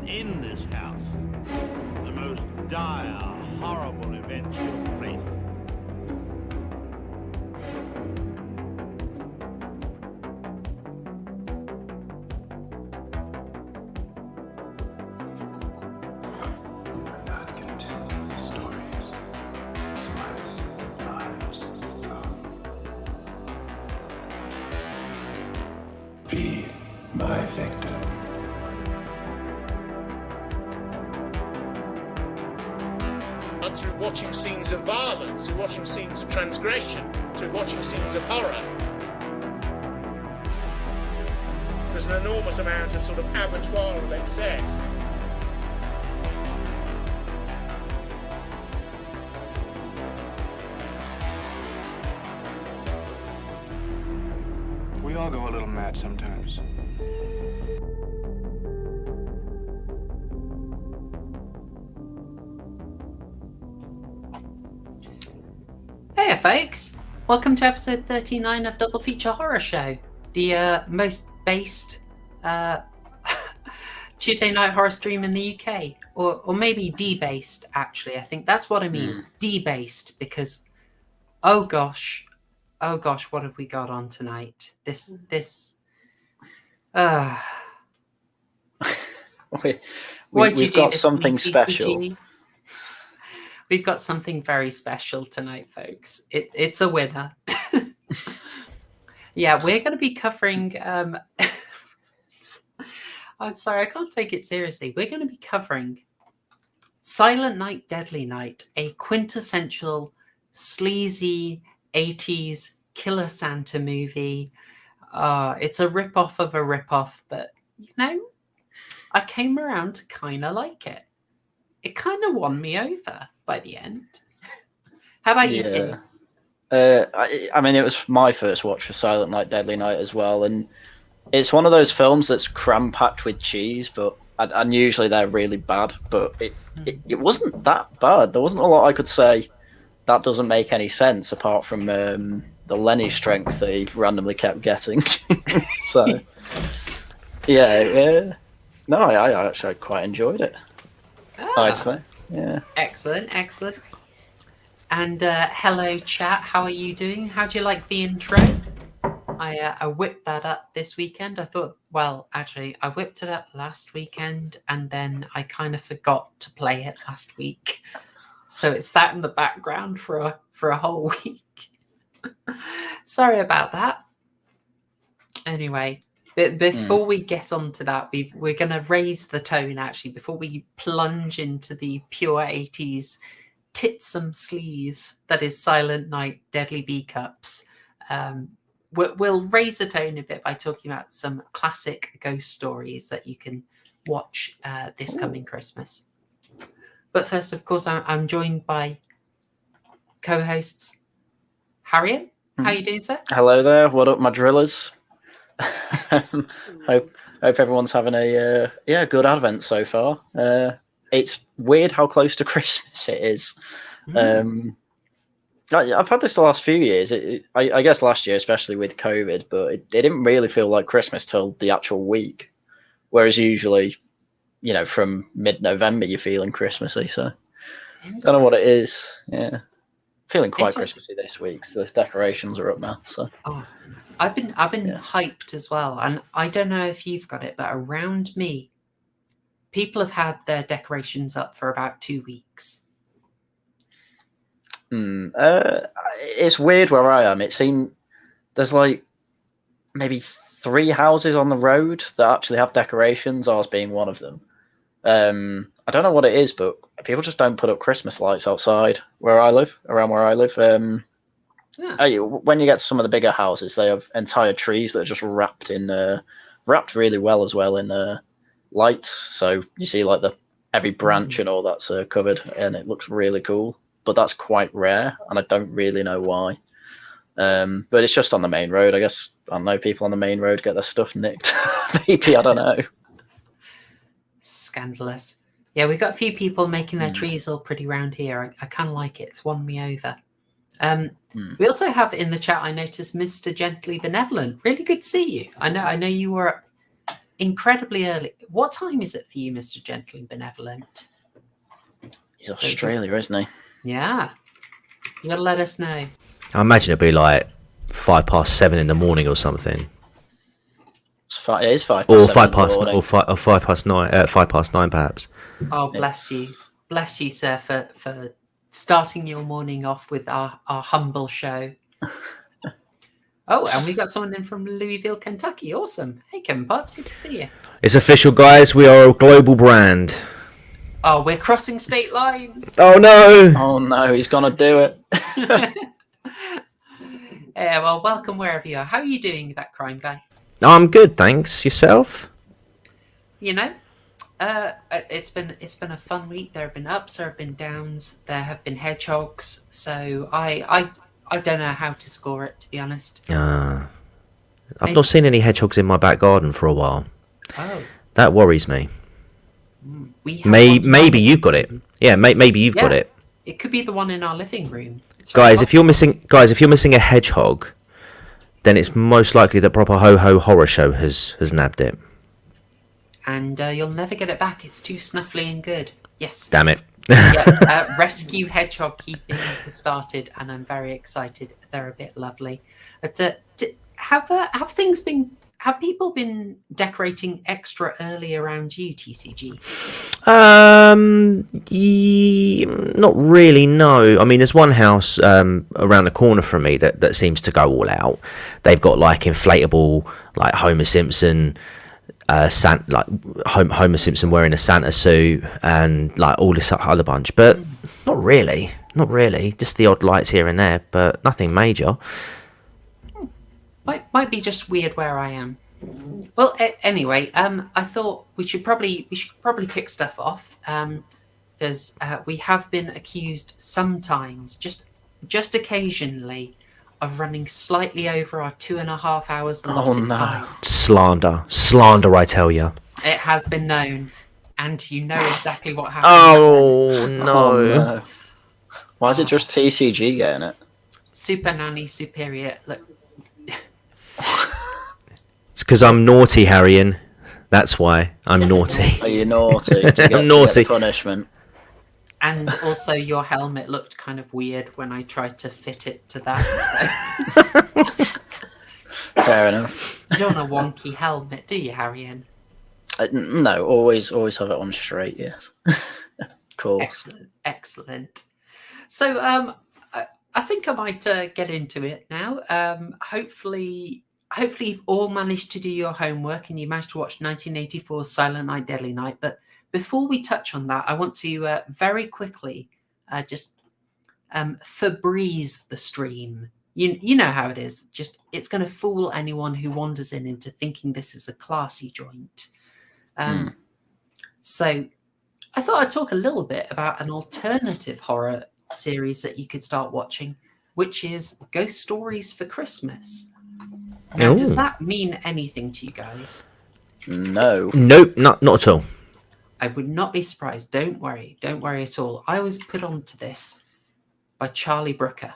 And in this house, the most dire, horrible events took place. Be my victim. Through watching scenes of violence, through watching scenes of transgression, through watching scenes of horror. There's an enormous amount of sort of abattoiral excess. We all go a little mad sometimes. Hey folks, welcome to episode 39 of Double Feature Horror Show, the most based Tuesday night horror stream in the UK, or maybe debased. Actually, I think that's what I mean, debased, because oh gosh, what have we got on tonight? We've got something special. We've got something very special tonight, folks. It's a winner. Yeah, we're going to be covering... I'm sorry, I can't take it seriously. We're going to be covering Silent Night, Deadly Night, a quintessential, sleazy 80s killer Santa movie. It's a rip-off of a rip-off, but, you know, I came around to kind of like it. It kind of won me over by the end. How about you, Tim? I mean, it was my first watch for Silent Night, Deadly Night as well, and it's one of those films that's cram-packed with cheese, but and usually they're really bad, but it wasn't that bad. There wasn't a lot I could say that doesn't make any sense, apart from the Lenny strength that he randomly kept getting. So, yeah. No, I actually quite enjoyed it. I'd say. Yeah. Excellent. And hello, chat. How are you doing? How do you like the intro? I whipped that up this weekend. I thought, well, actually, I whipped it up last weekend, and then I kind of forgot to play it last week, so it sat in the background for a whole week. Sorry about that. Anyway. Before we get on to that, we're going to raise the tone, actually, before we plunge into the pure 80s titsome sleaze that is Silent Night, Deadly Bee Cups. We'll raise the tone a bit by talking about some classic ghost stories that you can watch this coming Christmas. But first, of course, I'm joined by co-hosts Haryan. How you doing, sir? Hello there. What up, my drillers? Hope everyone's having a good Advent so far. It's weird how close to Christmas it is. I've had this the last few years. I guess last year, especially with COVID, but it didn't really feel like Christmas till the actual week. Whereas usually, you know, from mid-November you're feeling Christmassy. So don't know what it is. Yeah. Feeling quite Christmassy this week, so the decorations are up now. So I've been hyped as well, and I don't know if you've got it, but around me, people have had their decorations up for about 2 weeks. It's weird where I am. It seems there's like maybe 3 houses on the road that actually have decorations, ours being one of them. I don't know what it is, but people just don't put up Christmas lights outside around where I live. When you get to some of the bigger houses, they have entire trees that are just wrapped really well as well in lights. So you see like every branch and all that's covered, and it looks really cool. But that's quite rare, and I don't really know why. But it's just on the main road. I guess I know people on the main road get their stuff nicked. Maybe, I don't know. Scandalous. Yeah, we've got a few people making their trees all pretty round here. I kind of like it. It's won me over. We also have in the chat, I noticed, Mr. Gently Benevolent. Really good to see you. I know you were incredibly early. What time is it for you, Mr. Gently Benevolent? He's Australia, isn't he? Yeah. You gotta let us know. I imagine it'd be like 7:05 in the morning or something. It is 5 Or past 5 7 in the past, morning. or 5:09, 5:09 perhaps. Oh, bless you. Bless you, sir, for starting your morning off with our humble show. Oh, and we got someone in from Louisville, Kentucky. Awesome. Hey, Kevin Potts, good to see you. It's official, guys. We are a global brand. Oh, we're crossing state lines. Oh no! Oh no, he's gonna do it. Yeah, well, welcome wherever you are. How are you doing, that crime guy? I'm good, thanks. Yourself? You know, it's been a fun week. There have been ups, there have been downs, there have been hedgehogs. So I don't know how to score it, to be honest. I've not seen any hedgehogs in my back garden for a while. Oh, That worries me. we have one Maybe you've got it. Yeah, maybe you've got it. It could be the one in our living room. It's Guys, very if you're missing a hedgehog, then it's most likely that proper horror show has nabbed it. and you'll never get it back. It's too snuffly and good. Yes. Damn it. Yeah, rescue hedgehog keeping has started, and I'm very excited. They're a bit lovely. But have people been decorating extra early around you, TCG? Not really. No. I mean, there's one house around the corner from me that seems to go all out. They've got like inflatable, like Homer Simpson. Homer Simpson wearing a Santa suit and like all this other bunch, but not really. Just the odd lights here and there, but nothing major. Might be just weird where I am. Well, anyway, I thought we should probably kick stuff off because we have been accused sometimes, just occasionally, of running slightly over our 2.5 hours allotted time. Slander, I tell you. It has been known, and you know exactly what happened. Oh no! Why is it just TCG getting it? Super Nanny Superior. Look, It's because I'm naughty, Haryan. That's why I'm naughty. Are you naughty? I'm naughty. Punishment. and also your helmet looked kind of weird when I tried to fit it to that. So. Fair enough. You don't want a wonky helmet, do you, Haryan? No, always have it on straight. Yes. Of course. Excellent. So, I think I might get into it now. Hopefully you've all managed to do your homework and you managed to watch 1984's Silent Night, Deadly Night. But before we touch on that, I want to very quickly just Febreze the stream. You know how it is. Just it's going to fool anyone who wanders in into thinking this is a classy joint. So I thought I'd talk a little bit about an alternative horror series that you could start watching, which is Ghost Stories for Christmas. Now, does that mean anything to you guys? No. Nope, not at all. I would not be surprised. Don't worry at all. I was put onto this by Charlie Brooker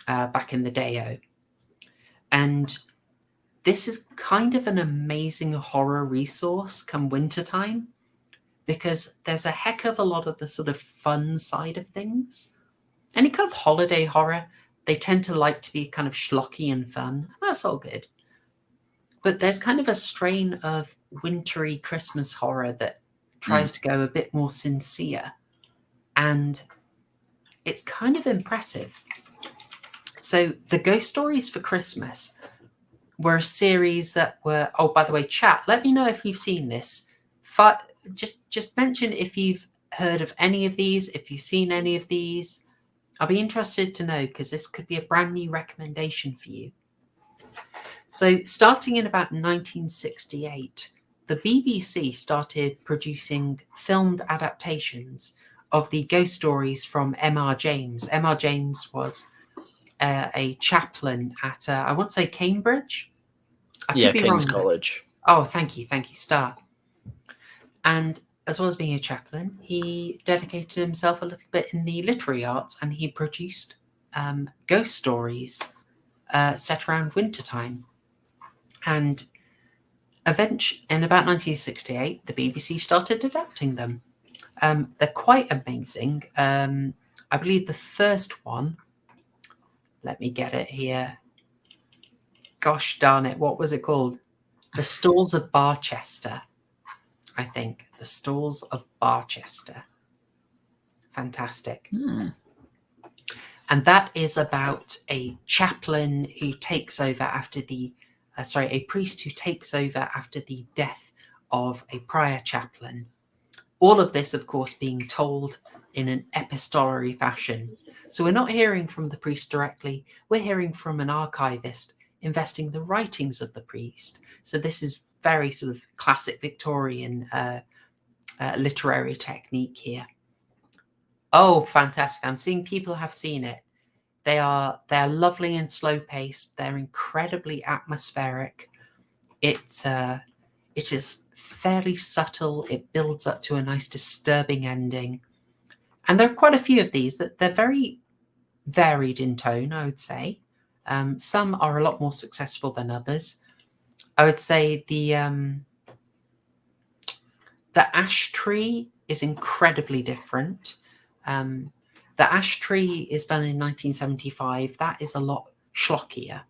back in the day. And this is kind of an amazing horror resource come wintertime because there's a heck of a lot of the sort of fun side of things. Any kind of holiday horror, they tend to like to be kind of schlocky and fun. That's all good. But there's kind of a strain of wintry Christmas horror that tries to go a bit more sincere. And it's kind of impressive. So the Ghost Stories for Christmas were a series that were... Oh, by the way, chat, let me know if you've seen this. Just mention if you've heard of any of these, if you've seen any of these. I'll be interested to know because this could be a brand new recommendation for you. So starting in about 1968, the BBC started producing filmed adaptations of the ghost stories from M.R. James. M.R. James was a chaplain at, I want to say Cambridge? I could be King's wrong. College. Oh, thank you, Star. And as well as being a chaplain, he dedicated himself a little bit in the literary arts, and he produced ghost stories set around wintertime. And Eventually, in about 1968, the BBC started adapting them. They're quite amazing. I believe the first one, let me get it here. Gosh darn it, what was it called? The Stalls of Barchester, I think. The Stalls of Barchester. Fantastic. And that is about a chaplain who takes over after the, a priest who takes over after the death of a prior chaplain. All of this, of course, being told in an epistolary fashion. So we're not hearing from the priest directly, we're hearing from an archivist investing the writings of the priest. So this is very sort of classic Victorian literary technique here. Oh, fantastic. I'm seeing people have seen it. They're lovely and slow paced. They're incredibly atmospheric. It is fairly subtle. It builds up to a nice disturbing ending. And there are quite a few of these that they're very varied in tone, I would say. Some are a lot more successful than others. I would say the Ash Tree is incredibly different. The Ash Tree is done in 1975. That is a lot schlockier.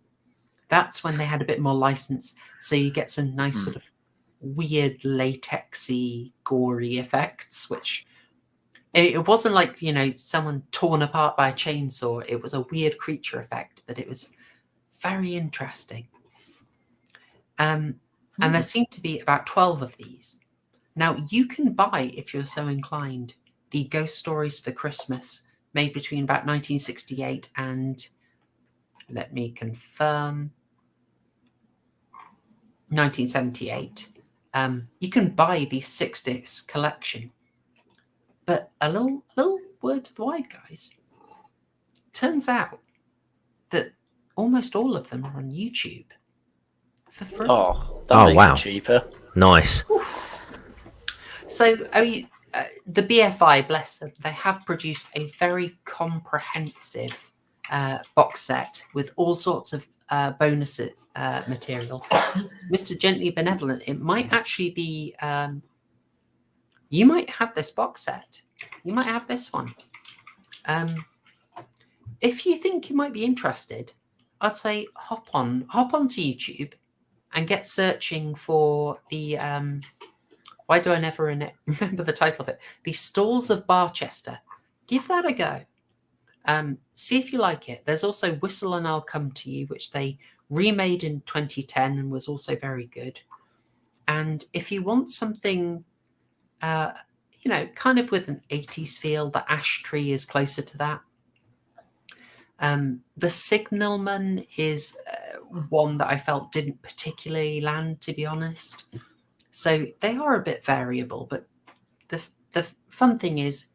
That's when they had a bit more license, so you get some nice sort of weird latexy, gory effects, which it wasn't like, you know, someone torn apart by a chainsaw. It was a weird creature effect, but it was very interesting. And there seem to be about 12 of these. Now, you can buy, if you're so inclined, the Ghost Stories for Christmas, made between about 1968 and, let me confirm, 1978. You can buy the 6-disc collection. But a little word to the wide, guys. Turns out that almost all of them are on YouTube for free. Oh, that makes wow. it cheaper. Nice. So, I mean, the BFI, bless them, they have produced a very comprehensive box set with all sorts of bonus material. Mr. Gently Benevolent, it might actually be... you might have this box set. You might have this one. If you think you might be interested, I'd say hop onto YouTube and get searching for the... why do I never remember the title of it? The Stalls of Barchester. Give that a go. See if you like it. There's also Whistle and I'll Come to You, which they remade in 2010 and was also very good. And if you want something, you know, kind of with an 80s feel, the Ash Tree is closer to that. The Signalman is one that I felt didn't particularly land, to be honest. So they are a bit variable, but the fun thing is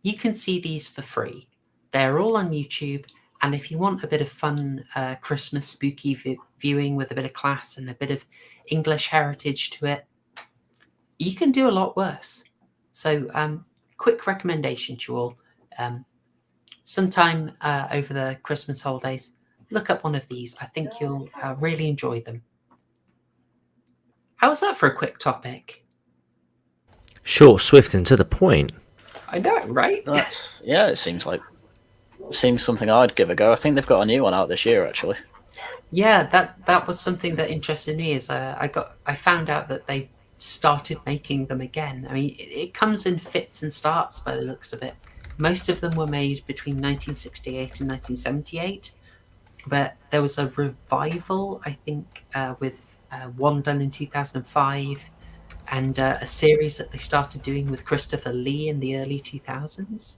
you can see these for free. They're all on YouTube, and if you want a bit of fun Christmas spooky viewing with a bit of class and a bit of English heritage to it, you can do a lot worse. So quick recommendation to you all. Sometime over the Christmas holidays, look up one of these. I think you'll really enjoy them. How was that for a quick topic? Short, swift, and to the point. I know, right? Yeah, it seems something I'd give a go. I think they've got a new one out this year, actually. Yeah, that was something that interested me. Is I found out that they started making them again. I mean, it comes in fits and starts by the looks of it. Most of them were made between 1968 and 1978, but there was a revival, I think, with one done in 2005, and a series that they started doing with Christopher Lee in the early 2000s.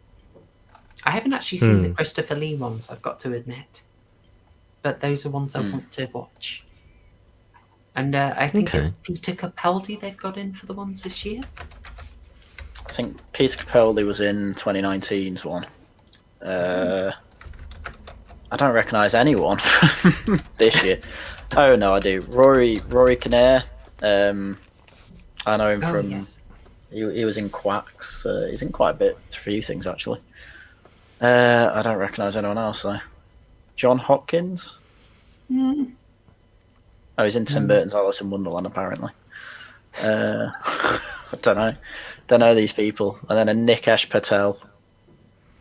I haven't actually seen the Christopher Lee ones, I've got to admit, but those are ones I want to watch. And I think it's Peter Capaldi they've got in for the ones this year. I think Peter Capaldi was in 2019's one. I don't recognise anyone from this year. Oh no, I do. Rory Kinnear. I know him from. Yes. He was in Quacks. He's in quite a few things actually. I don't recognise anyone else though. John Hopkins. Oh, he's in Tim Burton's Alice in Wonderland, apparently. I don't know. Don't know these people. And then a Nikesh Patel.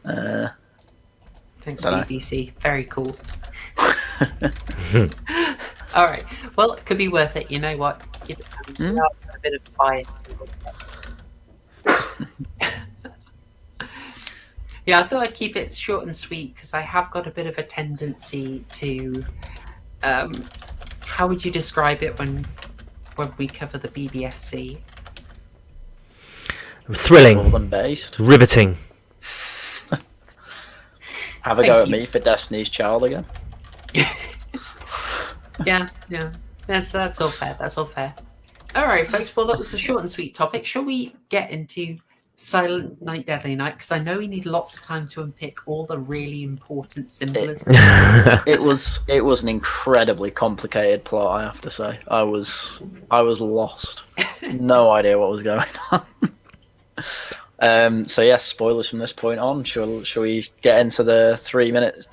Thanks, Dunno. BBC. Very cool. All right. Well, it could be worth it. You know what? Give it a bit of bias. Yeah, I thought I'd keep it short and sweet because I have got a bit of a tendency to. How would you describe it when we cover the BBFC? Thrilling, Northern based. riveting. Have a Thank go at you. me for Destiny's Child again. Yeah. That's all fair. That's all fair. All right, folks. Well, that was a short and sweet topic. Shall we get into Silent Night, Deadly Night? Because I know we need lots of time to unpick all the really important symbolism. It was an incredibly complicated plot, I have to say. I was lost. No idea what was going on. So yes, spoilers from this point on. Shall we get into the 3-minute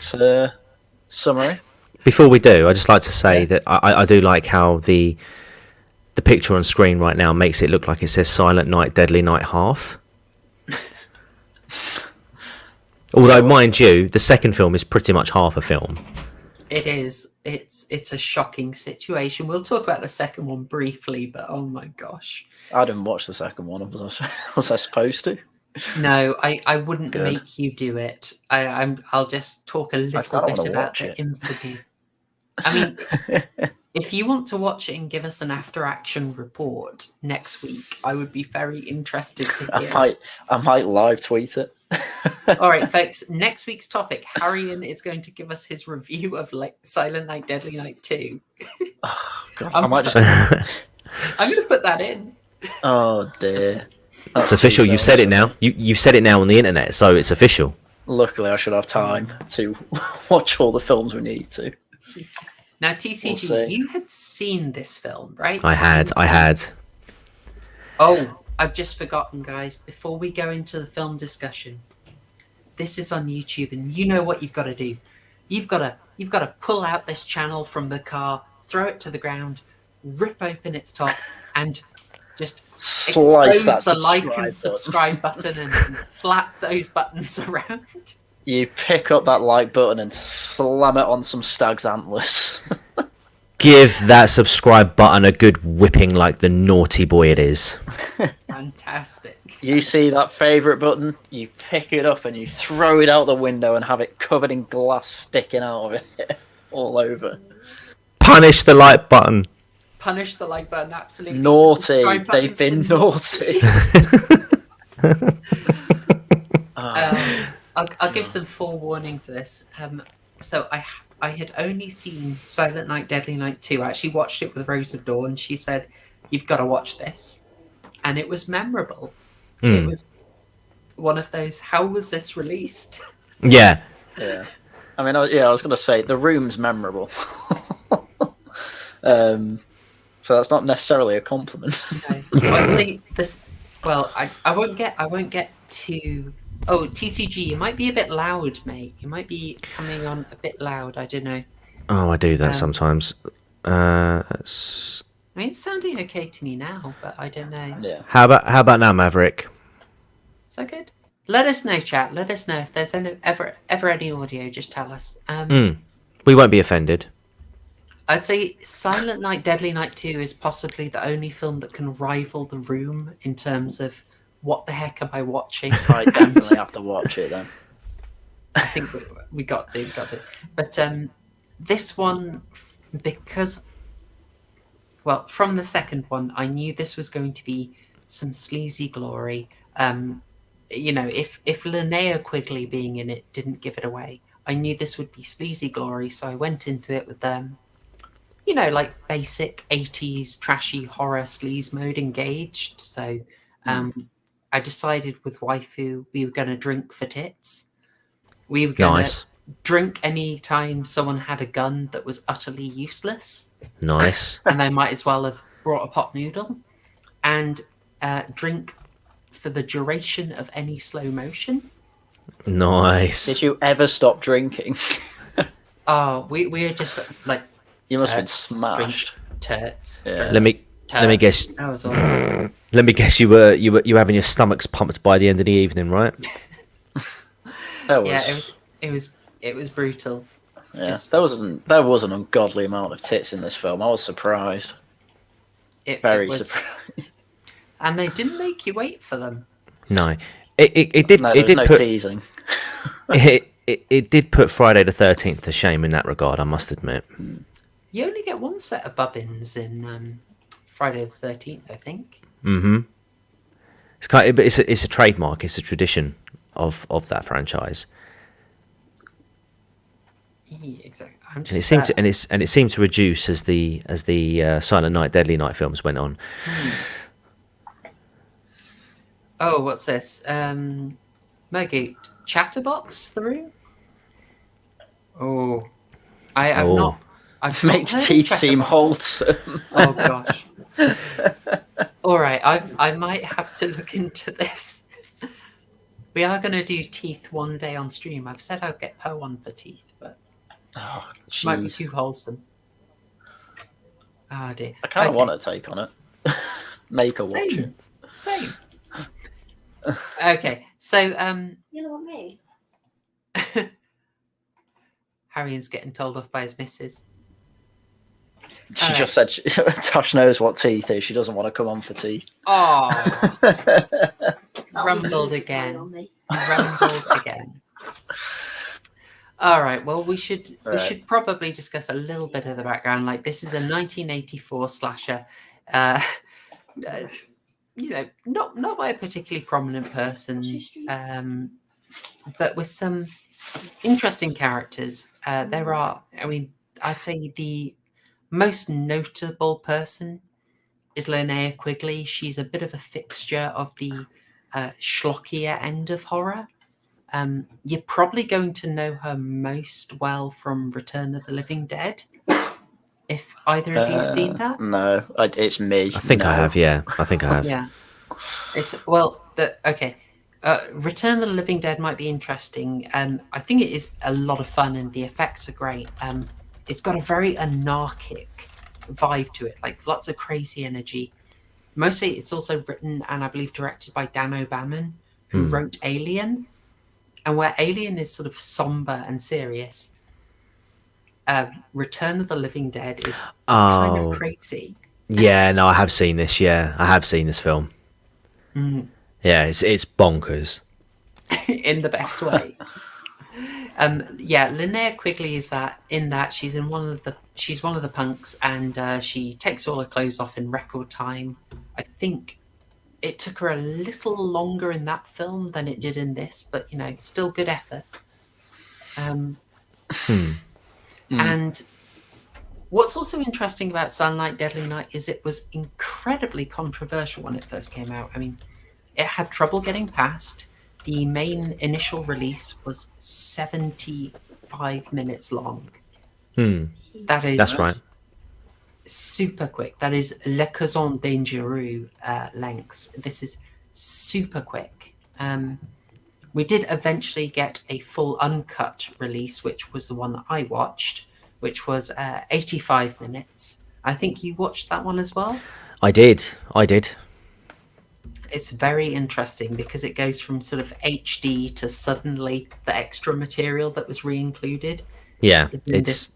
summary? Before we do, I'd just like to say that I do like how the picture on screen right now makes it look like it says Silent Night, Deadly Night half. Although, mind you, the second film is pretty much half a film. It is. It's a shocking situation. We'll talk about the second one briefly, but oh my gosh. I didn't watch the second one. Was I supposed to? No, I wouldn't Good. make you do it. I'll just talk a little kinda bit wanna about watch the it. infamy. I mean, if you want to watch it and give us an after-action report next week, I would be very interested to hear. I might live tweet it. All right, folks. Next week's topic: Haryan is going to give us his review of Silent Night, Deadly Night 2. Oh, God, I might just. I'm going to put that in. Oh dear. It's official. You've said it now. You've said it now on the internet, so it's official. Luckily, I should have time to watch all the films we need to. Now, TCG, We'll see. you had seen this film, right? I had. Oh, I've just forgotten, guys. Before we go into the film discussion, this is on YouTube, and you know what you've got to do. You've got to pull out this channel from the car, throw it to the ground, rip open its top, and just Slice that expose the like and button. subscribe button and slap those buttons around. You pick up that like button and slam it on some stag's antlers. Give that subscribe button a good whipping like the naughty boy it is. Fantastic. You see that favourite button, you pick it up and you throw it out the window and have it covered in glass sticking out of it all over. Punish the like button. Punish the like button, absolutely. Naughty, The subscribe they've button's been naughty. I'll give some forewarning for this. So I had only seen Silent Night, Deadly Night 2. I actually watched it with Rose of Dawn. She said, "You've got to watch this," and it was memorable. It was one of those. How was this released? Yeah. Yeah. I mean, I was going to say the room's memorable. So that's not necessarily a compliment. No. I'd say this. Well, I won't get too. Oh, TCG, you might be a bit loud, mate. You might be coming on a bit loud. I don't know. Oh, I do that sometimes. I mean, it's sounding okay to me now, but I don't know. Yeah. How about now, Maverick? Is that good? Let us know, chat. Let us know if there's ever any audio. Just tell us. We won't be offended. I'd say Silent Night, Deadly Night 2 is possibly the only film that can rival The Room in terms of what the heck am I watching? I definitely have to watch it then. I think we got to. But this one, because, well, from the second one, I knew this was going to be some sleazy glory. You know, if Linnea Quigley being in it didn't give it away, I knew this would be sleazy glory, so I went into it with you know, like basic 80s trashy horror sleaze mode engaged. So I decided with waifu we were going to drink for tits. We were going to drink any time someone had a gun that was utterly useless. Nice. And they might as well have brought a pot noodle. And drink for the duration of any slow motion. Nice. Did you ever stop drinking? Oh, we're just like... You must have been smashed. Turds. Yeah. Let me guess. That was awful. Let me guess. You were having your stomachs pumped by the end of the evening, right? That was, Yeah, it was brutal. yeah, Just- there was an ungodly amount of tits in this film. I was surprised. Very it was, surprised. and they didn't make you wait for them. No, it did. No, It there was did no put teasing. it did put Friday the 13th to shame in that regard. I must admit. You only get one set of bobbins in Friday the 13th, I think. Mm-hmm. It's kind of, it's a trademark. It's a tradition of that franchise. Yeah, exactly. I'm And just. it seemed to, and it seemed to reduce as the Silent Night, Deadly Night films went on. Oh, what's this? Maggie, chatterbox to the room. Oh, I've Oh. not. I've not Makes heard of teeth seem chatterbox. wholesome. Oh gosh. All right, I might have to look into this. We are going to do teeth one day on stream. I've said I'll get per one for teeth, but Oh, it might be jeez. too wholesome. Oh dear. I kind of Okay. want to take on it. Make her watch it. Same. Okay, so You know what me? Haryan's getting told off by his missus. She Alright. just said Tosh knows what teeth is. She doesn't want to come on for teeth. Oh, That'll Rumbled be again. on me. rumbled again. All right. Well, we should Right. probably discuss a little bit of the background. Like, this is a 1984 slasher. You know, not by a particularly prominent person, but with some interesting characters. There are. I mean, I'd say the most notable person is Linnea Quigley. She's a bit of a fixture of the schlockier end of horror. You're probably going to know her most well from Return of the Living Dead. If either of you've seen that, No, it's me. I think I No. have. Yeah, I think I have. yeah, it's okay. Return of the Living Dead might be interesting. I think it is a lot of fun and the effects are great. It's got a very anarchic vibe to it, like lots of crazy energy. Mostly, it's also written and I believe directed by Dan O'Bannon, who wrote Alien, and where Alien is sort of somber and serious. Return of the Living Dead is kind Oh. of crazy. Yeah, no, I have seen this. Yeah, I have seen this film. Yeah, it's bonkers. In the best way. Yeah, Linnea Quigley is she's one of the punks, and she takes all her clothes off in record time. I think it took her a little longer in that film than it did in this, but you know, still good effort. And what's also interesting about Sunlight Deadly Night is it was incredibly controversial when it first came out. I mean, it had trouble getting past. The main initial release was 75 minutes long. That is That's right. super quick. That is Le Cousin Dangereux lengths. This is super quick. We did eventually get a full uncut release, which was the one that I watched, which was 85 minutes. I think you watched that one as well. I did. It's very interesting because it goes from sort of HD to suddenly the extra material that was re-included. Yeah, It's in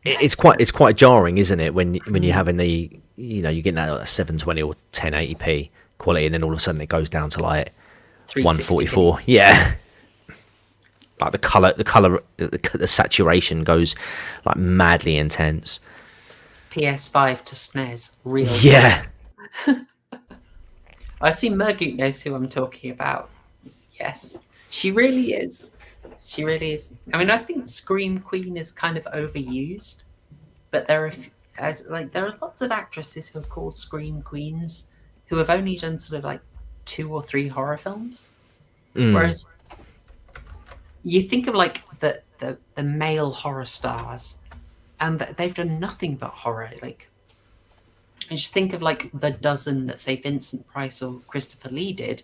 it's quite jarring, isn't it? When you're having the you're getting that like 720 or 1080p quality, and then all of a sudden it goes down to like 144. Yeah, like the color, the saturation goes like madly intense. PS5 to SNES, real. Yeah, I see Mergoot knows who I'm talking about. Yes, she really is. She really is. I mean, I think Scream Queen is kind of overused, but there are lots of actresses who are called Scream Queens who have only done sort of like 2 or 3 horror films. Whereas you think of like the male horror stars, and they've done nothing but horror. Like, and just think of like the dozen that say Vincent Price or Christopher Lee did,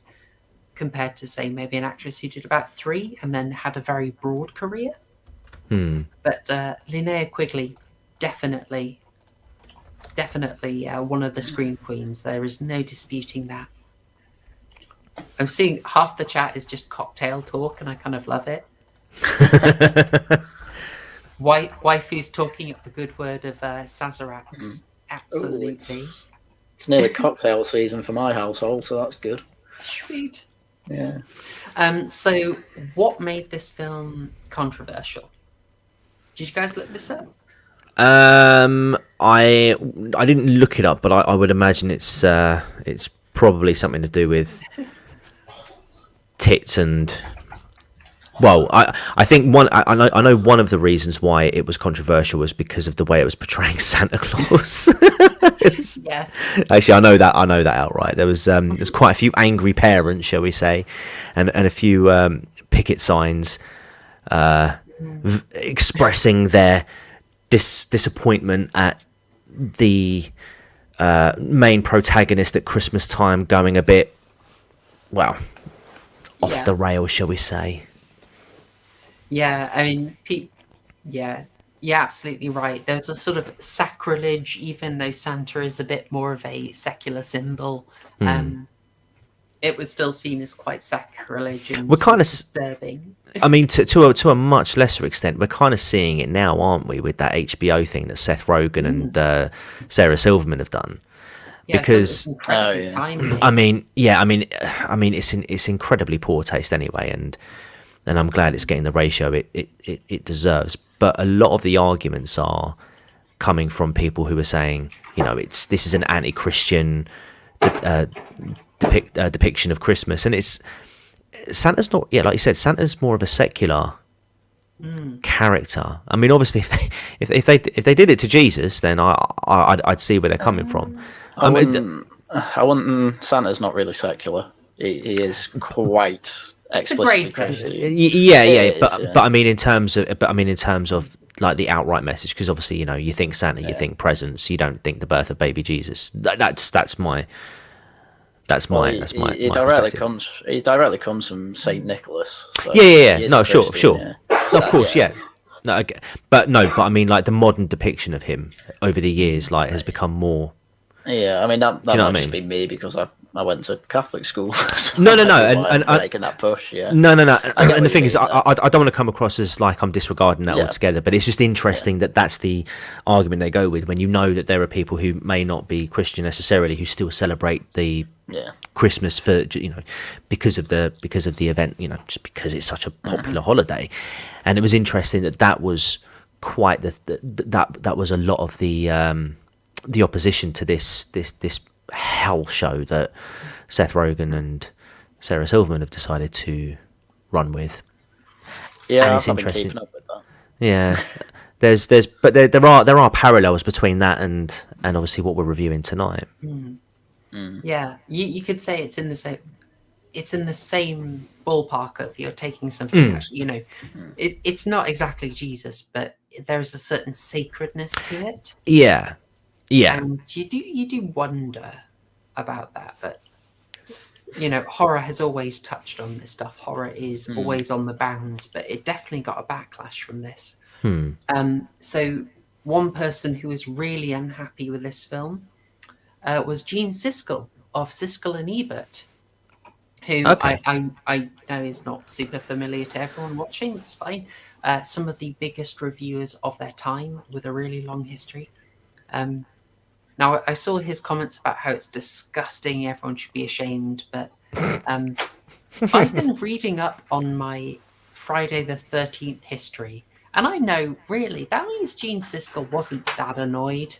compared to say maybe an actress who did about 3 and then had a very broad career. But Linnea Quigley, definitely definitely one of the Scream Queens. There is no disputing that. I'm seeing half the chat is just cocktail talk, and I kind of love it. Waifu's talking up the good word of Sazerac. Absolutely. It's nearly cocktail season for my household, so that's good. Sweet. Yeah. So, what made this film controversial? Did you guys look this up? I didn't look it up, but I would imagine it's probably something to do with tits and. Well, I think I know one of the reasons why it was controversial was because of the way it was portraying Santa Claus. Yes. Actually, I know that outright. There's quite a few angry parents, shall we say, and a few picket signs expressing their disappointment at the main protagonist at Christmas time going a bit, well, off the rails, shall we say. Yeah, I mean, you're absolutely right. There's a sort of sacrilege, even though Santa is a bit more of a secular symbol. It was still seen as quite sacrilege and we're kind of disturbing. I mean, to a much lesser extent, we're kind of seeing it now, aren't we, with that HBO thing that Seth Rogen and Sarah Silverman have done? Yeah, because timely. I mean, it's incredibly poor taste anyway, and I'm glad it's getting the ratio it deserves. But a lot of the arguments are coming from people who are saying, this is an anti-Christian depiction of Christmas, and Santa's not. Yeah, like you said, Santa's more of a secular character. I mean, obviously, if they did it to Jesus, then I'd see where they're coming from. I wouldn't. Santa's not really secular. He is quite explicitly Christian. But I mean, in terms of like the outright message, because obviously, you think Santa, you think presents, you don't think the birth of baby Jesus. That's my. He directly comes from Saint Nicholas. So No, sure. Of course, yeah. No, but I mean, like the modern depiction of him over the years, like, has become more. Yeah, I mean that might just be me because I went to Catholic school. So No, and making that push, yeah. No. And the thing is, I don't want to come across as like I'm disregarding that altogether, but it's just interesting that that's the argument they go with when you know that there are people who may not be Christian necessarily who still celebrate the Christmas for because of the event, just because it's such a popular holiday. And it was interesting that was quite that was a lot of the opposition to this hell show that Seth Rogen and Sarah Silverman have decided to run with. Yeah, and it's I've been interesting. keeping up with that. Yeah, there are parallels between that and obviously what we're reviewing tonight. Yeah, you could say it's in the same ballpark of you're taking something. Actually, it's not exactly Jesus, but there is a certain sacredness to it. Yeah. And you do wonder about that, but horror has always touched on this stuff. Horror is always on the bounds, but it definitely got a backlash from this. So one person who was really unhappy with this film was Gene Siskel of Siskel and Ebert, who I know is not super familiar to everyone watching. That's fine. Some of the biggest reviewers of their time with a really long history. Now, I saw his comments about how it's disgusting, everyone should be ashamed, but I've been reading up on my Friday the 13th history, and I know, really, that means Gene Siskel wasn't that annoyed.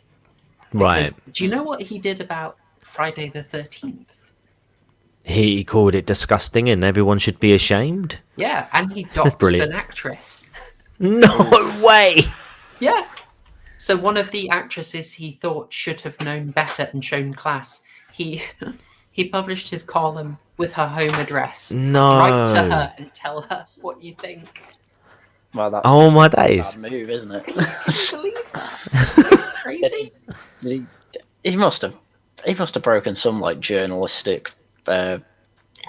Right. Do you know what he did about Friday the 13th? He called it disgusting and everyone should be ashamed? Yeah, and he doxed an actress. No way! Yeah. So one of the actresses he thought should have known better and shown class, he published his column with her home address. No. Write to her and tell her what you think. Well, that's my a days. bad move, isn't it? Can you believe that? Crazy. He must have broken some like journalistic I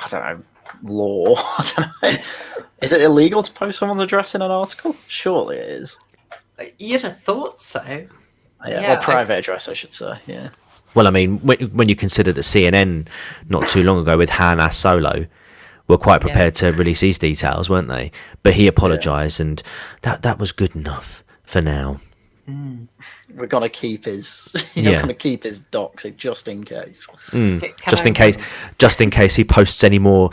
don't know, law. I don't know. Is it illegal to post someone's address in an article? Surely it is. You'd have thought so. Well, private address, I should say. Yeah. Well, I mean, when you consider that CNN not too long ago with Han Solo were quite prepared to release these details, weren't they? But he apologised, and that was good enough for now. We're gonna keep his, gonna keep his doxing just in case. Just in case he posts any more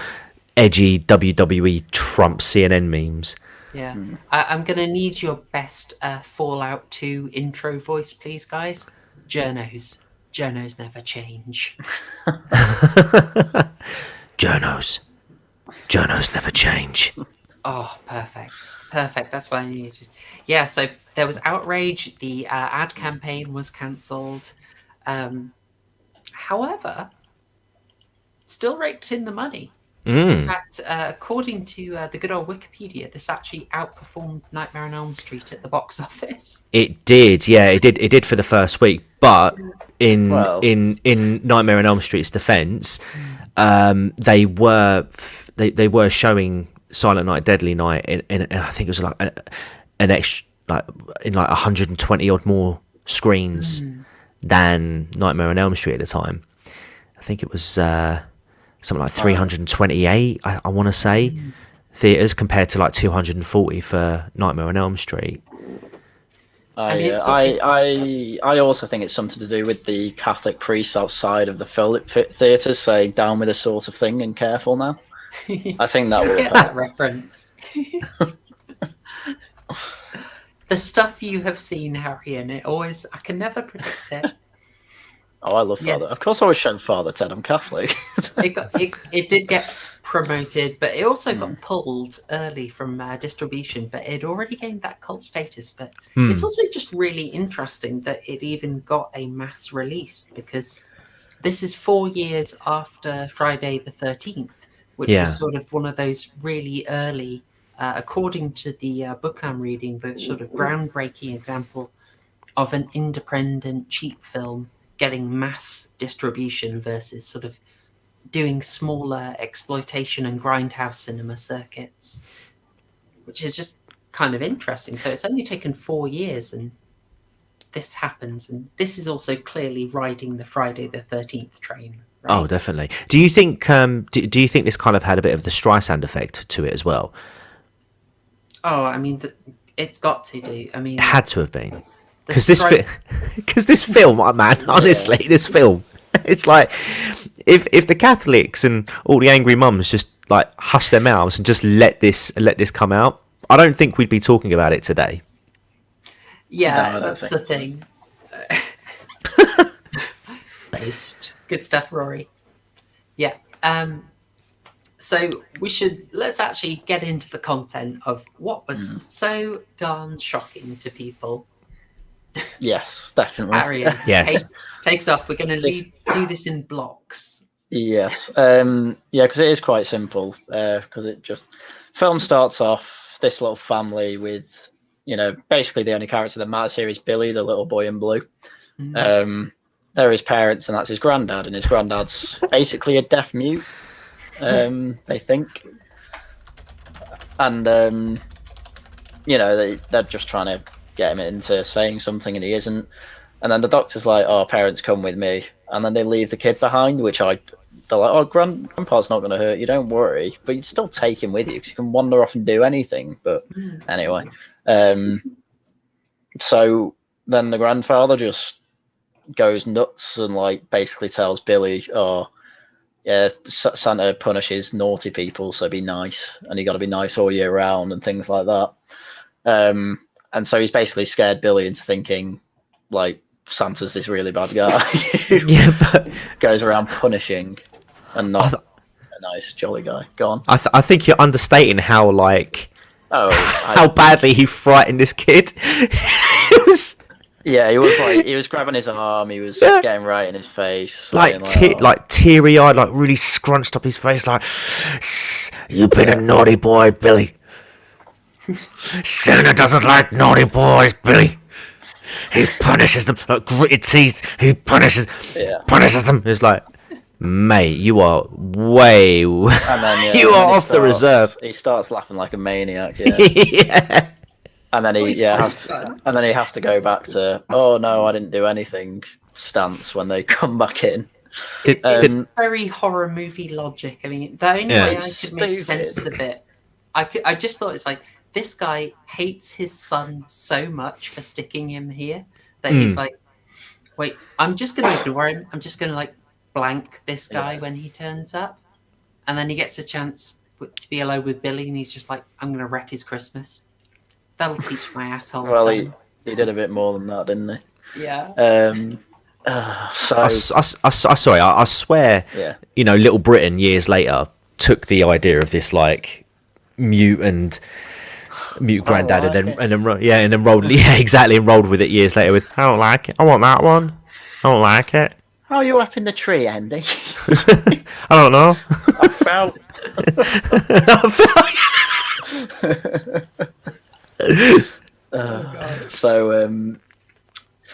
edgy WWE Trump CNN memes. Yeah, I'm gonna need your best Fallout 2 intro voice, please, guys. Journos never change. Journos never change. Oh, perfect. That's what I needed. Yeah, so there was outrage. The ad campaign was cancelled. However, still raked in the money. In fact, according to the good old Wikipedia, this actually outperformed Nightmare on Elm Street at the box office. It did, yeah, it did for the first week. But in Nightmare on Elm Street's defence, they were showing Silent Night, Deadly Night in I think it was like an extra in 120 odd more screens than Nightmare on Elm Street at the time. I think it was something like 328. I want to say theaters compared to like 240 for Nightmare on Elm Street. I also think it's something to do with the Catholic priests outside of the theatres saying "down with this sort of thing" and "careful now." I think that will get that reference. The stuff you have seen, Harry, and I can never predict it. Oh, I love Father. Of course, I was shown Father Ted. I'm Catholic. It did get promoted, but it also got pulled early from distribution. But it already gained that cult status. But it's also just really interesting that it even got a mass release, because this is 4 years after Friday the 13th, which was sort of one of those really early, according to the book I'm reading, the sort of groundbreaking example of an independent cheap film getting mass distribution versus sort of doing smaller exploitation and grindhouse cinema circuits, which is just kind of interesting. So it's only taken 4 years and this happens, and this is also clearly riding the Friday the 13th train. Right? Oh, definitely. Do you think do you think this kind of had a bit of the Streisand effect to it as well? Oh, I mean, it's got to do. I mean, it had to have been. Because this film, man, honestly, this film, it's like if the Catholics and all the angry mums just like hush their mouths and just let this come out, I don't think we'd be talking about it today. Yeah, no, that's the thing. Good stuff, Rory. Yeah. So let's actually get into the content of what was so darn shocking to people. Yes, definitely. Haryan, yes. Takes off. We're going to do this in blocks. Yes. Because it is quite simple. Because it just film starts off this little family with, basically the only character that matters here is Billy, the little boy in blue. They're his parents, and that's his granddad, and his granddad's basically a deaf mute. They think, and they're just trying to get him into saying something, and he isn't. And then the doctor's like, "Oh, parents, come with me," and then they leave the kid behind. They're like, "Oh, grandpa's not going to hurt you, don't worry." But you'd still take him with you because you can wander off and do anything. But anyway, so then the grandfather just goes nuts and like basically tells Billy, "Oh, yeah, Santa punishes naughty people, so be nice, and you got to be nice all year round," and things like that. And so he's basically scared Billy into thinking like Santa's this really bad guy who goes around punishing and not a nice jolly guy. Go on. I think you're understating how how badly he frightened this kid. Yeah, he was grabbing his arm, he was getting right in his face, like teary eyed, like really scrunched up his face, like, "You've been a naughty boy, Billy. Santa doesn't like naughty boys, Billy. He punishes them, like gritted teeth. He punishes them." It's like, mate, you are way, you are off the reserve. He starts laughing like a maniac. Yeah. Yeah. And then Always quite fun. and then he has to go back to, oh no, I didn't do anything stance when they come back in. It's very horror movie logic. I mean, the only way I could make Stupid. sense of it, I just thought it's like this guy hates his son so much for sticking him here that he's like, wait, I'm just going to ignore him. I'm just going to like blank this guy when he turns up, and then he gets a chance to be alone with Billy, and he's just like, I'm going to wreck his Christmas. That'll teach my asshole Well, son. he did a bit more than that, didn't he? Yeah. I swear, Little Britain years later took the idea of this like mute granddad and rolled and rolled with it years later with I don't like it. I want that one. I don't like it. How are you up in the tree, Andy? I don't know. I fell.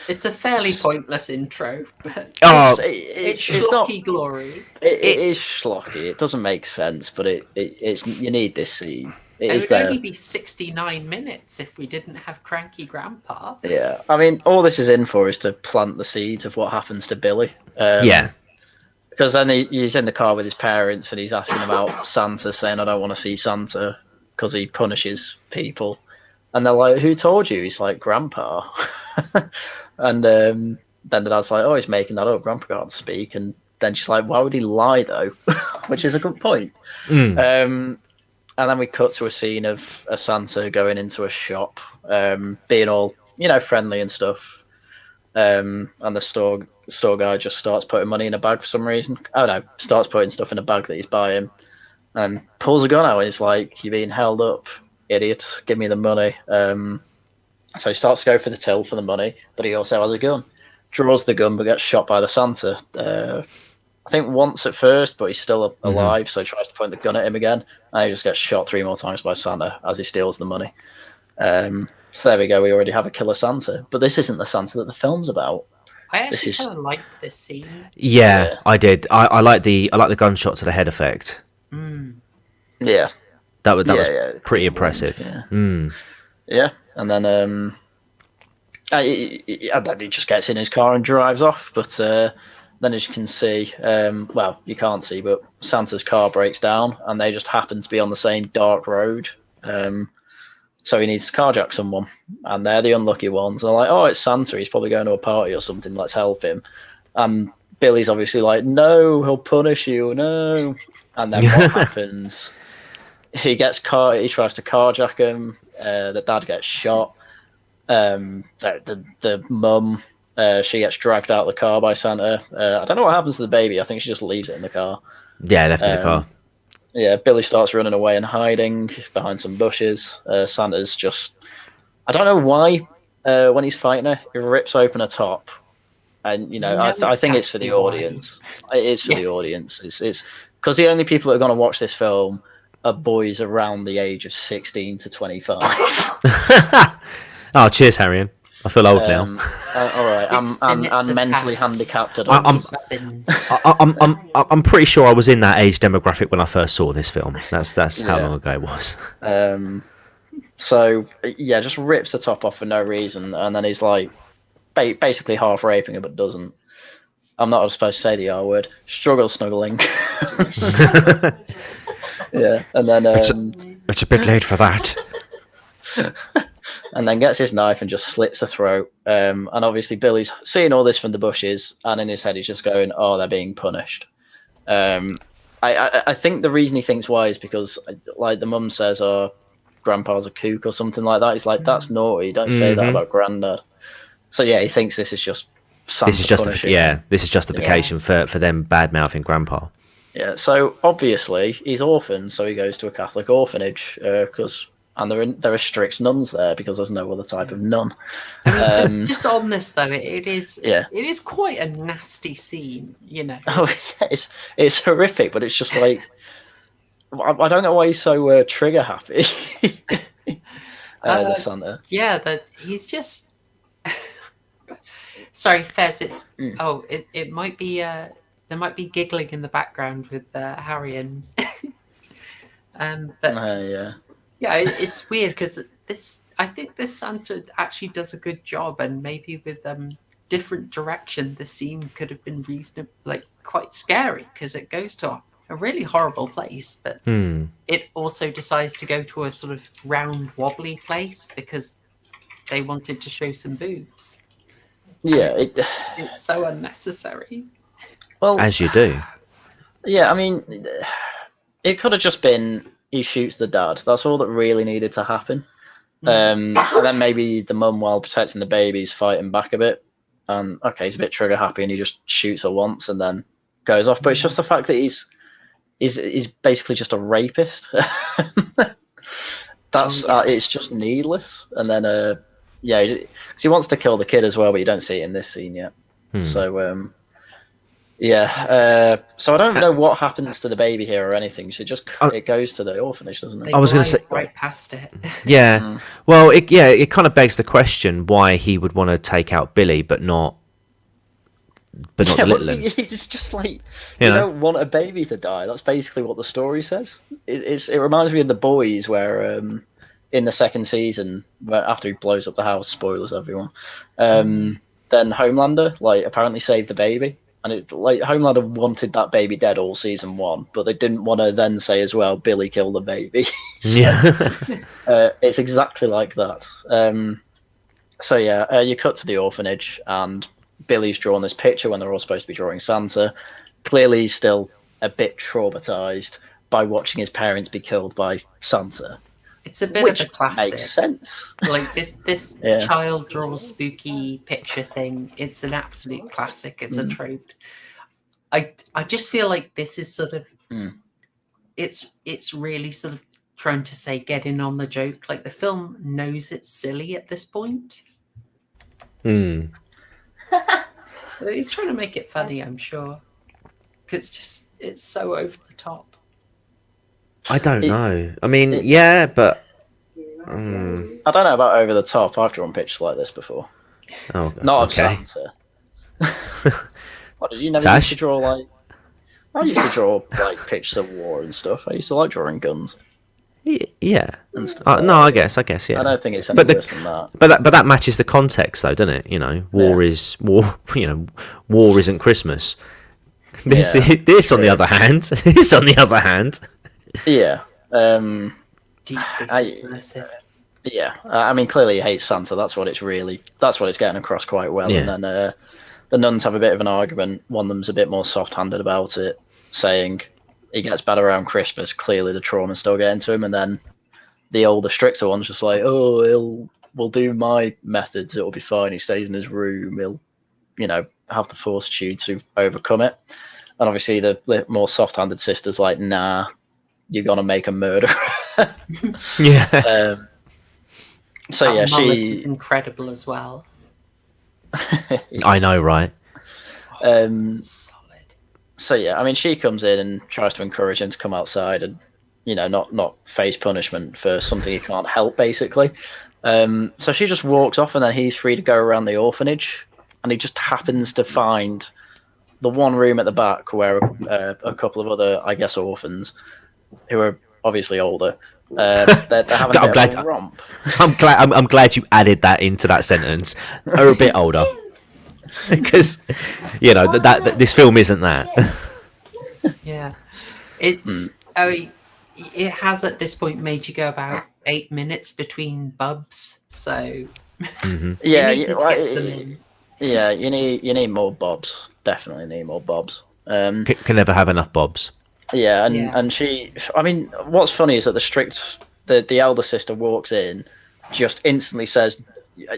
It's a fairly pointless intro, but it's schlocky glory. It is schlocky. It doesn't make sense, but it's you need this scene. It would only be 69 minutes if we didn't have Cranky Grandpa. Yeah, I mean, all this is in for is to plant the seeds of what happens to Billy. Because then he's in the car with his parents and he's asking about Santa, saying, I don't want to see Santa because he punishes people. And they're like, who told you? He's like, Grandpa. And then the dad's like, oh, he's making that up. Grandpa can't speak. And then she's like, why would he lie, though? Which is a good point. And then we cut to a scene of a Santa going into a shop, being all, friendly and stuff. And the store guy just starts putting money in a bag for some reason. Oh, no, starts putting stuff in a bag that he's buying. And pulls a gun out and he's like, you're being held up, idiot. Give me the money. So he starts to go for the till for the money, but he also has a gun. Draws the gun, but gets shot by the Santa. I think once at first, but he's still alive, so he tries to point the gun at him again, and he just gets shot 3 more times by Santa as he steals the money. So there we go, we already have a killer Santa. But this isn't the Santa that the film's about. I actually kind of like this scene. Yeah, I did. I like the gunshot to the head effect. Yeah. That was pretty impressive. Yeah, and then he just gets in his car and drives off, but then as you can see, well, you can't see, but Santa's car breaks down and they just happen to be on the same dark road. So he needs to carjack someone, and they're the unlucky ones. They're like, oh, it's Santa, he's probably going to a party or something, let's help him. And Billy's obviously like, no, he'll punish you, no. And then what happens? He tries to carjack him, the dad gets shot. The mum, she gets dragged out of the car by Santa. I don't know what happens to the baby. I think she just leaves it in the car. Yeah, left in the car. Yeah, Billy starts running away and hiding behind some bushes. Santa's just... I don't know why, when he's fighting her, he rips open her top. And, I think it's for the audience. It is for the audience. It's because the only people that are going to watch this film are boys around the age of 16 to 25. Oh, cheers, Haryan. I feel old now. All right, I'm mentally handicapped. I'm pretty sure I was in that age demographic when I first saw this film. That's how long ago it was. So yeah, just rips the top off for no reason, and then he's like, basically half raping her, but doesn't. I'm not supposed to say the R word. Struggle snuggling. Yeah, and then it's a bit late for that. And then gets his knife and just slits her throat. And obviously Billy's seeing all this from the bushes, and in his head he's just going, "Oh, they're being punished." I think the reason he thinks why is because, like, the mum says, "Oh, Grandpa's a kook" or something like that. He's like, "That's naughty. Don't say that about Grandad." So yeah, he thinks this is just Santa punishing. This is justification for them bad mouthing Grandpa. Yeah, so obviously he's orphaned, so he goes to a Catholic orphanage and there are strict nuns there because there's no other type of nun. Just on this though, it is quite a nasty scene, Oh, yeah, it's horrific, but it's just like, I don't know why he's so trigger happy. The Santa. Yeah, that he's just. Sorry, Fez. It's it might be there might be giggling in the background with Haryan. But yeah, it's weird because I think this Santa actually does a good job, and maybe with different direction, the scene could have been reasonable, like quite scary, because it goes to a really horrible place, but it also decides to go to a sort of round, wobbly place because they wanted to show some boobs. Yeah, It's so unnecessary. well, As you do. yeah, I mean, it could have just been he shoots the dad. That's all that really needed to happen. And then maybe the mum, while protecting the baby, is fighting back a bit. And okay, he's a bit trigger happy, and he just shoots her once and then goes off. But it's just the fact that he's basically just a rapist. It's just needless. And then because he wants to kill the kid as well, but you don't see it in this scene yet. So so I don't know what happens to the baby here or anything. So it goes to the orphanage, doesn't it? I was going to say right past it. Yeah. Well, it kind of begs the question why he would want to take out Billy, but not the little one. It's just like you don't want a baby to die. That's basically what the story says. It reminds me of The Boys, where in the second season, where after he blows up the house, spoilers everyone. Then Homelander apparently saved the baby. And it's like Homelander wanted that baby dead all season 1, but they didn't want to then say as well, Billy killed the baby. It's exactly like that. You cut to the orphanage, and Billy's drawn this picture when they're all supposed to be drawing Santa. Clearly, he's still a bit traumatized by watching his parents be killed by Santa. It's a bit of a classic. Makes sense. Like this child draws spooky picture thing. It's an absolute classic. It's a trope. I just feel like this is sort of it's really sort of trying to say get in on the joke. Like the film knows it's silly at this point. He's trying to make it funny, I'm sure. Because it's so over the top. I don't know. I mean, but I don't know about over the top. I've drawn pictures like this before. Oh, not of Santa. What, did you never used to draw I used to draw pictures of war and stuff. I used to like drawing guns. Yeah. And stuff No, I guess, yeah. I don't think it's any worse than that. But that matches the context, though, doesn't it? War is war. War isn't Christmas. This on the other hand. Yeah. Deeply subversive. I mean, clearly he hates Santa. That's what it's getting across quite well. Yeah. And then the nuns have a bit of an argument. One of them's a bit more soft-handed about it, saying he gets bad around Christmas. Clearly the trauma's still getting to him. And then the older, stricter one's just like, we'll do my methods. It'll be fine. He stays in his room. He'll, have the fortitude to overcome it. And obviously the more soft-handed sister's like, nah, you're gonna make a murderer. That mullet is incredible as well. I know, right? Solid. So I mean, she comes in and tries to encourage him to come outside and not face punishment for something he can't help, basically. So she just walks off, and then he's free to go around the orphanage, and he just happens to find the one room at the back where a couple of other, I guess, orphans who are obviously older. They're having a bit of a romp. I'm glad you added that into that sentence. Are a bit older, because that this film isn't that. Yeah, it's. It has at this point made you go about 8 minutes between bubs, so you need to get them in. Yeah, you need more bobs. Definitely need more bobs. Can never have enough bobs. Yeah, and she. I mean, what's funny is that the elder sister walks in, just instantly says,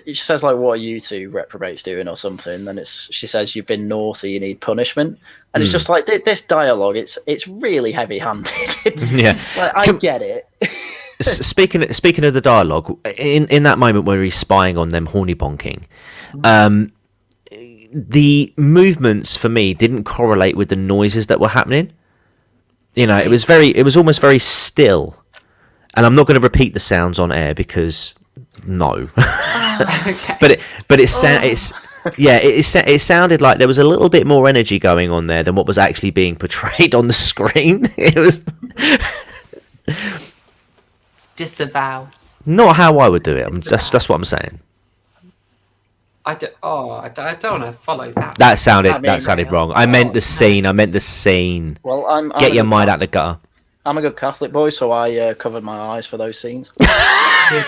she says like, "What are you two reprobates doing?" or something. And she says, "You've been naughty. You need punishment." And it's just like this dialogue. It's really heavy-handed. Yeah, I get it. Speaking of the dialogue, in that moment where he's spying on them horny bonking, the movements for me didn't correlate with the noises that were happening. It was almost very still, and I'm not going to repeat the sounds on air because no. Okay. But it sounded like there was a little bit more energy going on there than what was actually being portrayed on the screen. It was disavow. Not how I would do it. That's what I'm saying. I don't want to follow that. That sounded I mean, wrong. I meant the scene. I meant the scene. Well, I'm Get your mind out the gutter. I'm a good Catholic boy, so I covered my eyes for those scenes. Good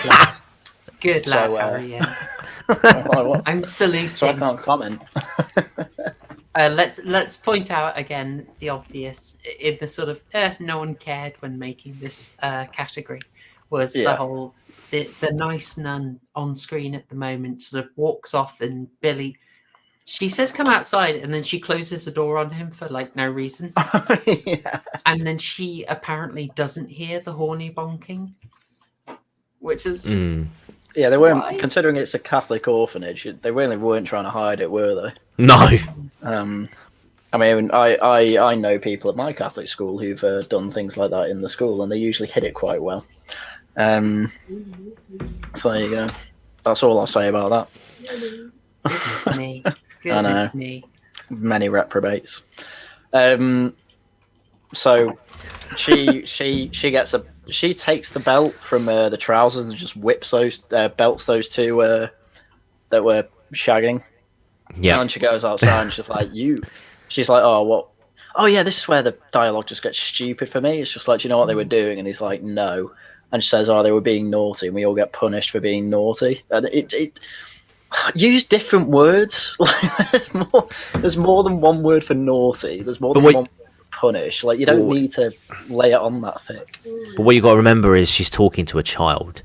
lad. Good lad, So, Harry. Yeah. Well, I'm saluting. so I can't comment. Let's point out again the obvious in the sort of no one cared when making this category was the whole the nice nun on screen at the moment sort of walks off and Billy, she says come outside and then she closes the door on him for like no reason. Yeah. And then she apparently doesn't hear the horny bonking, which is Yeah, they weren't considering it's a Catholic orphanage. They really weren't trying to hide it, were they? No. I mean, I know people at my Catholic school who've done things like that in the school, and they usually hit it quite well. So there you go. That's all I'll say about that. goodness me. Goodness me. Many reprobates. So she takes the belt from the trousers and just whips those belts those two that were shagging. Yeah. And she goes outside and she's like, she's like, oh, what? Oh, yeah, this is where the dialogue just gets stupid for me. It's just like, do you know what they were doing? And he's like, no. And she says, oh, they were being naughty, and we all get punished for being naughty. And it use different words. There's more than one word for naughty. There's more than one word for punish. Like, you don't need to lay it on that thick. But what you got to remember is she's talking to a child.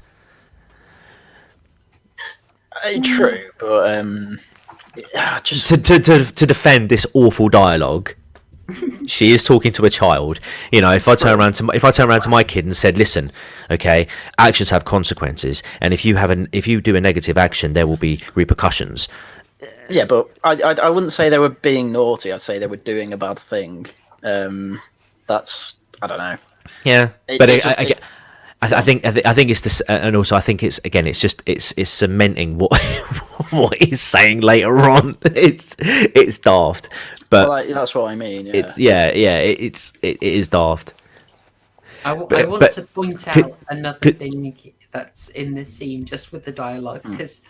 True, but just to defend this awful dialogue, she is talking to a child. You know, if I turn around to my kid and said, "Listen, okay, actions have consequences, and if you do a negative action, there will be repercussions." Yeah, but I wouldn't say they were being naughty. I'd say they were doing a bad thing. That's, I don't know. Yeah, I think it's this, and also I think it's cementing what what he's saying later on. It's daft, but that's what I mean. Yeah. It is daft. I want to point out another thing that's in this scene, just with the dialogue, because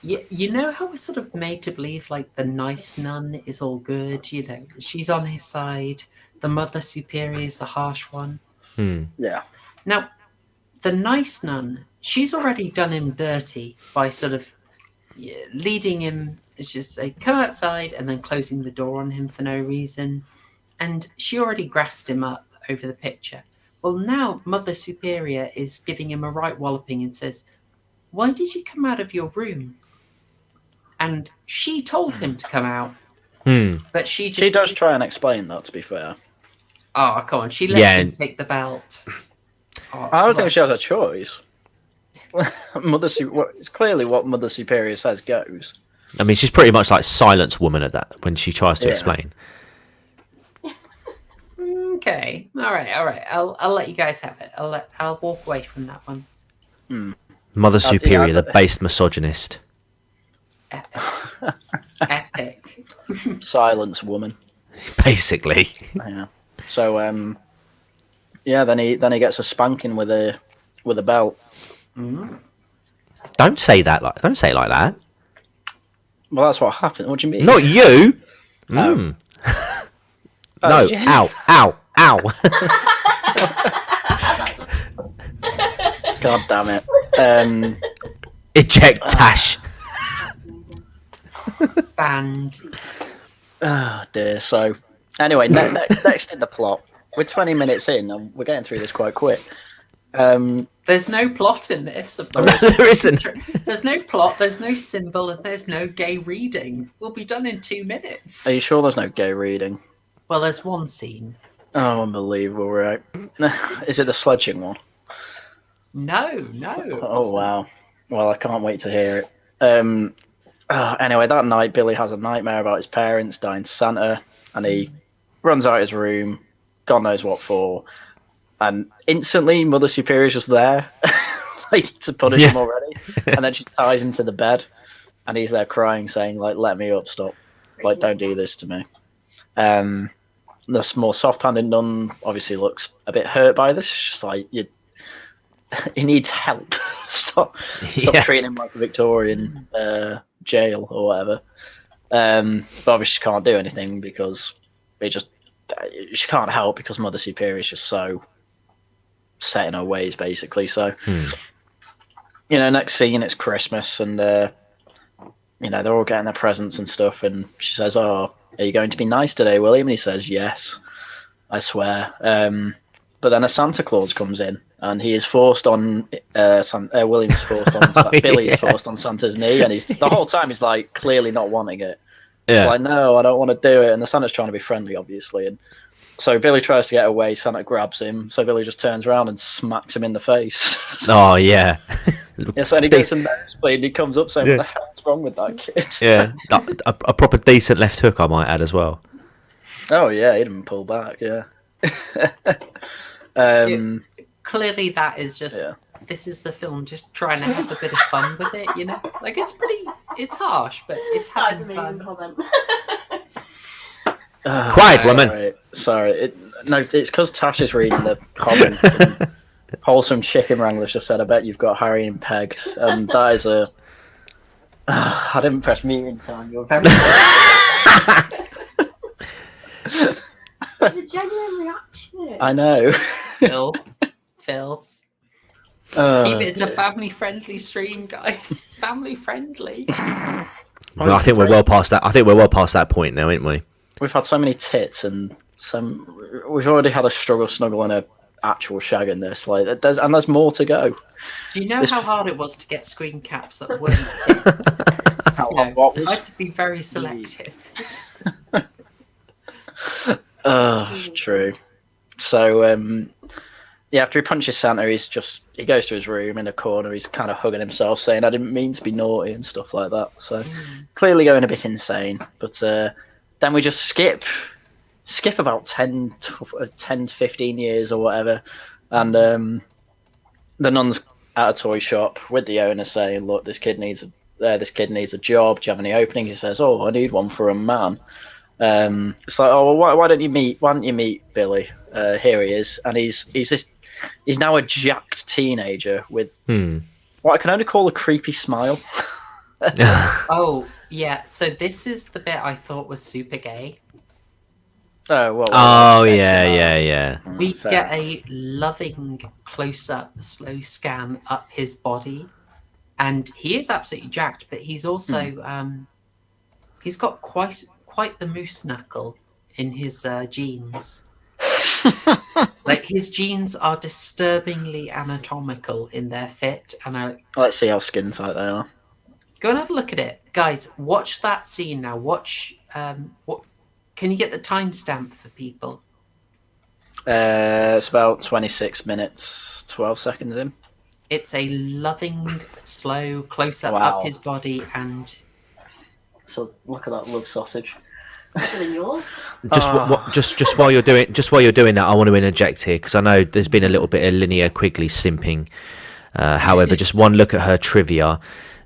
you know how we're sort of made to believe like the nice nun is all good. You know, she's on his side. The Mother Superior is the harsh one. Yeah. Now, the nice nun, she's already done him dirty by sort of leading him, it's just say, come outside, and then closing the door on him for no reason. And she already grassed him up over the picture. Well, now Mother Superior is giving him a right walloping and says, why did you come out of your room? And she told him to come out. But she does try and explain that, to be fair. Oh, come on. She lets him take the belt. Oh, I don't think she has a choice. It's clearly what Mother Superior says goes. I mean, she's pretty much like Silence Woman at that when she tries to explain. Okay, all right. I'll let you guys have it. I'll walk away from that one. Mother Superior, the based misogynist. Epic. Silence Woman. Basically. Yeah. So then he gets a spanking with a belt. Don't say that like that. Well, that's what happened. What do you mean? Not you. No. You... Ow. God damn it. Eject Tash. Banned. Oh dear. So anyway, next in the plot. We're 20 minutes in, and we're getting through this quite quick. There's no plot in this. Of there isn't. There's no plot. There's no symbol, and there's no gay reading. We'll be done in 2 minutes. Are you sure there's no gay reading? Well, there's one scene. Oh, unbelievable! Right? Is it the sledging one? No. Oh wow! Well, I can't wait to hear it. Anyway, that night Billy has a nightmare about his parents dying to Santa, and he runs out his room, God knows what for, and instantly Mother Superior's just there, like to punish him already, and then she ties him to the bed, and he's there crying, saying like, "Let me up, stop, like don't do this to me." The more soft-handed nun obviously looks a bit hurt by this. It's just like he needs help. Stop treating him like a Victorian jail or whatever. But obviously she can't do anything because she can't help because Mother Superior is just so set in her ways, basically. So, next scene, it's Christmas, and they're all getting their presents and stuff, and she says, "Oh, are you going to be nice today, William?" And he says, "Yes, I swear." But then a Santa Claus comes in, and he is forced on William's forced on Billy is forced on Santa's knee, and the whole time he's like clearly not wanting it. Yeah. He's like, "No, I don't want to do it," and the Santa's trying to be friendly, obviously, and so Billy tries to get away. Santa grabs him, so Billy just turns around and smacks him in the face. Oh yeah. Yes, and he goes to nosebleed, and he comes up saying, "What the hell's wrong with that kid?" Yeah, a proper decent left hook, I might add as well. Oh yeah, he didn't pull back. Yeah. Clearly, that is just. Yeah. This is the film just trying to have a bit of fun with it, Like it's harsh, but it's having fun. Comment. Quiet, woman. Sorry. It's because Tash is reading the comments. And Wholesome Chicken Wrangler just said, "I bet you've got Haryan pegged," and that is a. I didn't press mute in time. You're very. It's a genuine reaction. I know. Filth. Keep it a family-friendly stream, guys. Family-friendly. Well, I think we're well past that. I think we're well past that point now, ain't we? We've had so many tits, and we've already had a struggle snuggle and a actual shag in this. Like, there's more to go. Do you know how hard it was to get screen caps that weren't tits? I had to be very selective. True. So, after he punches Santa, he goes to his room in a corner. He's kind of hugging himself, saying, "I didn't mean to be naughty," and stuff like that. So, clearly going a bit insane. But then we just skip about 10 to 15 years or whatever, and the nun's at a toy shop with the owner saying, "Look, this kid needs a job. Do you have any openings?" He says, "Oh, I need one for a man." It's like, "Oh, well, why don't you meet Billy?" Here he is, and he's now a jacked teenager with what I can only call a creepy smile. Oh yeah, so this is the bit I thought was super gay. Oh well. Oh yeah. We get a loving close-up, slow scan up his body, and he is absolutely jacked. But he's also he's got quite the moose knuckle in his jeans. Like his jeans are disturbingly anatomical in their fit, and let's see how skin tight they are. Go and have a look at it, guys. Watch that scene now. Watch. What? Can you get the timestamp for people? It's about 26 minutes, 12 seconds in. It's a loving, slow close-up up his body, and so look at that love sausage. Better than yours. Just while you're doing that, I want to interject here because I know there's been a little bit of Linnea Quigley simping. However, just one look at her trivia.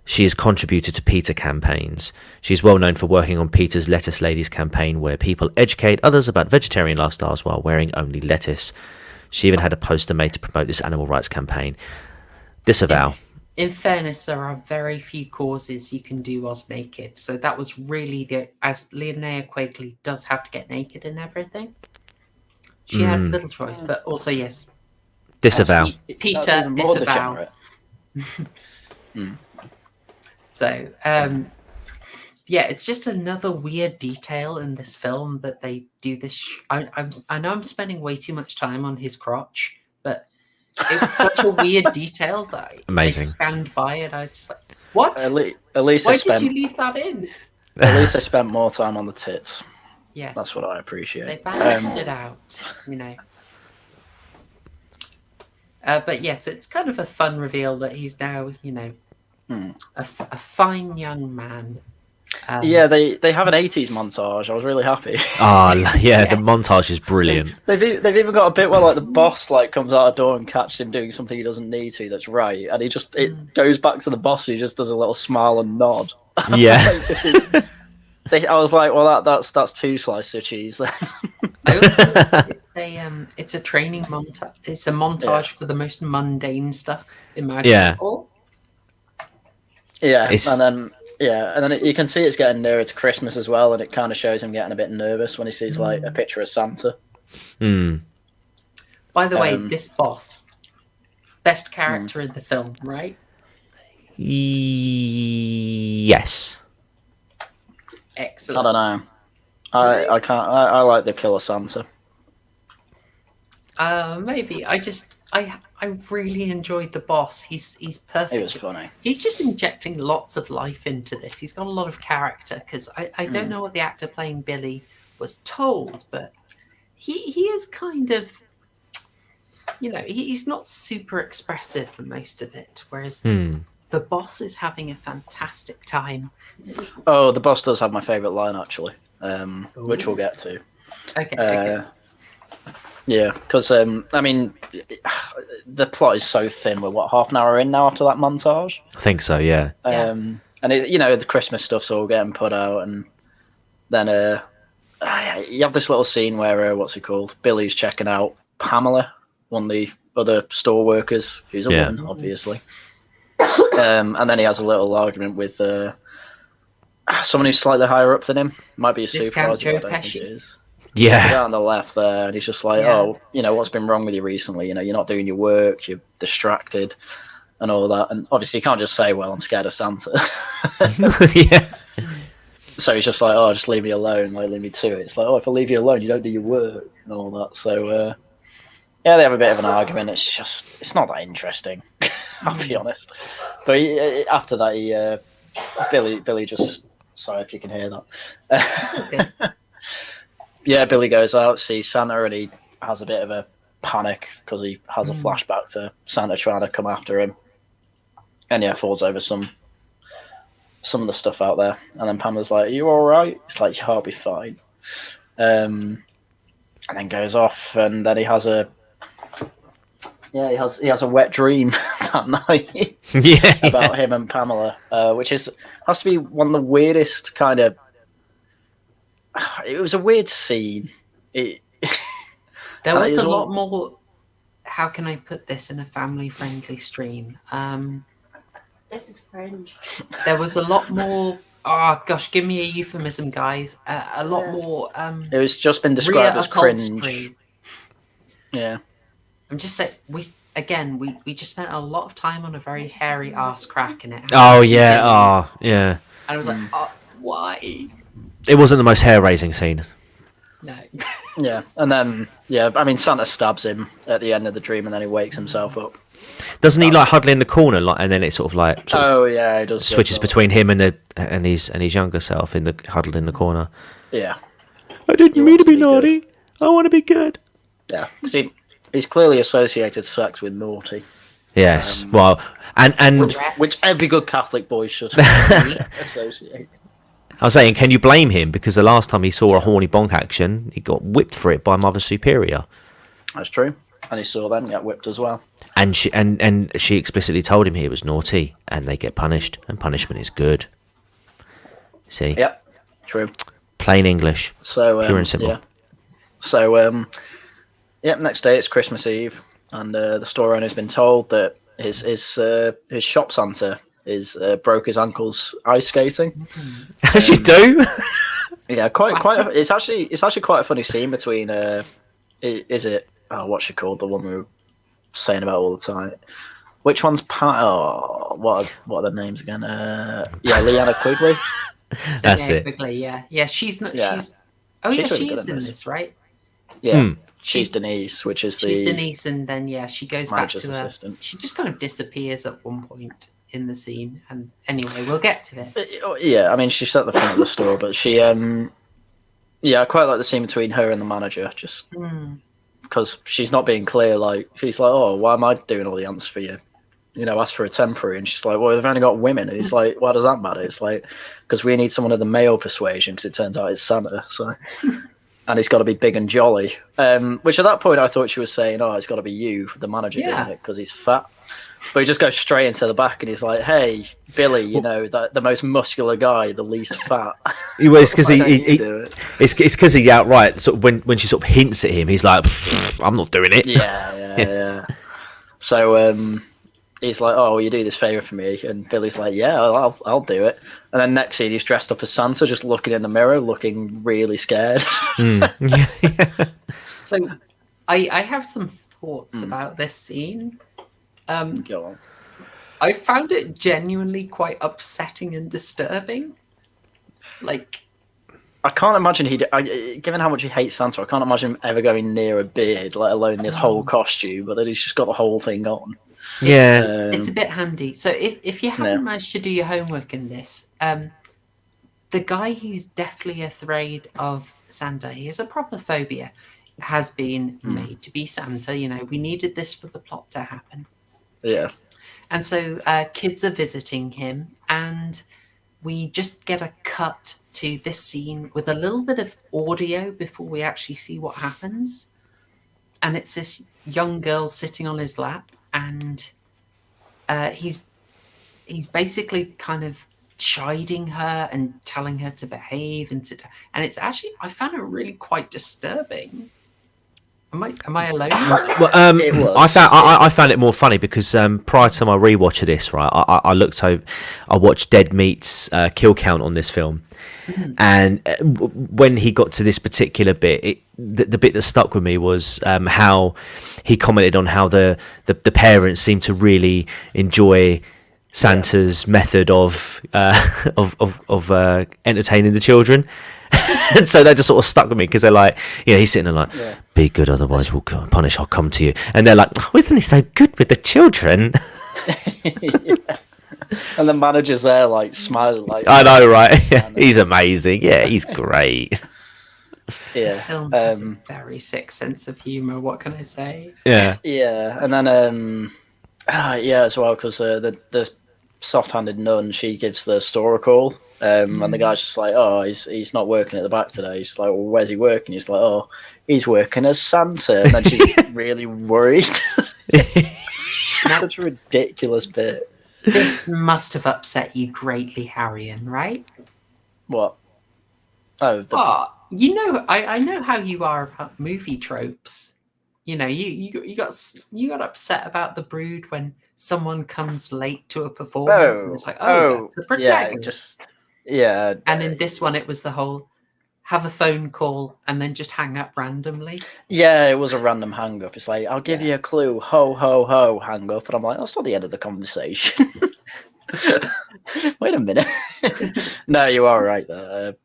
She has contributed to PETA campaigns. She's well known for working on PETA's Lettuce Ladies campaign, where people educate others about vegetarian lifestyles while wearing only lettuce. She even had a poster made to promote this animal rights campaign. Disavow. In fairness, there are very few causes you can do whilst naked. So that was really as Linnea Quigley does have to get naked and everything. She had little choice, but also, yes. Disavow. PETA, disavow. So, it's just another weird detail in this film that they do this. I know I'm spending way too much time on his crotch, but it was such a weird detail that amazing. I scanned by it. I was just like, "What? At least why did you leave that in?" At least I spent more time on the tits. Yes, that's what I appreciate. They balanced it out, But yes, it's kind of a fun reveal that he's now, a fine young man. They have an 80s montage. I was really happy. Yes. The montage is brilliant. They've even got a bit where like the boss comes out a door and catches him doing something he doesn't need to. That's right, and it goes back to the boss. He just does a little smile and nod. Yeah. I was like, well, that's two slices of cheese. I also it's a training montage. It's a montage for the most mundane stuff imaginable. Yeah, It's- and then you can see it's getting nearer to Christmas as well, and it kind of shows him getting a bit nervous when he sees like a picture of Santa. By the way, this boss, best character in the film, right? Yes. Excellent. I don't know. I can't. I like the killer Santa. Maybe I really enjoyed the boss. He's perfect. It was funny. He's just injecting lots of life into this. He's got a lot of character because I don't know what the actor playing Billy was told, but he is kind of, he's not super expressive for most of it, whereas the boss is having a fantastic time. Oh, the boss does have my favourite line actually, which we'll get to. Okay. Yeah, because I mean, the plot is so thin. We're half an hour in now after that montage. I think so. Yeah. And the Christmas stuff's all getting put out, and then you have this little scene where what's it called? Billy's checking out Pamela, one of the other store workers, who's a woman, obviously. And then he has a little argument with someone who's slightly higher up than him. Might be a supervisor. I don't think it is. Yeah. Down on the left there, and he's just like, what's been wrong with you recently? You're not doing your work, you're distracted, and all that. And obviously, you can't just say, "Well, I'm scared of Santa." Yeah. So he's just like, just leave me alone, like leave me to it. It's like, if I leave you alone, you don't do your work and all that. So they have a bit of an argument. It's not that interesting, I'll be honest. But after that, Billy just, sorry if you can hear that. Yeah, Billy goes out, sees Santa, and he has a bit of a panic because he has a flashback to Santa trying to come after him, and falls over some of the stuff out there. And then Pamela's like, "Are you all right?" It's like, "I'll be fine." And then goes off, and then he has a wet dream that night about him and Pamela, which has to be one of the weirdest kind of. It was a weird scene. There was a lot more. How can I put this in a family-friendly stream? This is cringe. There was a lot more. Oh gosh, give me a euphemism, guys. A lot more. It was just been described as cringe. Yeah. I'm just saying. We just spent a lot of time on a very hairy ass crack in it. Oh yeah. Yeah. And I was like, why? It wasn't the most hair-raising scene. No. Yeah, and then I mean Santa stabs him at the end of the dream, and then he wakes himself up. Doesn't he like huddle in the corner, and then it sort of he does switches between him and his younger self huddled in the corner. Yeah. I didn't mean to be naughty. I want to be good. Yeah, because he's clearly associated sex with naughty. Yes, and which every good Catholic boy should associate. I was saying, can you blame him? Because the last time he saw a horny bonk action, he got whipped for it by Mother Superior. That's true. And he saw them get whipped as well. And she explicitly told him he was naughty, and they get punished, and punishment is good. See? Yep, true. Plain English. So pure and simple. Yeah. So next day it's Christmas Eve, and the store owner's been told that his shop Santa is broke his uncle's ice skating. As you do. Yeah, quite. It's actually quite a funny scene between. Is it? Oh, what's she called? The one we were saying about all the time. Which one's what are their names again? Leanna Quigley. That's it. Quigley, yeah. She's not. Yeah. She's really she's in this, right? Yeah. She's Denise, which is she's Denise, and then she goes back to her. Assistant. She just kind of disappears at one point in the scene, and anyway, we'll get to it. Yeah, I mean, she's at the front of the store, but she, I quite like the scene between her and the manager, just because she's not being clear. Like, she's like, "Oh, why am I doing all the answers for you? Ask for a temporary." And she's like, "Well, they've only got women." And he's like, "Why does that matter?" It's like, because we need someone of the male persuasion, because it turns out it's Santa. So, and he's got to be big and jolly. Which at that point I thought she was saying, "Oh, it's got to be you, the manager, doing it because he's fat." But he just goes straight into the back, and he's like, "Hey, Billy, you know, the most muscular guy, the least fat." It's because it's because he outright sort of when she sort of hints at him, he's like, "I'm not doing it." Yeah. So he's like, "Oh, will you do this favor for me?" And Billy's like, "Yeah, I'll do it." And then next scene, he's dressed up as Santa, just looking in the mirror, looking really scared. So, I have some thoughts about this scene. Go on. I found it genuinely quite upsetting and disturbing. Like, I can't imagine given how much he hates Santa, I can't imagine him ever going near a beard, let alone the whole costume. But then he's just got the whole thing on. It's a bit handy. So if you haven't managed to do your homework in this, the guy who's deathly afraid of Santa, he has a proper phobia, has been made to be Santa. You know, we needed this for the plot to happen. Yeah. And so kids are visiting him, and we just get a cut to this scene with a little bit of audio before we actually see what happens. And it's this young girl sitting on his lap, and he's basically kind of chiding her and telling her to behave and sit down. And it's actually, I found it really quite disturbing. Am I alone? Well, I found it more funny because prior to my rewatch of this, right, I looked over, I watched Dead Meat's kill count on this film, and when he got to this particular bit, the bit that stuck with me was how he commented on how the parents seem to really enjoy Santa's method of entertaining the children. And so that just sort of stuck with me because they're like, he's sitting there like, be good, otherwise we'll punish, I'll come to you. And they're like, oh, isn't he so good with the children? And the manager's there like smiling like, I know, right? He's amazing. Yeah, he's great. Yeah. The film has a very sick sense of humour, what can I say? Yeah. And then as well, because the soft-handed nun, she gives the store a call. And the guy's just like, oh, he's not working at the back today. He's like, well, where's he working? He's like, oh, he's working as Santa. And then she's really worried. Such a ridiculous bit. This must have upset you greatly, Haryan, right? What? Oh, I know how you are about movie tropes. You know, you got upset about The Brood when someone comes late to a performance. And it's like, that's the protagonist. Yeah. And in this one, it was the whole have a phone call and then just hang up randomly. Yeah, it was a random hang up. It's like, I'll give you a clue, ho, ho, ho, hang up. And I'm like, that's not the end of the conversation. Wait a minute. No, you are right there.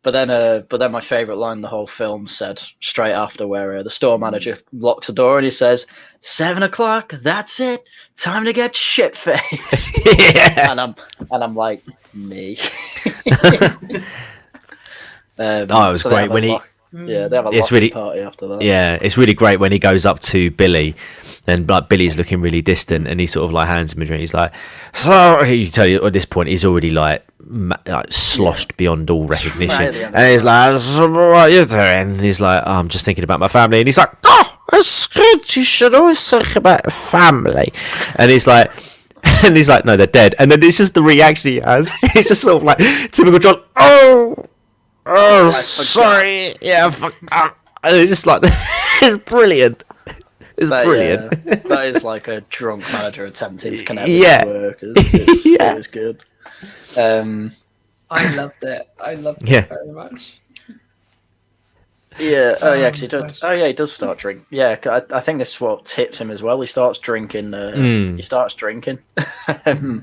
But then my favourite line in the whole film said straight after, where the store manager locks the door and he says, 7 o'clock, that's it. Time to get shit-faced. Yeah. And I'm like, me. It was great when he... Yeah, they have a locking party after that. Yeah, it's really great when he goes up to Billy, and like Billy's looking really distant, and he sort of like hands him a drink. He's like, "Sorry," you tell you at this point he's already like sloshed beyond all recognition, and he's like, "What are you doing?" And he's like, oh, "I'm just thinking about my family," and he's like, "Oh, that's good. You should always think about family," and he's like. And he's like, "No, they're dead." And then it's just the reaction he has. It's just sort of like typical John. Oh, sorry. Yeah, fuck. And it's just like, it's brilliant. It's brilliant. Yeah, that is like a drunk manager attempting to connect with work. It was good. I loved it. I loved it very much. Yeah. Oh yeah, because he does. Oh yeah, he does start drinking. Yeah, I think this is what tips him as well. He starts drinking. He starts drinking. The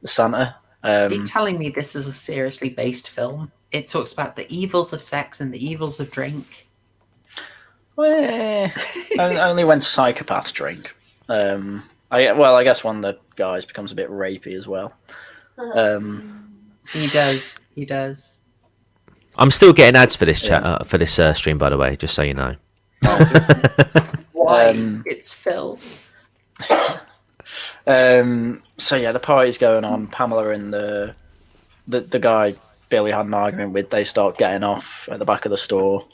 Santa. Are you telling me this is a seriously based film? It talks about the evils of sex and the evils of drink. Well, only when psychopaths drink. I guess one of the guys becomes a bit rapey as well. He does. I'm still getting ads for this chat for this stream, by the way, just so you know. Why? It's Phil. So yeah, the party's going on. Pamela and the guy Billy had an argument with, they start getting off at the back of the store.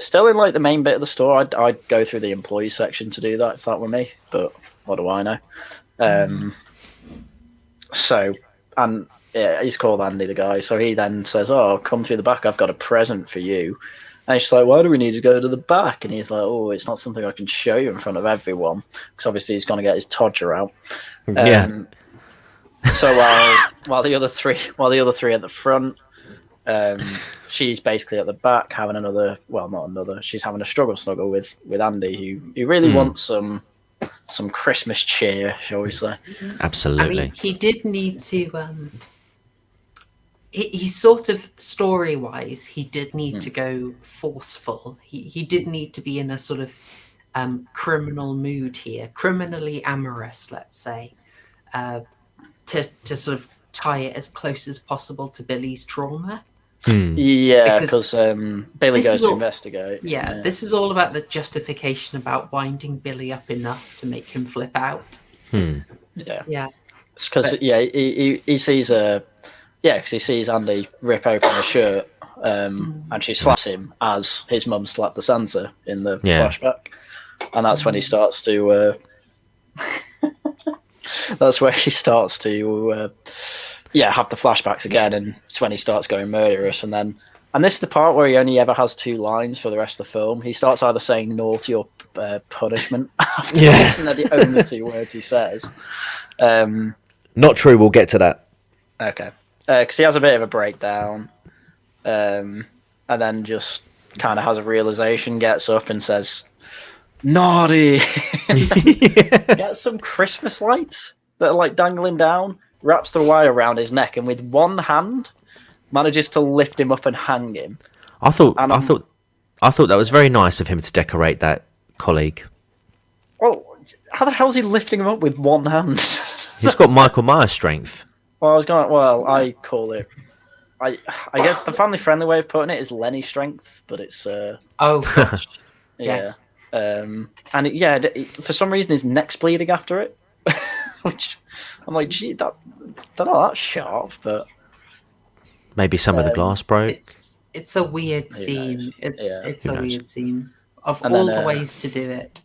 Still in like the main bit of the store. I'd go through the employee section to do that if that were me. But what do I know? So, and yeah, he's called Andy, the guy. So he then says, "Oh, come through the back. I've got a present for you." And she's like, "Why do we need to go to the back?" And he's like, "Oh, it's not something I can show you in front of everyone, because obviously he's going to get his todger out." Yeah. So while the other three at the front, she's basically at the back having she's having a struggle snuggle with Andy, who really wants some Christmas cheer, shall we say? Absolutely. I mean, he did need to. He sort of story-wise, he did need to go forceful. He did need to be in a sort of criminal mood here, criminally amorous, let's say, to sort of tie it as close as possible to Billy's trauma. Yeah, because Billy goes to investigate. Yeah, this is all about the justification about winding Billy up enough to make him flip out. Yeah. It's because he sees because he sees Andy rip open a shirt, and she slaps him as his mum slapped the Santa in the flashback, and that's when he starts to. That's where he starts to, have the flashbacks again, and it's when he starts going murderous, and this is the part where he only ever has 2 lines for the rest of the film. He starts either saying naughty or punishment after this, and they're the only 2 words he says. Not true. We'll get to that. Okay. Because he has a bit of a breakdown, and then just kind of has a realization, gets up and says, "Naughty!" Gets some Christmas lights that are like dangling down, wraps the wire around his neck, and with one hand manages to lift him up and hang him. I thought that was very nice of him to decorate that colleague. Well, how the hell is he lifting him up with one hand? He's got Michael Myers strength. Well, I call it. I guess the family-friendly way of putting it is Lenny strength, but it's. Oh gosh. Yes. And for some reason his neck's bleeding after it, which I'm like, gee, they're not that sharp, but maybe some of the glass broke. It's a weird scene. It's a weird scene of and all then, the ways to do it.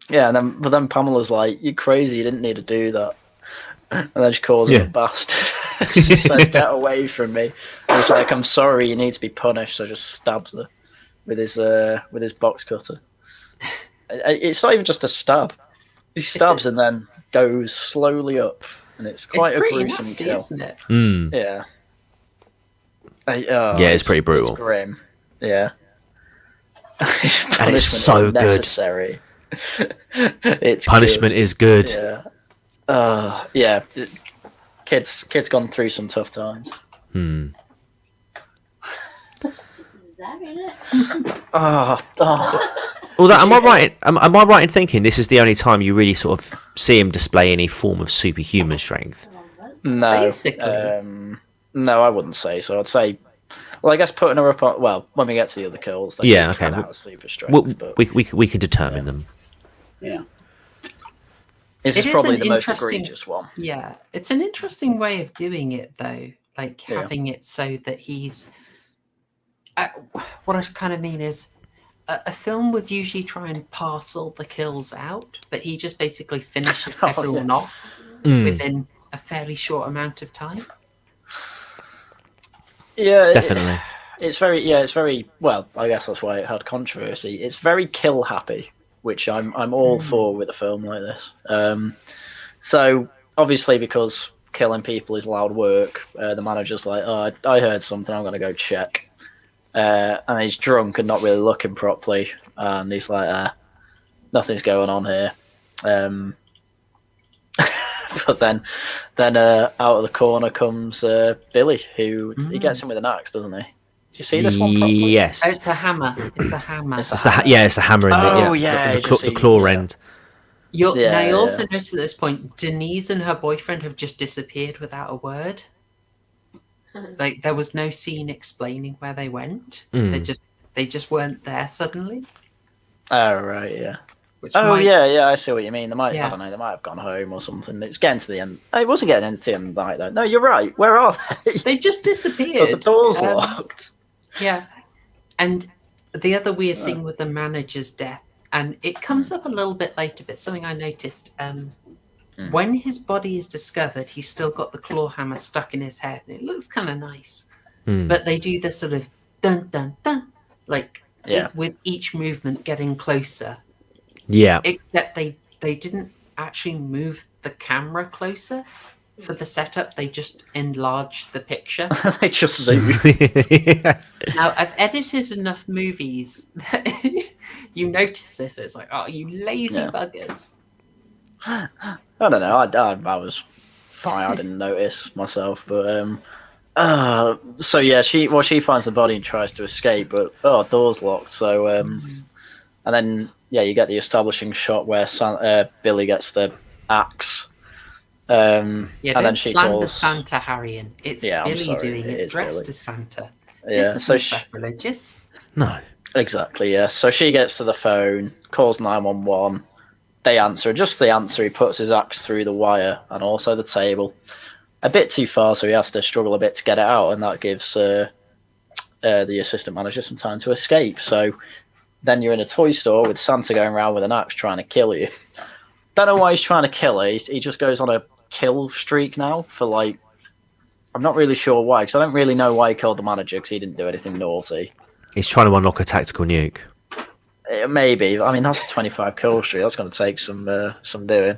Yeah, but then Pamela's like, "You're crazy. You didn't need to do that." And then she calls him a bastard. She says, "Get away from me." And he's like, "I'm sorry. You need to be punished." So just stabs her with his box cutter. It's not even just a stab. He stabs and then goes slowly up, and it's quite a gruesome nasty, kill, isn't it? Yeah. It's pretty brutal. It's grim. Yeah. And it's so good. Necessary. Punishment is good. Yeah. Kids gone through some tough times. Although, am I right? Am I right in thinking this is the only time you really sort of see him display any form of superhuman strength? No, basically. No, I wouldn't say so. I'd say, well, I guess putting her up on, well, when we get to the other kills, they kind of have super strength. We can determine them. Yeah. This is probably the most egregious one. Yeah, it's an interesting way of doing it, though. Like having it so that he's. What I kind of mean is, a film would usually try and parcel the kills out, but he just basically finishes everyone off within a fairly short amount of time. Yeah, definitely. It's very well. I guess that's why it had controversy. It's very kill happy, which I'm all for with a film like this. So obviously, because killing people is loud work, the manager's like, "Oh, I heard something. I'm gonna go check." And he's drunk and not really looking properly, and he's like, "Nothing's going on here." But then out of the corner comes Billy, who he gets him with an axe, doesn't he? Do you see this one properly? Yes. Oh, it's a hammer. It's a hammer. It's the hammer in the claw end. You also notice at this point, Denise and her boyfriend have just disappeared without a word. Like there was no scene explaining where they went. They just weren't there suddenly. Oh right, yeah. I see what you mean. They might, I don't know, they might have gone home or something. It's getting to the end. It wasn't getting to the end of the night though. No, you're right. Where are they? They just disappeared. Because the door's locked. Yeah, and the other weird thing with the manager's death, and it comes up a little bit later, but something I noticed. When his body is discovered, he's still got the claw hammer stuck in his head, and it looks kind of nice. But they do this sort of dun dun dun, like with each movement getting closer. Yeah. Except they didn't actually move the camera closer for the setup. They just enlarged the picture. They just zoom. Now, I've edited enough movies that you notice this. It's like, oh, you lazy buggers. I don't know. I was fine. I didn't notice myself, but so yeah, she finds the body and tries to escape, but door's locked. So and then you get the establishing shot where Billy gets the axe. And then she slander calls Santa, Haryan. It's Billy doing it dressed Billy. as Santa. Yeah, This so isn't sacrilegious. No. Exactly, yeah. So she gets to the phone, calls 911. They answer. Just the answer, he puts his axe through the wire and also the table. A bit too far, so he has to struggle a bit to get it out, and that gives the assistant manager some time to escape. So then you're in a toy store with Santa going around with an axe trying to kill you. Don't know why he's trying to kill her. He just goes on a kill streak now for like... I'm not really sure why, because I don't really know why he killed the manager, because he didn't do anything naughty. He's trying to unlock a tactical nuke. Maybe. I mean, that's a 25 kill streak. That's going to take some doing.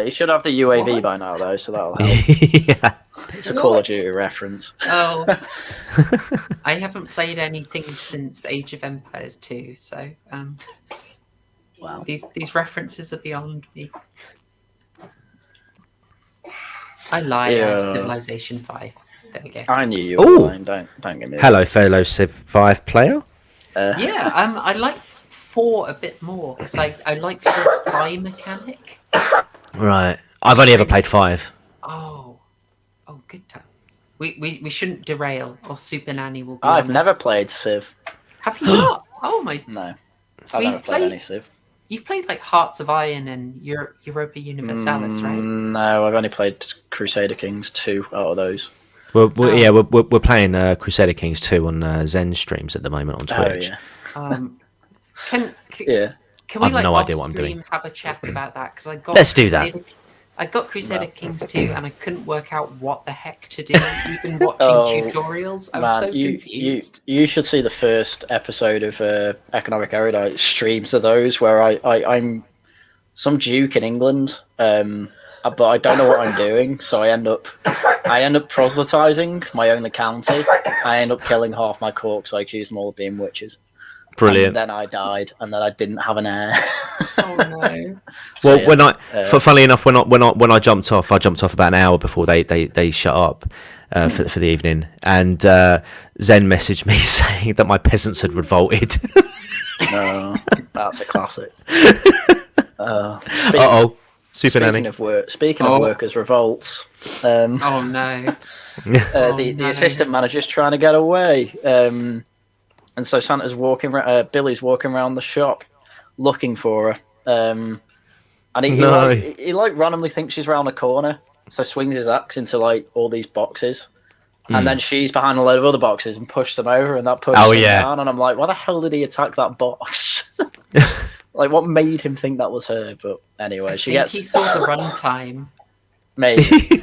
He should have the UAV by now, though, so that'll help. Yeah. It's a Call of Duty reference. Oh. I haven't played anything since Age of Empires 2, so Wow. These references are beyond me. I lie. I have Civilization 5. There we go. I knew you were lying. Don't get me. Hello, fellow Civ 5 player. I liked 4 a bit more because I like the spy mechanic. Right. I've only ever played 5. Oh, good time. We shouldn't derail, or Super Nanny will be. I've never played Civ. Have you not? Oh my! No, I've never played any Civ. You've played like Hearts of Iron and Europa Universalis, right? No, I've only played Crusader Kings 2 out of those. We're playing Crusader Kings 2 on Zen streams at the moment on Twitch. Can we I've like no off idea what I'm stream doing. have a chat about that? Because I got Let's do that. I got Crusader Kings 2 and I couldn't work out what the heck to do. Even watching tutorials, I was so confused. You should see the first episode of Economic Erudite streams of those where I'm some duke in England, but I don't know what I'm doing, so I end up proselytizing my own county. I end up killing half my court because I accuse them all of being witches. Brilliant. And then I died, and then I didn't have an heir. Oh no! Well, when funnily enough, when I jumped off about an hour before they shut up for the evening, and Zen messaged me saying that my peasants had revolted. No, that's a classic. Super Nanny. Speaking of workers' revolts. Oh no! The assistant manager's trying to get away. And so Santa's Billy's walking around the shop looking for her. And he randomly thinks she's around a corner, so swings his axe into like all these boxes. And then she's behind a load of other boxes and pushes them over, and that pushes him down. And I'm like, why the hell did he attack that box? Like, what made him think that was her? But anyway, he saw the runtime. Maybe.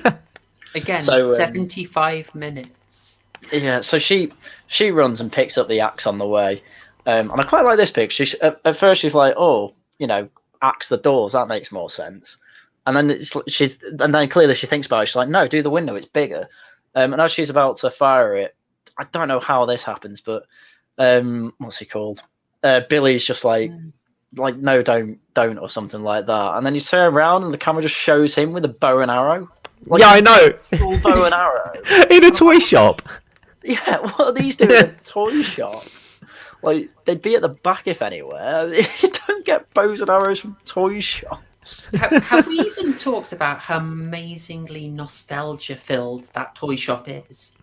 Again, 75 minutes. Yeah, so she runs and picks up the axe on the way, and I quite like this picture. At first she's like, "Oh, axe the doors. That makes more sense." And then then clearly she thinks about it. She's like, "No, do the window. It's bigger." And as she's about to fire it, I don't know how this happens, but what's he called? Billy's just like, "No, don't," or something like that. And then you turn around and the camera just shows him with a bow and arrow. Like, yeah, I know. Full bow and arrow in a toy shop. Yeah, what are these doing in a toy shop? Like, they'd be at the back if anywhere. You don't get bows and arrows from toy shops. Have we even talked about how amazingly nostalgia-filled that toy shop is?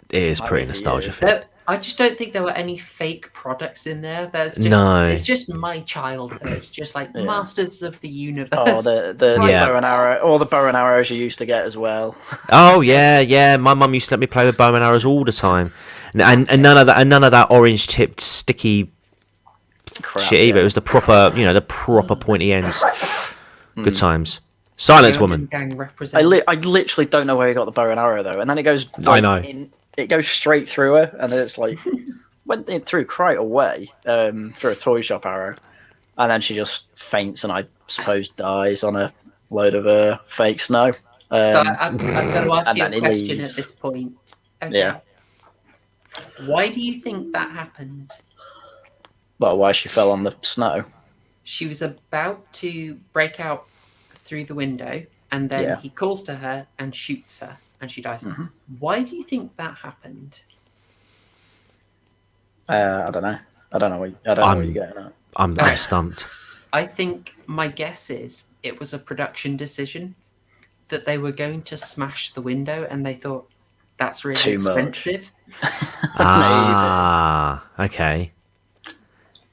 It is pretty nostalgia-filled. I just don't think there were any fake products in there. It's just my childhood, just like Masters of the Universe. Oh, the bow and arrow, all the bow and arrows you used to get as well. Oh yeah. My mum used to let me play with bow and arrows all the time. and none of that orange tipped sticky Crap, shit either. yeah. It was the proper pointy ends. Good times. Silence, woman. Gang I represent. literally don't know where he got the bow and arrow though, and then it goes. I know. It goes straight through her, and then it's like went it through quite a way through a toy shop arrow, and then she just faints and I suppose dies on a load of fake snow. So I've got to ask and you a then he question leaves. at this point. Okay. Yeah. Why do you think that happened? Well, why she fell on the snow? She was about to break out through the window, and then he calls to her and shoots her, and she dies. Mm-hmm. Why do you think that happened? I don't know. I don't know what you're getting at. I'm stumped. I think my guess is it was a production decision that they were going to smash the window, and they thought that's really Too much. expensive. Okay.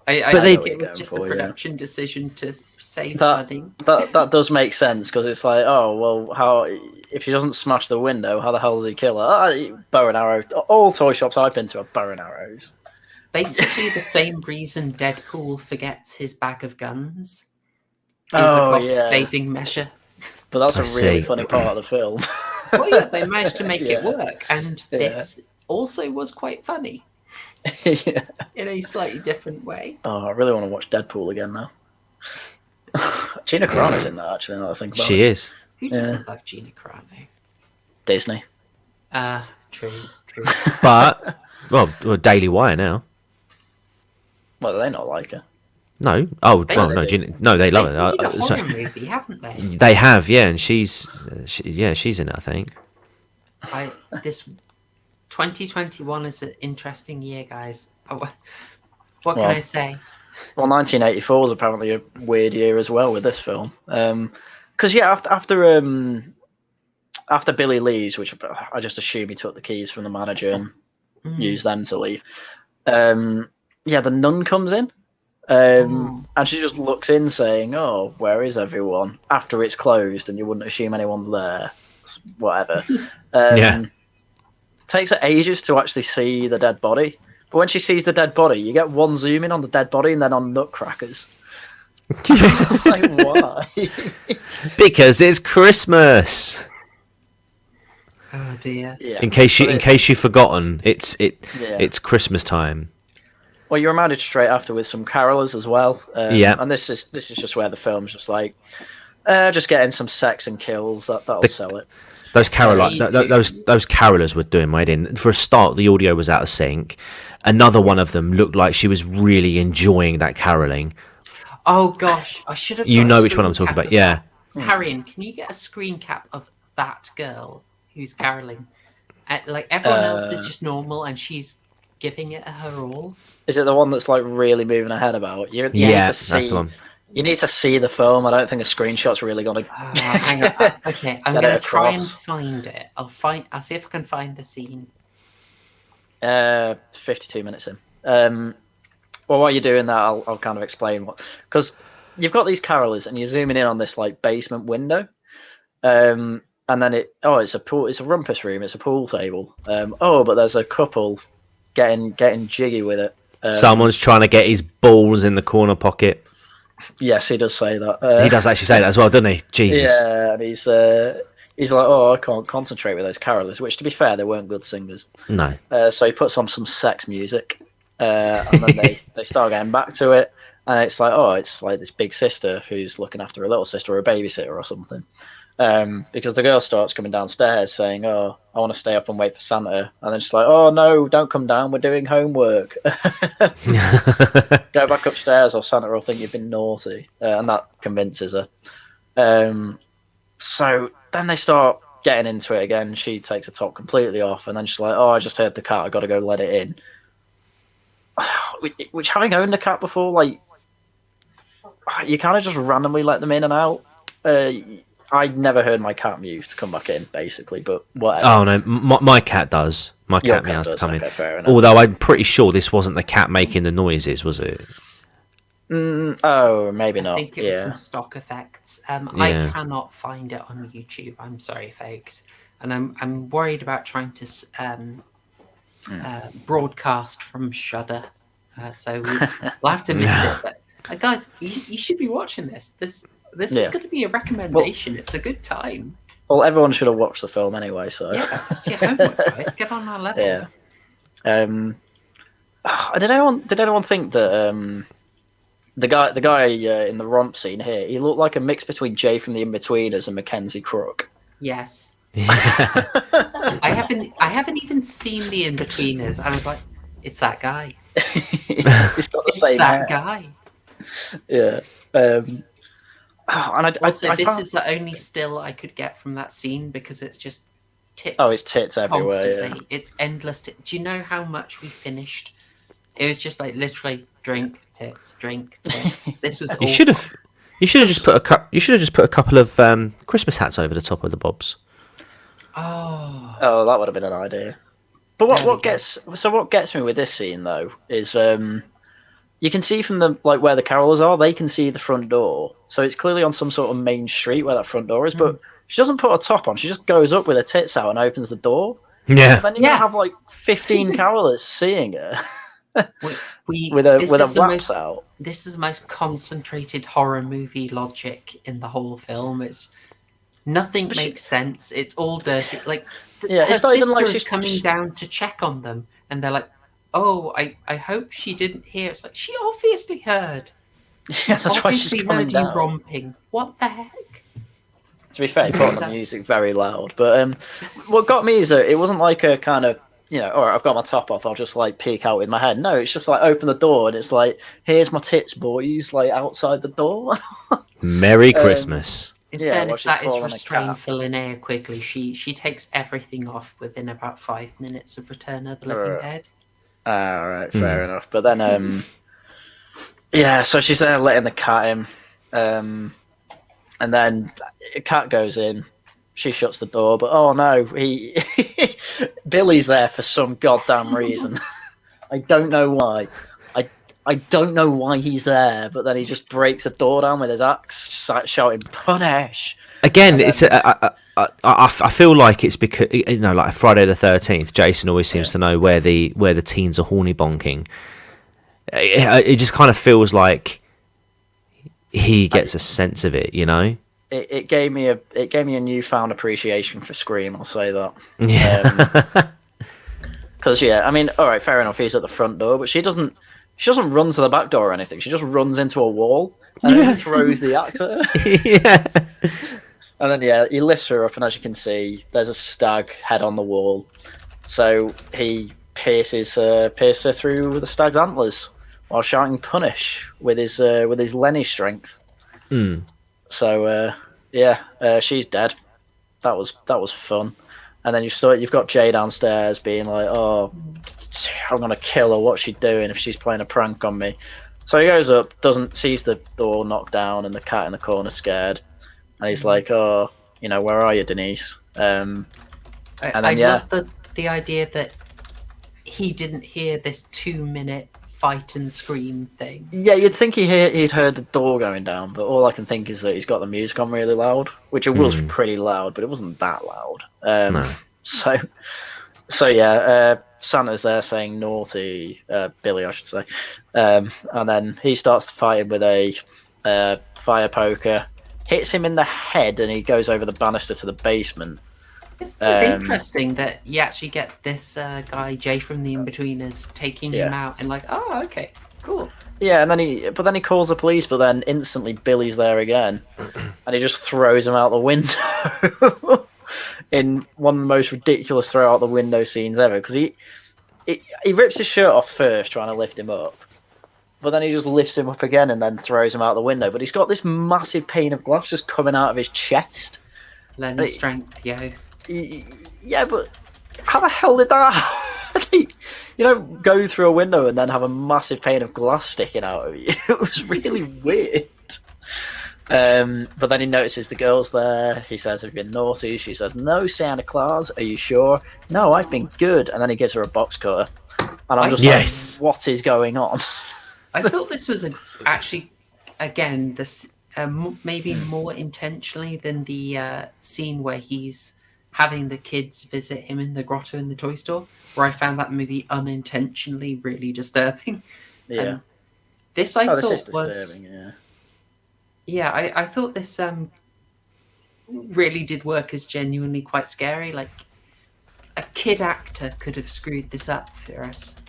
I But think they- it was just a production decision to save That money. that does make sense because it's like, oh well, how if he doesn't smash the window, how the hell does he kill her? Bow and arrow. All toy shops I've been to are bow and arrows. Basically, the same reason Deadpool forgets his bag of guns is Oh, a yeah. cost-saving measure. But that's I a really see. funny part of the film. Well, yeah, they managed to make it Yeah. work, and this also was quite funny Yeah. in a slightly different way. Oh, I really want to watch Deadpool again now. Gina Carano's in that actually. Now that I think about She it. is. Who doesn't love Gina Carano? Disney. True. But well, Daily Wire now. Well, do they not like her? No. Oh, They well, love no. it. No, they love They've it. made a So- horror movie, haven't they? they have, yeah, and she's in it, I think. This 2021 is an interesting year, guys. What can Well, I say? Well, 1984 was apparently a weird year as well with this film. Because after Billy leaves, which I just assume he took the keys from the manager and used them to leave. The nun comes in, and she just looks in, saying, "Oh, where is everyone?" After it's closed, and you wouldn't assume anyone's there. Whatever. Takes her ages to actually see the dead body. But when she sees the dead body, you get one zoom in on the dead body and then on nutcrackers. Like, why? Because it's Christmas. Oh dear. Yeah. In case you've forgotten, it's Christmas time. Well, you're reminded straight after with some carolers as well. Yeah. And this is just where the film's just like, just getting some sex and kills. That'll sell it. Those those carolers were doing my head in. For a start, the audio was out of sync. Another one of them looked like she was really enjoying that caroling. Oh gosh, I should have. You got a know which one I'm screen talking cap about, of yeah. that. Haryan, can you get a screen cap of that girl who's caroling? Like everyone else is just normal, and she's giving it her all. Is it the one that's like really moving her head about? You need to see, that's the one. You need to see the film. I don't think a screenshot's really gonna. Hang on. Okay, I'm Get gonna it try and across. find it. I'll see if I can find the scene. 52 minutes in. Well, while you're doing that, I'll kind of explain what, because you've got these carolers and you're zooming in on this like basement window, and then it's a rumpus room, it's a pool table. But there's a couple getting jiggy with it. Someone's trying to get his balls in the corner pocket. Yes, he does say that. He does actually say that as well, doesn't he? Jesus. Yeah, and he's like, oh, I can't concentrate with those carolers. Which, to be fair, they weren't good singers. No. So he puts on some sex music, and then they start getting back to it, and it's like this big sister who's looking after a little sister or a babysitter or something. Because the girl starts coming downstairs saying, "Oh, I want to stay up and wait for Santa," and then she's like, "Oh no, don't come down. We're doing homework. Go back upstairs, or Santa will think you've been naughty," and that convinces her. So then they start getting into it again. She takes her top completely off, and then she's like, "Oh, I just heard the cat. I got to go let it in." Which, having owned a cat before, like, you kind of just randomly let them in and out. I never heard my cat mew to come back in, basically, but whatever. Oh no, my cat does. My Your cat meows to does, come okay, in. fair enough. Although I'm pretty sure this wasn't the cat making the noises, was it? Oh, maybe not. I think it was Yeah. some stock effects. Yeah. I cannot find it on YouTube. I'm sorry, folks, and I'm worried about trying to broadcast from Shudder, so we'll have to miss it. But guys, you should be watching this. This is going to be a recommendation. It's a good time. Well, everyone should have watched the film anyway. So yeah, that's your homework, guys. Get on our level. Yeah. Did anyone think that the guy in the romp scene here, he looked like a mix between Jay from the Inbetweeners and Mackenzie Crook? Yes. I haven't even seen the Inbetweeners. I was like, it's that guy. He's got the same hair. Guy. Yeah. And also, this is the only still I could get from that scene because it's just tits. Oh, it's tits everywhere. Constantly. Yeah. It's endless. Do you know how much we finished? It was just like literally drink tits, drink tits. This was. You should have just put a couple of Christmas hats over the top of the bobs. Oh, that would have been an idea. But what gets me with this scene though is you can see from the where the carolers are, they can see the front door, so it's clearly on some sort of main street where that front door is. But she doesn't put a top on; she just goes up with her tits out and opens the door. Yeah. And then you're gonna have 15 carolers seeing her with a wax out. This is the most concentrated horror movie logic in the whole film. It's nothing makes sense. It's all dirty. Her sister is coming down to check on them, and they're like, "Oh, I hope she didn't hear." It's like she obviously heard. Yeah, that's why she's coming down. You romping. What the heck? To be fair, he put on the music very loud. But what got me is that it wasn't like a kind of, all right, I've got my top off, I'll just peek out with my head. No, it's just open the door and it's here's my tits, boys, outside the door. Merry Christmas. In fairness, that is restrained for Linnea Quigley. She takes everything off within about 5 minutes of Return of the Living Dead. All right, fair enough. But then, so she's there letting the cat in, and then a cat goes in. She shuts the door, but oh no, Billy's there for some goddamn reason. I don't know why. I don't know why he's there, but then he just breaks the door down with his axe, shouting "Punish!" Again, it's I feel like it's because like Friday the 13th. Jason always seems to know where the teens are horny bonking. It just kind of feels like he gets a sense of it, It gave me a newfound appreciation for Scream. I'll say that. Yeah. Because I mean, all right, fair enough. He's at the front door, but she doesn't run to the back door or anything. She just runs into a wall and then throws the axe at her. Yeah. And then he lifts her up, and as you can see, there's a stag head on the wall. So he pierces her through with the stag's antlers while shouting "Punish" with his Lenny strength. So she's dead. That was fun. And then you've got Jay downstairs being like, "Oh, I'm gonna kill her. What's she doing if she's playing a prank on me?" So he goes up, sees the door knocked down and the cat in the corner scared, and he's like, "Oh, where are you, Denise?" And then I love the idea that he didn't hear this 2-minute fight and scream thing. Yeah, you'd think he'd heard the door going down, but all I can think is that he's got the music on really loud, which it was pretty loud, but it wasn't that loud. No. So Santa's there saying naughty, Billy, I should say, and then he starts to fight him with a fire poker, hits him in the head, and he goes over the banister to the basement. It's interesting that you actually get this guy Jay from the Inbetweeners taking him out and oh, okay, cool. Yeah, and then he calls the police, but then instantly Billy's there again, and he just throws him out the window in one of the most ridiculous throw out the window scenes ever. Because he rips his shirt off first, trying to lift him up, but then he just lifts him up again and then throws him out the window. But he's got this massive pane of glass just coming out of his chest. Lenny strength, yo. Yeah, but how the hell did that? Go through a window and then have a massive pane of glass sticking out of you. It was really weird. But then he notices the girl's there. He says, "Have you been naughty?" She says, "No, Santa Claus. Are you sure?" "No, I've been good." And then he gives her a box cutter. And I'm just like, what is going on? I thought this was actually, again, this maybe more intentionally than the scene where he's having the kids visit him in the grotto in the toy store, where I found that movie unintentionally really disturbing. Yeah. This I This is thought was disturbing. Yeah. I thought this really did work as genuinely quite scary. Like a kid actor could have screwed this up for us.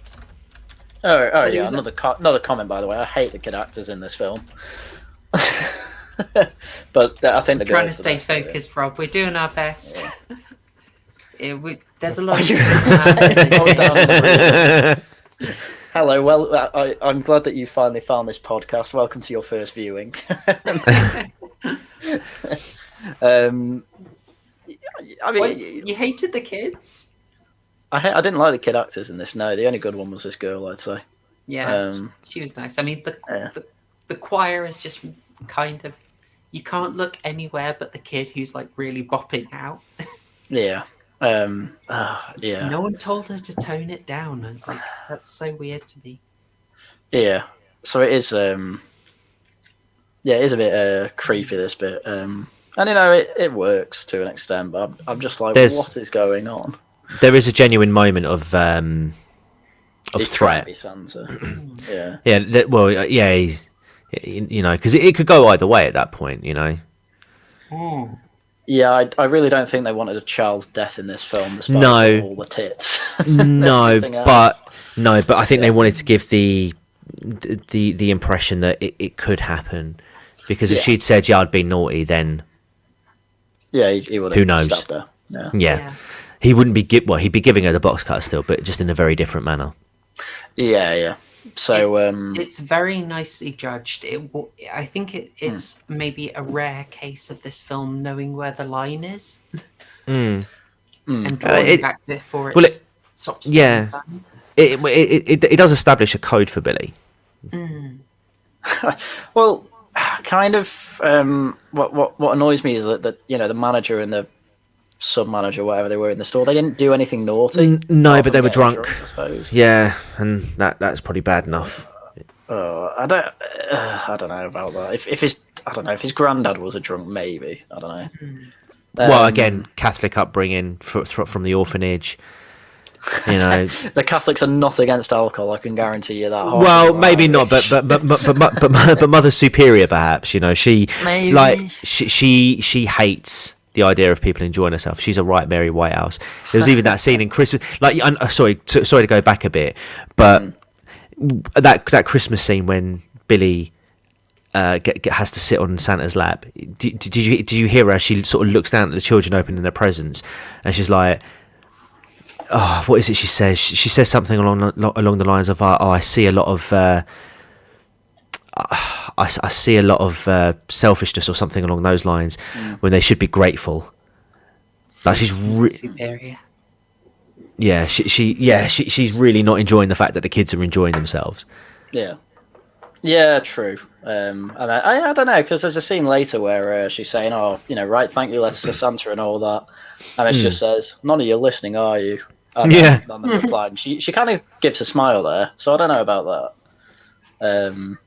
Oh But it yeah. was- Another comment, by the way. I hate the kid actors in this film. But I think We're the trying to girls are the stay best at it. focused, Rob. We're doing our best. There's a lot of Hold down. Hello, well, I'm glad that you finally found this podcast. Welcome to your first viewing. I mean, What, you hated the kids? I didn't like the kid actors in this. No, the only good one was this girl, I'd say. Yeah, she was nice. I mean, the choir is just kind of, you can't look anywhere but the kid who's like really bopping out. Yeah. Yeah. No one told her to tone it down, and like that's so weird to me. Yeah. So it is. Yeah, it is a bit creepy, this bit. And it works to an extent, but I'm just like, what is going on? There is a genuine moment of He's threat. trying to be Santa. Yeah. Yeah. He's, because it could go either way at that point. Yeah, I really don't think they wanted a child's death in this film, despite all the tits. No, but else. I think they wanted to give the impression that it could happen, because if she'd said, "Yeah, I'd be naughty," then yeah, he would have. Who knows? Stabbed her. Yeah. Yeah. He wouldn't be he'd be giving her the box cut still, but just in a very different manner. Yeah. So it's very nicely judged. I think it's maybe a rare case of this film knowing where the line is and drawing back before it stops. Yeah, it does establish a code for Billy. Well, kind of. What annoys me is that the manager and the sub-manager, whatever they were in the store, they didn't do anything naughty. No, but they were drunk. I suppose. Yeah, and that's probably bad enough. I don't know about that. If his granddad was a drunk, maybe. I don't know. Well, again, Catholic upbringing from the orphanage. The Catholics are not against alcohol. I can guarantee you that. Well, maybe not, but Mother Superior, perhaps. She Maybe. like she hates the idea of people enjoying herself. She's a right Mary Whitehouse. There was even that scene in Christmas. Like, sorry to go back a bit, but that Christmas scene when Billy has to sit on Santa's lap. Did you hear her? She sort of looks down at the children opening their presents, and she's like, "Oh, what is it?" She says. She says something along the lines of, "Oh, I see a lot of." I see a lot of selfishness or something along those lines when they should be grateful. Like she's superior. Yeah, she's really not enjoying the fact that the kids are enjoying themselves. Yeah, true. And I don't know, because there's a scene later where she's saying, "Oh, right, thank you, letters to Santa and all that," and it just says, "None of you listening, are you?" And then the reply, and she kind of gives a smile there, so I don't know about that. I'm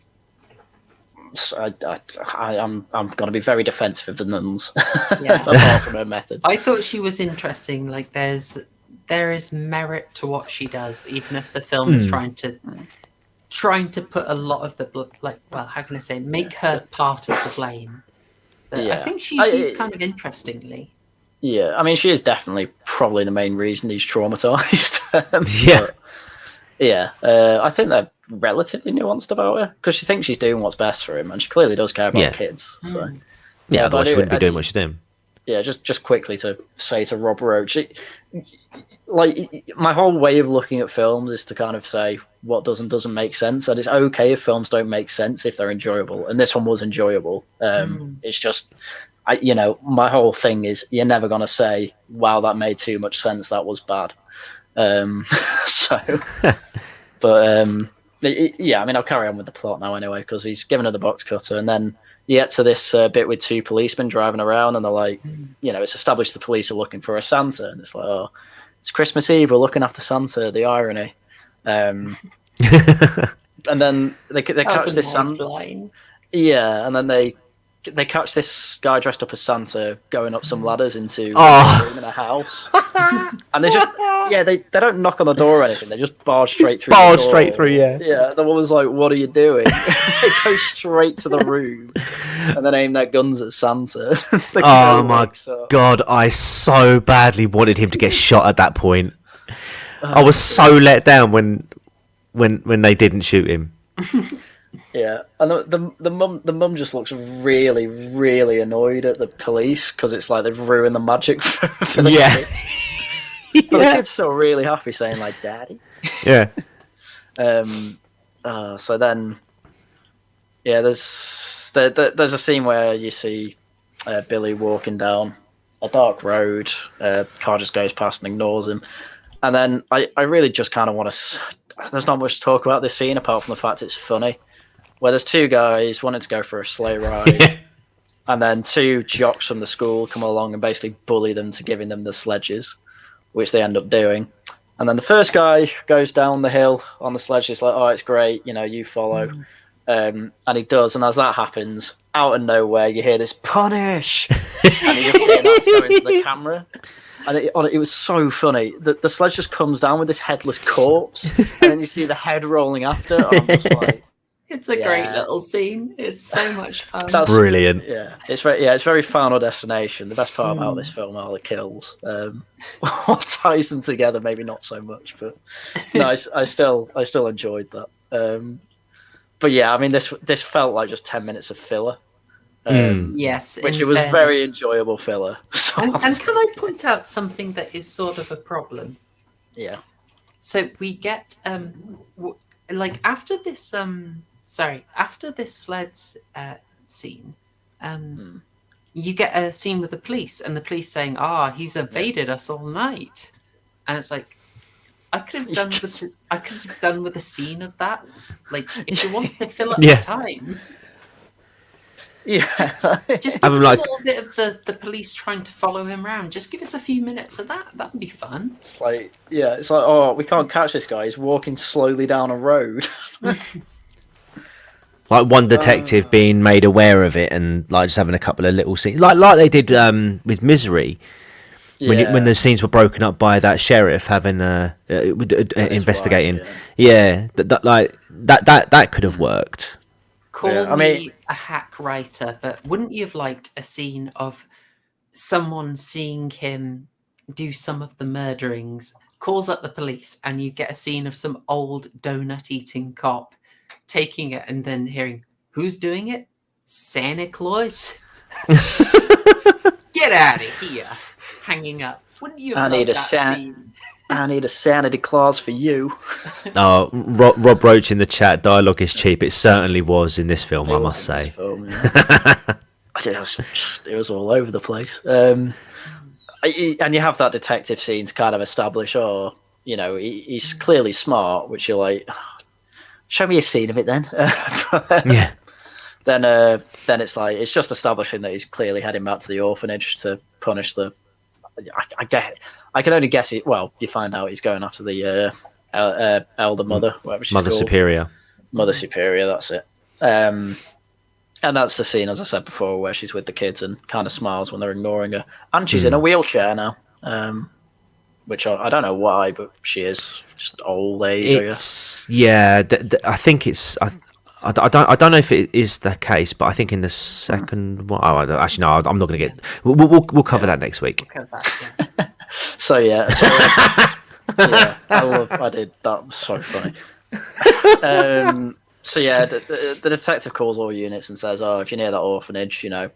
going to be very defensive of the nuns, apart from her methods. I thought she was interesting. Like, there is merit to what she does, even if the film is trying to put a lot of the how can I say, make her part of the blame. But I think she's used kind of interestingly. Yeah, I mean, she is definitely probably the main reason he's traumatized. I think they're relatively nuanced about her, because she thinks she's doing what's best for him, and she clearly does care about kids. So otherwise she wouldn't be doing what she's doing. Yeah, just quickly to say to Rob Roach, my whole way of looking at films is to kind of say what doesn't make sense, and it's okay if films don't make sense if they're enjoyable, and this one was enjoyable. It's just, my whole thing is you're never going to say, "Wow, that made too much sense, that was bad." I mean, I'll carry on with the plot now anyway, because he's given her the box cutter, and then you get to this bit with two policemen driving around, and they're like, it's established the police are looking for a Santa, and it's like, oh, it's Christmas Eve, we're looking after Santa, the irony. And then they catch this Santa. Line. Yeah, and then they they catch this guy dressed up as Santa going up some ladders into Oh. a room in a house, and they just they don't knock on the door or anything. They just barge straight through. Barge the door. straight through, yeah. Yeah, the woman's like, "What are you doing?" They go straight to the room and then aim their guns at Santa. Oh my god! I so badly wanted him to get shot at that point. I was so let down when they didn't shoot him. Yeah, and the mum just looks really, really annoyed at the police because it's like they've ruined the magic for the kid. But the kid's still really happy, saying like, "Daddy." Yeah. So then, there's a scene where you see Billy walking down a dark road. Car just goes past and ignores him, and then I really just kind of want to. There's not much to talk about this scene apart from the fact it's funny. Where there's two guys wanting to go for a sleigh ride, and then two jocks from the school come along and basically bully them to giving them the sledges, which they end up doing. And then the first guy goes down the hill on the sledge. He's like, "Oh, it's great, you follow." And he does, and as that happens, out of nowhere, you hear this "punish," and you just see an ass go into the camera. And it was so funny. The sledge just comes down with this headless corpse, and then you see the head rolling after. And I'm just like, it's a great little scene. It's so much fun. Brilliant. Yeah, it's very Final Destination. The best part about this film are the kills. What ties them together, maybe not so much, but no, I still enjoyed that. But yeah, I mean, this felt like just 10 minutes of filler. Yes, which it was very enjoyable filler. So and can I point out something that is sort of a problem? Yeah. So we get after this after this sleds scene, you get a scene with the police, and the police saying, he's evaded us all night, and it's like, I could have done with a scene of that. Like, if you want to fill up the time. Yeah, just give us a little bit of the police trying to follow him around. Just give us a few minutes of that. That would be fun. It's like, oh, we can't catch this guy. He's walking slowly down a road. Like one detective being made aware of it, and like just having a couple of little scenes, like they did with Misery, when the scenes were broken up by that sheriff having investigating. That could have worked. Call me a hack writer, but wouldn't you have liked a scene of someone seeing him do some of the murderings, calls up the police, and you get a scene of some old donut-eating cop taking it and then hearing, "Who's doing it? Santa Claus? Get out of here!" Hanging up. Wouldn't you have loved that scene? I need a Santa Claus for you. Oh, Rob Roach in the chat, dialogue is cheap. It certainly was in this film, I must say. Film, yeah. It was all over the place. And you have that detective scene to kind of establish, he's clearly smart, which you're like, show me a scene of it then. Yeah. Then it's like, it's just establishing that he's clearly heading back to the orphanage to punish the... I can only guess it. Well, you find out he's going after the elder mother, whatever she's Mother called. Superior. Mother Superior, that's it. And that's the scene, as I said before, where she's with the kids and kind of smiles when they're ignoring her. And she's in a wheelchair now, which I don't know why, but she is just old age. I think it's. I don't know if it is the case, but I think in the second one. Oh, actually, no, I'm not going to get. We'll cover that next week. So yeah, I did. That was so funny. So yeah, the detective calls all units and says, "Oh, if you're near that orphanage, a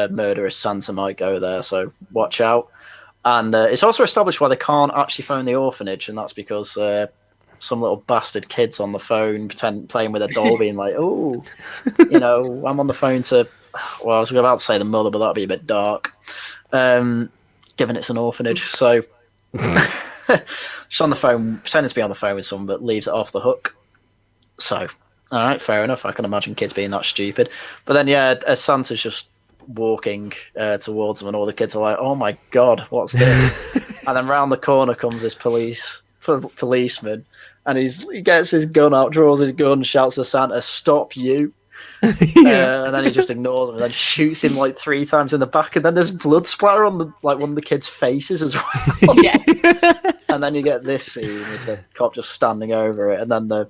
murderous Santa might go there, so watch out." And it's also established why they can't actually phone the orphanage, and that's because some little bastard kids on the phone playing with a doll, being like, "Oh, I'm on the phone to." Well, I was about to say the mother, but that'd be a bit dark. Given it's an orphanage, so she's on the phone, pretending to be on the phone with someone, but leaves it off the hook. So, all right, fair enough. I can imagine kids being that stupid. But then, as Santa's just walking towards them, and all the kids are like, "Oh my god, what's this?" And then round the corner comes this policeman, and he gets his gun out, draws his gun, shouts to Santa, "Stop you!" And then he just ignores him and then shoots him like 3 times in the back, and then there's blood splatter on the one of the kids' faces as well. Yeah. And then you get this scene with the cop just standing over it, and then the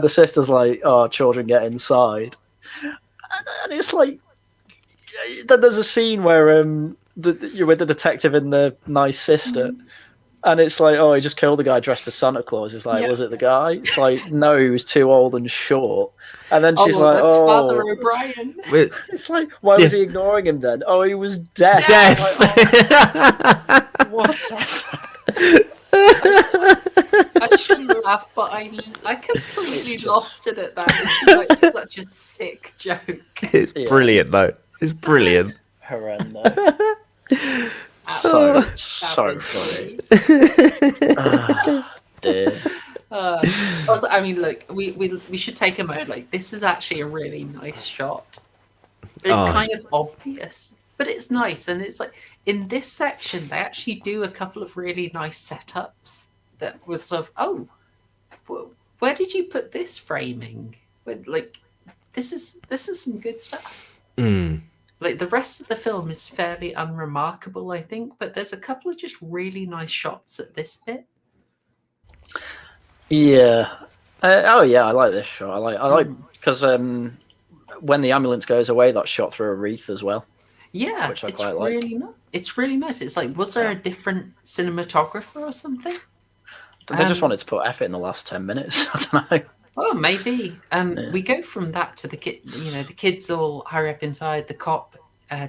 sister's like, "Oh, children, get inside," and it's like, then there's a scene where you're with the detective and the nice sister. And it's like, oh, he just killed a guy dressed as Santa Claus. It's like, was it the guy? It's like, no, he was too old and short. And then she's like, that's oh, Father O'Brien. It's like, why was he ignoring him then? Oh, he was deaf. Deaf. Like, oh, whatever. I shouldn't laugh, but I completely lost it at that. It's like such a sick joke. It's brilliant, though. It's brilliant. Horrendous. So funny. Dear. Also, I mean, look, we should take a moment. Like, this is actually a really nice shot. It's kind of obvious, but it's nice, and it's like in this section they actually do a couple of really nice setups that was sort of, where did you put this framing? Like, this is some good stuff. Like, the rest of the film is fairly unremarkable, I think, but there's a couple of just really nice shots at this bit. Yeah. I like this shot. I like because when the ambulance goes away, that's shot through a wreath as well. Yeah, which I it's quite really nice. It's really nice. It's like, was there a different cinematographer or something? They just wanted to put effort in the last 10 minutes. I don't know. Oh, maybe. We go from that to the kid. You know, the kids all hurry up inside. The cop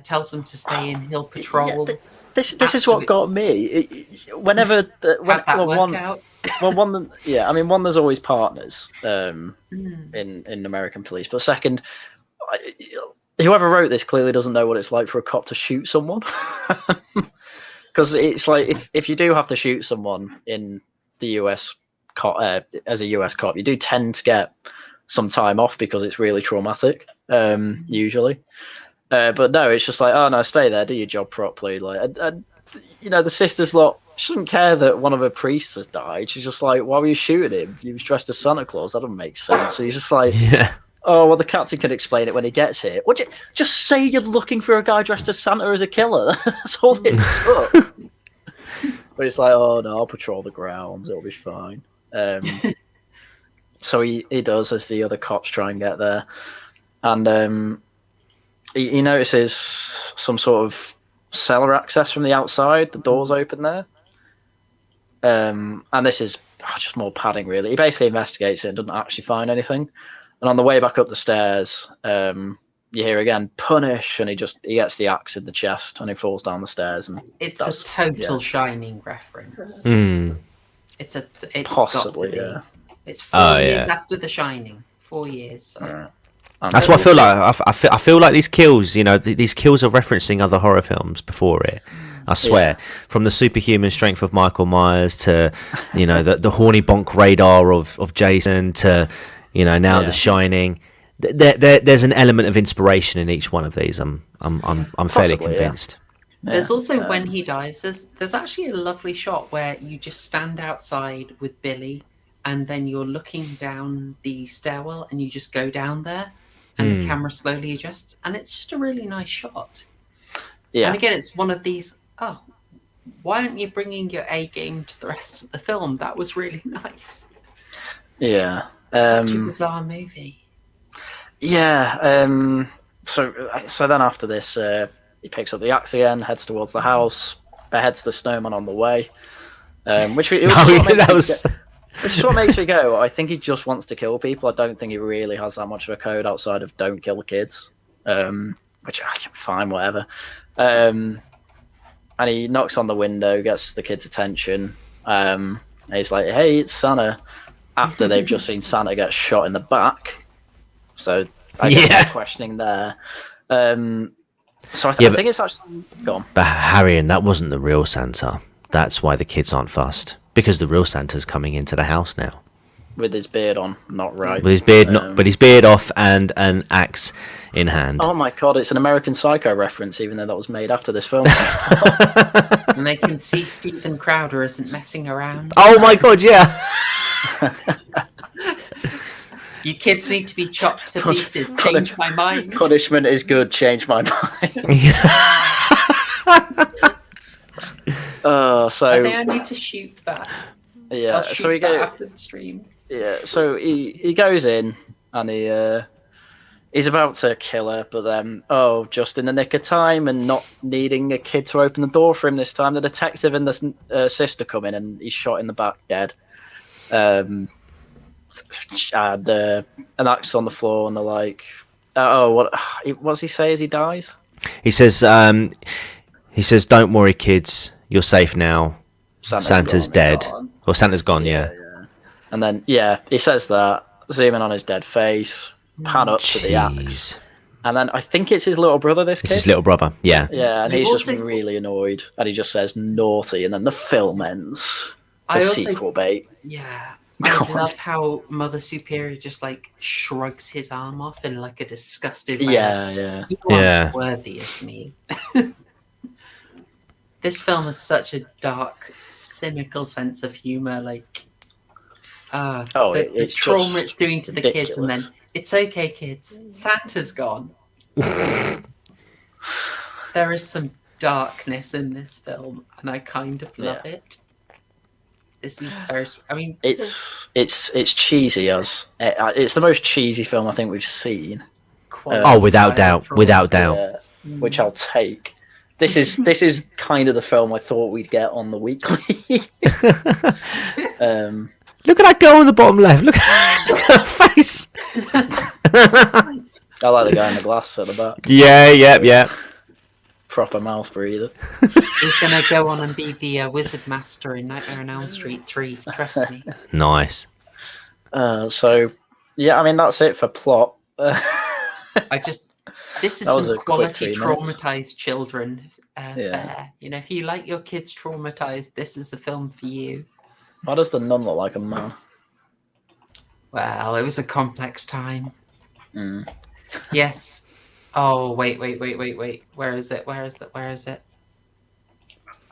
tells them to stay in. He'll patrol. Yeah, this is what got me. Whenever one, there's always partners in American police, but second, whoever wrote this clearly doesn't know what it's like for a cop to shoot someone, because it's like if you do have to shoot someone in the US as a US cop, you do tend to get some time off because it's really traumatic, usually. But no, it's just like, oh no, stay there, do your job properly. Like, the sister's lot, she doesn't care that one of her priests has died. She's just like, why were you shooting him? He was dressed as Santa Claus. That doesn't make sense. So he's just like, oh well, the captain can explain it when he gets here. Would you just say you're looking for a guy dressed as Santa as a killer? That's all it took. But it's like, oh no, I'll patrol the grounds. It'll be fine. So he does, as the other cops try and get there, and he notices some sort of cellar access from the outside. The door's open there, and this is just more padding, really. He basically investigates it and doesn't actually find anything. And on the way back up the stairs, you hear again, "Punish!" and he gets the axe in the chest and he falls down the stairs. And it's a total Shining reference. It's possibly, yeah. It's 4 years after The Shining. 4 years. So. That's what I feel like. I feel like these kills, these kills are referencing other horror films before it. I swear, from the superhuman strength of Michael Myers to, the horny bonk radar of Jason to, now The Shining. There's an element of inspiration in each one of these. I'm fairly convinced. There's also when he dies. There's actually a lovely shot where you just stand outside with Billy, and then you're looking down the stairwell, and you just go down there, and the camera slowly adjusts, and it's just a really nice shot. Yeah. And again, it's one of these. Oh, why aren't you bringing your A game to the rest of the film? That was really nice. Yeah. Such a bizarre movie. Yeah. So then after this. He picks up the axe again, heads towards the house, beheads the snowman on the way. Which is what makes me go, I think he just wants to kill people. I don't think he really has that much of a code outside of don't kill kids. Which, fine, whatever. And he knocks on the window, gets the kid's attention. And he's like, hey, it's Santa. After they've just seen Santa get shot in the back. So I guess no questioning there. So I think it's actually gone. But Haryan, that wasn't the real Santa. That's why the kids aren't fussed. Because the real Santa's coming into the house now. With his beard on, not right. With his beard, but his beard off and an axe in hand. Oh my god, it's an American Psycho reference, even though that was made after this film. And they can see Stephen Crowder isn't messing around. Oh my god, yeah. You kids need to be chopped to pieces. Change my mind. Punishment is good. Change my mind. I So think I need to shoot that. yeah, I'll shoot so he that goes. after the stream. Yeah, so he goes in and he's about to kill her, but then just in the nick of time and not needing a kid to open the door for him this time, the detective and the sister come in and he's shot in the back dead. And an axe on the floor, and they're like, what does he say as he dies? He says, "Don't worry, kids. You're safe now. Santa's dead, or Santa's gone." Yeah. And then he says that, zooming on his dead face, pan up to the axe, and then I think it's his little brother. It's his little brother. Yeah. Yeah, and he's just really annoyed, and he just says naughty, and then the film ends. Sequel bait. Yeah. I love how Mother Superior just like shrugs his arm off in like a disgusted way. Yeah. You aren't worthy of me. This film has such a dark, cynical sense of humor. Like, the trauma it's doing to the kids, and then it's okay, kids. Santa's gone. There is some darkness in this film, and I kind of love it. This is very. I mean, it's cheesy as it's the most cheesy film I think we've seen. Without doubt, which I'll take. This is kind of the film I thought we'd get on the weekly. Look at that girl in the bottom left. Look at her face. I like the guy in the glass at the back. Yeah. Proper mouth breather. He's gonna go on and be the wizard master in Nightmare on Elm Street 3. Trust me. Nice. So, yeah, I mean that's it for plot. This is some quality traumatized children fare. You know, if you like your kids traumatized, this is the film for you. Why does the nun look like a man? Well, it was a complex time. Yes. Oh, wait. Where is it?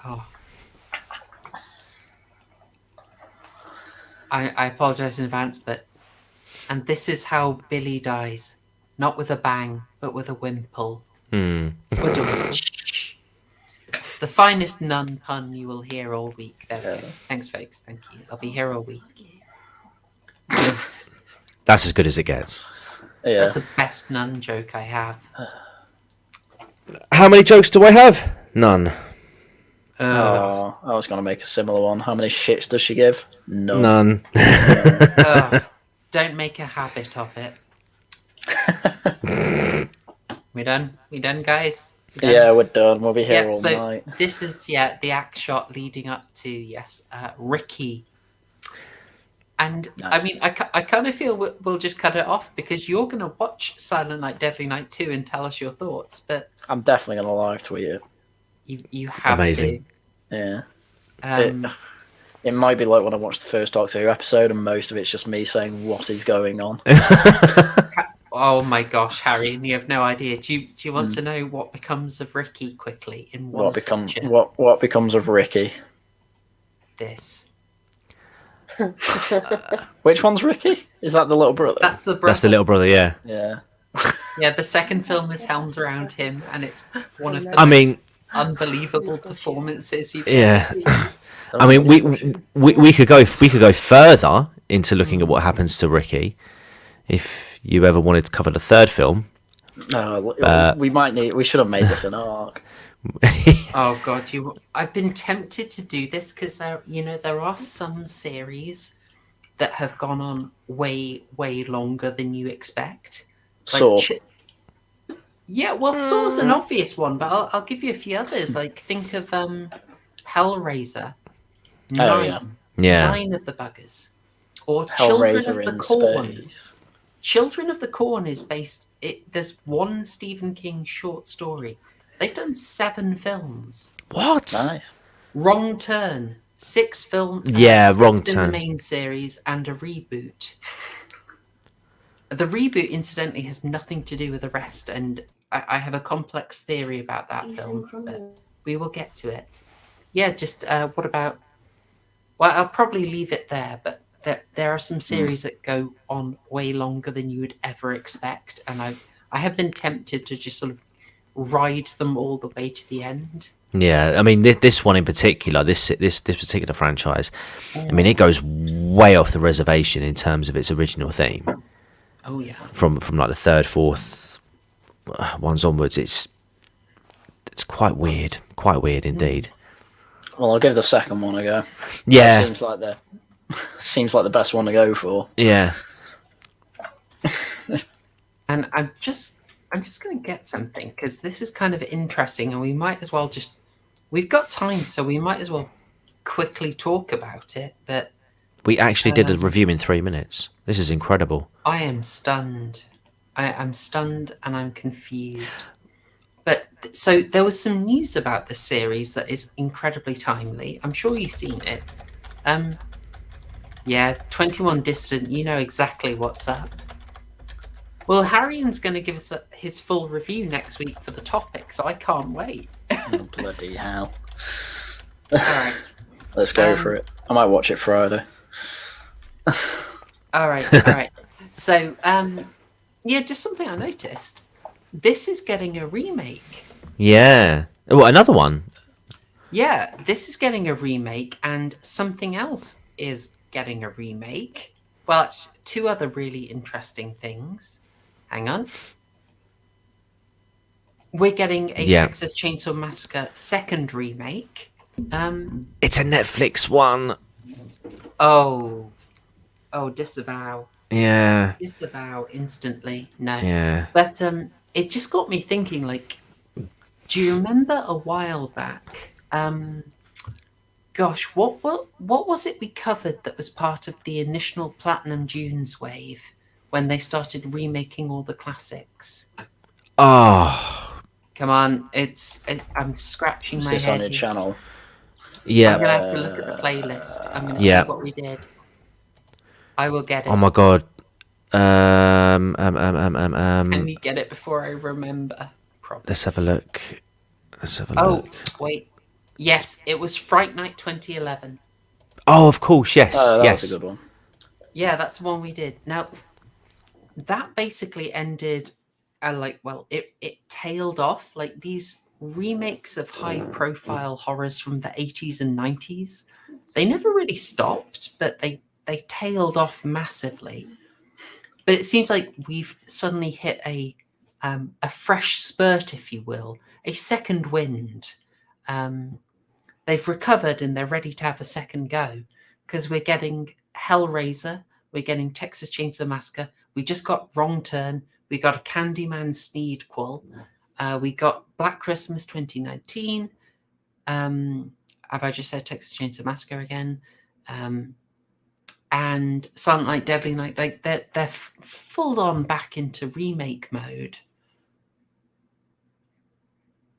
Oh. I apologize in advance, and this is how Billy dies. Not with a bang, but with a wimple. The finest nun pun you will hear all week. There we go. Thanks, folks. Thank you. I'll be here all week. That's as good as it gets. Yeah. That's the best nun joke I have. How many jokes do I have? None. I was going to make a similar one. How many shits does she give? None. Don't make a habit of it. We done, guys? Yeah, we're done. We'll be here all night. This is the act shot leading up to Ricky. And nice. I mean, I kind of feel we'll just cut it off because you're going to watch Silent Night, Deadly Night 2 and tell us your thoughts. But I'm definitely going to live tweet it. You have Amazing. To. Yeah. It might be like when I watched the first Doctor Who episode and most of it's just me saying what is going on. Oh my gosh, Harry, you have no idea. Do you want to know what becomes of Ricky quickly in one what becomes of Ricky? This. Which one's Ricky? Is that the little brother? That's the brother. That's the little brother, yeah. Yeah. Yeah, the second film is helmed around him, and it's one of the most unbelievable performances you've ever seen. I mean, we could go further into looking at what happens to Ricky, if you ever wanted to cover the third film. We should have made this an arc. Oh god, I've been tempted to do this because there are some series that have gone on way longer than you expect. Saw. Saw's an obvious one, but I'll give you a few others. Like think of Hellraiser. 9 of the buggers, or Children of the Corn. Space. Children of the Corn is based. There's one Stephen King short story. They've done 7 films. What? Nice. Wrong Turn, 6 films. Wrong Turn. In the main series and a reboot. The reboot, incidentally, has nothing to do with the rest, and I have a complex theory about that film, but we will get to it. Yeah, just what about? Well, I'll probably leave it there, but there are some series that go on way longer than you would ever expect, and I have been tempted to just sort of ride them all the way to the end. Yeah, I mean this one in particular, this particular franchise, I mean it goes way off the reservation in terms of its original theme. Oh yeah. From like the third, fourth ones onwards, it's quite weird indeed. Well, I'll give the second one a go. Yeah, That seems like the best one to go for. yeah. And I'm just going to get something, because this is kind of interesting, and we might as well we've got time, so we might as well quickly talk about it. But We actually did a review in 3 minutes. This is incredible. I am stunned. I'm stunned and I'm confused. But so there was some news about this series that is incredibly timely. I'm sure you've seen it. Yeah, 21 Dissident, you know exactly what's up. Well, Haryan's going to give us his full review next week for the topic, so I can't wait. Oh, bloody hell. All right. Let's go for it. I might watch it Friday. All right. So, yeah, just something I noticed. This is getting a remake. Yeah. Oh, another one. Yeah, this is getting a remake, and something else is getting a remake. Well, two other really interesting things. Hang on. We're getting a Texas Chainsaw Massacre second remake. It's a Netflix one. Oh, disavow. Yeah. Disavow instantly. No. Yeah. But it just got me thinking, like, do you remember a while back? Gosh, what was it we covered that was part of the initial Platinum Dunes wave when they started remaking all the classics? Oh. Come on, I'm scratching my Is this head. on your here. channel? Yeah. I'm gonna have to look at the playlist. I'm gonna see what we did. I will get it. Oh my god. Can you get it before I remember? Probably. Let's have a look. Oh, wait. Yes, it was Fright Night 2011. Oh, of course, yes. That was a good one. Yeah, that's the one we did. Now, that basically ended, it tailed off. Like, these remakes of high-profile horrors from the 80s and 90s, they never really stopped, but they tailed off massively. But it seems like we've suddenly hit a fresh spurt, if you will, a second wind. They've recovered and they're ready to have a second go, because we're getting Hellraiser, we're getting Texas Chainsaw Massacre, we just got Wrong Turn, we got a Candyman Sneedquel, we got Black Christmas 2019. Have I just said Texas Chainsaw Massacre again? And Silent Night, Deadly Night, they're full on back into remake mode.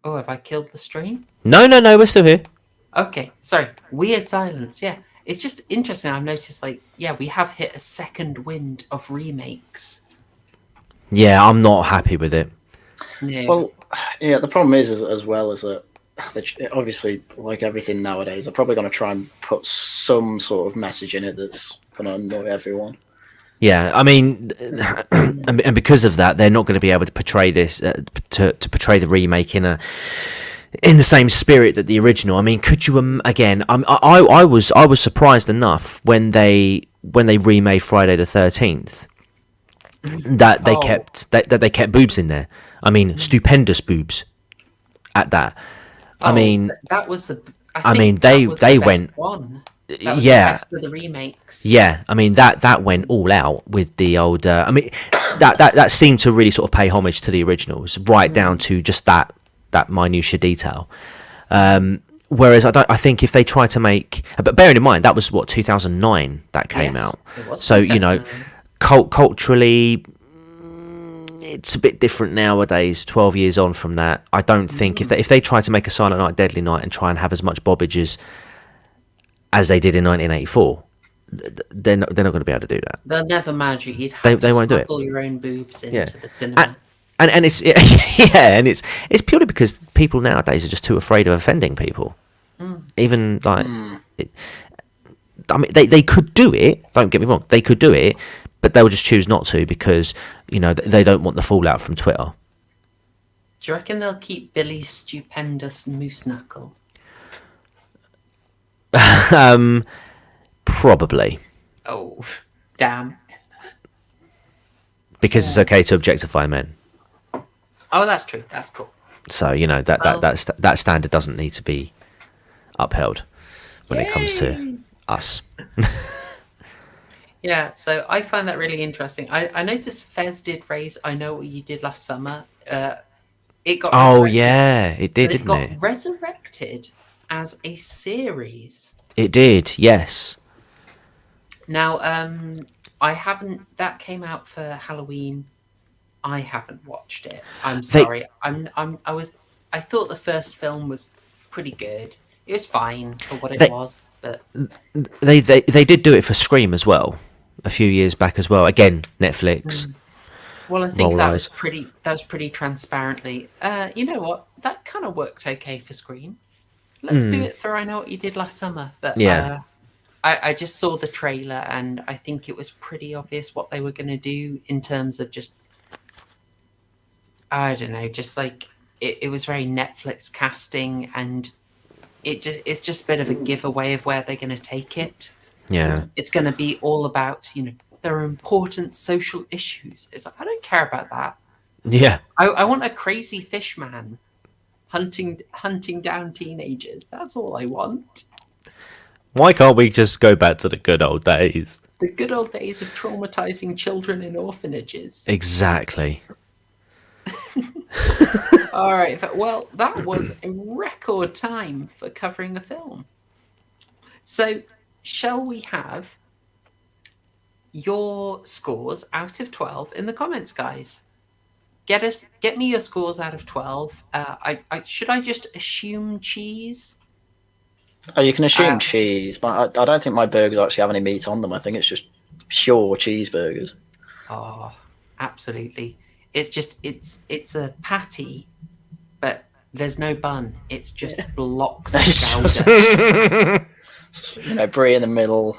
Oh, have I killed the stream? No, we're still here. Okay, sorry. Weird silence, yeah. It's just interesting. I've noticed, we have hit a second wind of remakes. Yeah, I'm not happy with it. Yeah. Well, yeah, the problem is as well is that obviously, like everything nowadays, they're probably going to try and put some sort of message in it that's going to annoy everyone. Yeah, I mean, and because of that, they're not going to be able to portray this to portray the remake in the same spirit that the original. I mean, could you again? I was surprised enough when they remade Friday the 13th that they kept they kept boobs in there. I mean, stupendous boobs at that. I mean, that was the. They went. One. Yeah, the best of the remakes. Yeah, I mean that went all out with the old. I mean, that seemed to really sort of pay homage to the originals, right down to just that minutiae detail. Whereas I think if they try to make, but bearing in mind that was 2009 that came out, so you know, culturally, it's a bit different nowadays. 12 years on from that, I don't think if they try to make a Silent Night, Deadly Night and try and have as much bobbage as they did in 1984, they're not going to be able to do that. They'll never manage it. You'd have they to won't do it. smuggle your own boobs into the cinema. And it's and it's purely because people nowadays are just too afraid of offending people. Even I mean, they could do it. Don't get me wrong, they could do it, but they'll just choose not to because they don't want the fallout from Twitter. Do you reckon they'll keep Billy's stupendous moose knuckle? Probably. Oh, damn. Because it's okay to objectify men. Oh, that's true. That's cool. So that standard doesn't need to be upheld when it comes to us. Yeah, so I find that really interesting. I noticed Fez did raise I Know What You Did Last Summer. It got resurrected, yeah, it did, but didn't it? It got resurrected as a series. It did, yes. Now, I haven't. That came out for Halloween. I haven't watched it. I'm sorry. I thought the first film was pretty good. It was fine for what it was, but they did do it for Scream as well, a few years back as well. Again, Netflix. Well, I think that was pretty transparently. You know what? That kind of worked okay for Scream. Let's do it for I Know What You Did Last Summer. But yeah. I just saw the trailer and I think it was pretty obvious what they were going to do in terms of just, I don't know, just like it was very Netflix casting and it's just a bit of a giveaway of where they're going to take it. Yeah. It's going to be all about, there are important social issues. It's like, I don't care about that. Yeah. I want a crazy fish man hunting down teenagers. That's all I want. Why can't we just go back to the good old days? The good old days of traumatizing children in orphanages. Exactly. All right. Well, that was a record time for covering a film. So, shall we have your scores out of 12 in the comments, guys? Get me your scores out of 12. Should I just assume cheese? Oh, you can assume cheese, but I don't think my burgers actually have any meat on them. I think it's just pure cheeseburgers. Oh, absolutely. It's just it's a patty, but there's no bun. It's just blocks of Gouda. Brie in the middle,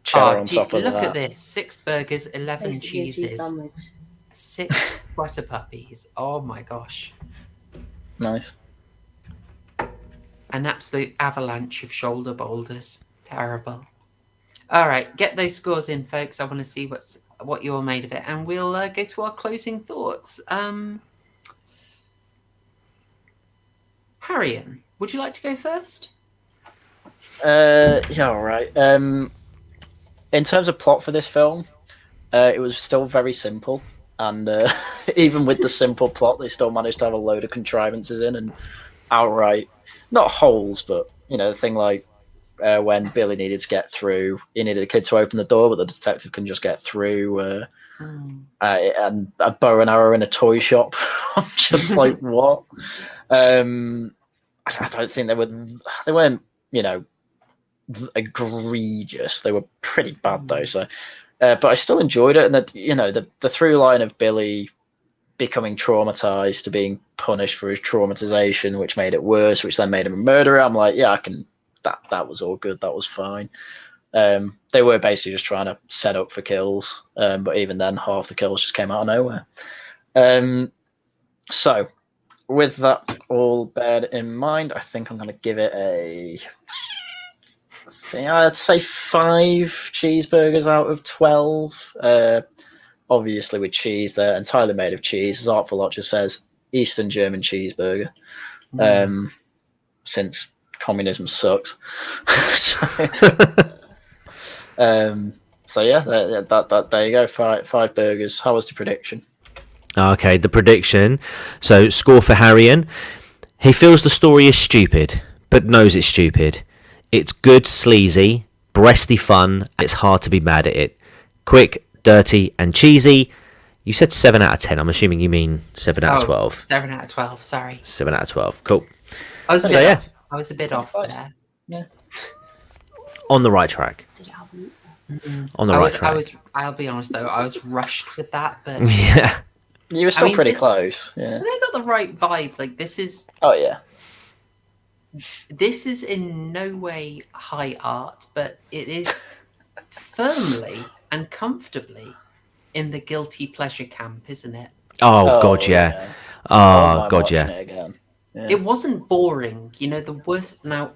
cheddar on top of that. Look at this: 6 burgers, 11 cheeses, 6 butter puppies. Oh my gosh! Nice. An absolute avalanche of shoulder boulders. Terrible. All right, get those scores in, folks. I want to see what you're made of it, and we'll go to our closing thoughts. Haryan, would you like to go first? Yeah, all right. In terms of plot for this film, it was still very simple, and even with the simple plot, they still managed to have a load of contrivances in and outright. Not holes, but the thing like when Billy needed to get through, he needed a kid to open the door, but the detective can just get through. And a bow and arrow in a toy shop. I'm just like, what? I don't think they weren't egregious. They were pretty bad though. So, but I still enjoyed it, and the through line of Billy becoming traumatized to being punished for his traumatization, which made it worse, which then made him a murderer. I'm like, yeah, I can. That was all good. That was fine. They were basically just trying to set up for kills, but even then, half the kills just came out of nowhere. So, with that all beared in mind, I think I'm going to give it I'd say 5 cheeseburgers out of 12. Obviously with cheese, they're entirely made of cheese. As Artful Lot just says, Eastern German cheeseburger. Since communism sucks. So yeah, there you go. 5 burgers. How was the prediction? Okay, the prediction. So score for Haryan. He feels the story is stupid, but knows it's stupid. It's good, sleazy, breasty fun, and it's hard to be mad at it. Quick, dirty, and cheesy. You said 7 out of 10. I'm assuming you mean 7 out of 12. 7 out of 12, sorry. 7 out of 12. Cool. I was a bit off there. Yeah. On the right track. On the right track. I'll be honest though, I was rushed with that, but yeah. You were still pretty close. Yeah. They got the right vibe. Like this is. Oh yeah. this is in no way high art, but it is firmly and comfortably in the guilty pleasure camp, isn't it? Oh God, yeah. Oh God, watching yeah. it again. Yeah. It wasn't boring. You know, the worst now.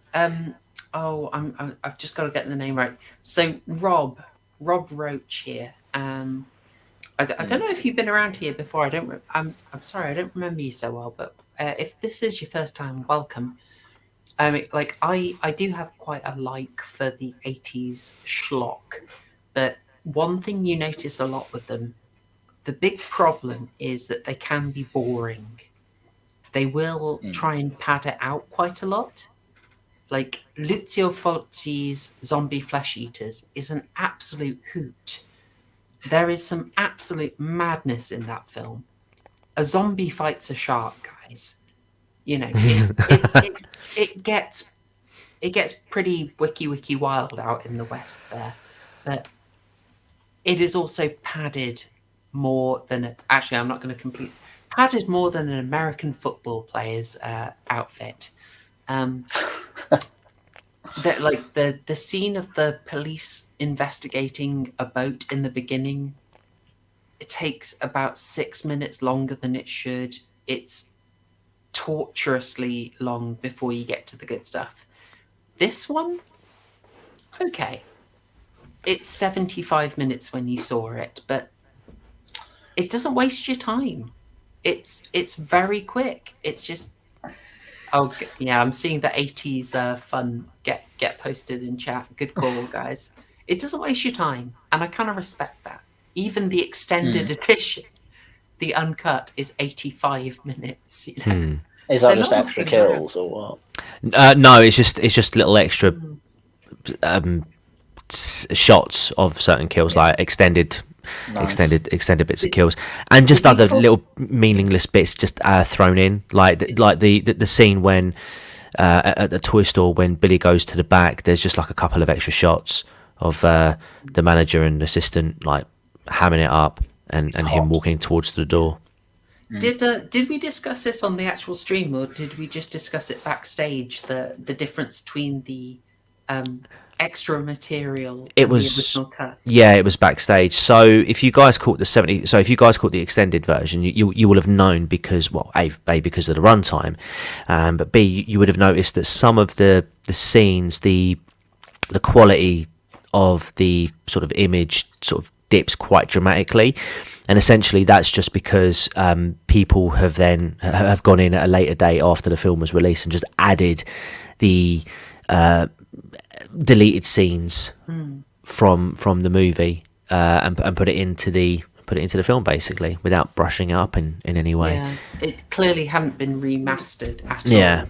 I've just got to get the name right. So Rob Roach here. I don't know if you've been around here before. I'm sorry, I don't remember you so well. But if this is your first time, welcome. I do have quite a like for the 80s schlock, but one thing you notice a lot with them, the big problem is that they can be boring. They will try and pad it out quite a lot. Like Lucio Fulci's Zombie Flesh Eaters is an absolute hoot. There is some absolute madness in that film. A zombie fights a shark, guys. You know, it gets pretty wiki wild out in the West there, but it is also padded more than actually. I'm not going to complete padded more than an American football player's outfit. The scene of the police investigating a boat in the beginning, it takes about 6 minutes longer than it should. It's torturously long before you get to the good stuff. This one, okay, it's 75 minutes when you saw it, but it doesn't waste your time. It's very quick. It's just I'm seeing the 80s fun get posted in chat. Good call, guys. It doesn't waste your time, and I kind of respect that. Even the extended edition, the uncut, is 85 minutes. You know? Is that just extra kills or what? No, it's just little extra shots of certain kills, like extended bits of kills, and just other little meaningless bits just thrown in, like the scene when at the toy store when Billy goes to the back. There's just like a couple of extra shots of the manager and assistant like hamming it up, and him walking towards the door. Did we discuss this on the actual stream, or did we just discuss it backstage? The difference between the extra material and the original cut? Yeah, it was backstage. So if you guys caught the extended version, you will have known, because A, because of the runtime, but B, you would have noticed that some of the scenes, the quality of the sort of image sort of dips quite dramatically, and essentially that's just because people have gone in at a later date after the film was released and just added the deleted scenes from the movie and put it into the film, basically, without brushing it up in any way. Yeah, it clearly hadn't been remastered at all.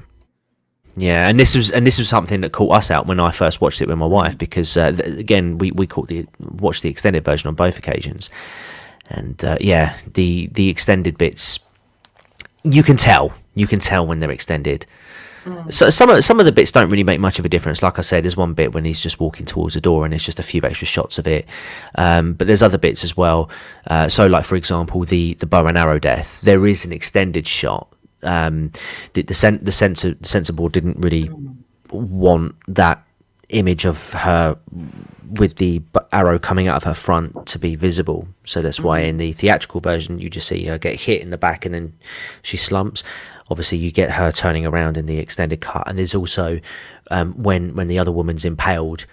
Yeah, and this was something that caught us out when I first watched it with my wife, because again we watched the extended version on both occasions, and the extended bits, you can tell when they're extended. So some of the bits don't really make much of a difference. Like I said, there's one bit when he's just walking towards the door and it's just a few extra shots of it, but there's other bits as well. So like, for example, the bow and arrow death, there is an extended shot. The censor board didn't really want that image of her with the arrow coming out of her front to be visible, so that's why in the theatrical version you just see her get hit in the back and then she slumps. Obviously you get her turning around in the extended cut, and there's also when the other woman's impaled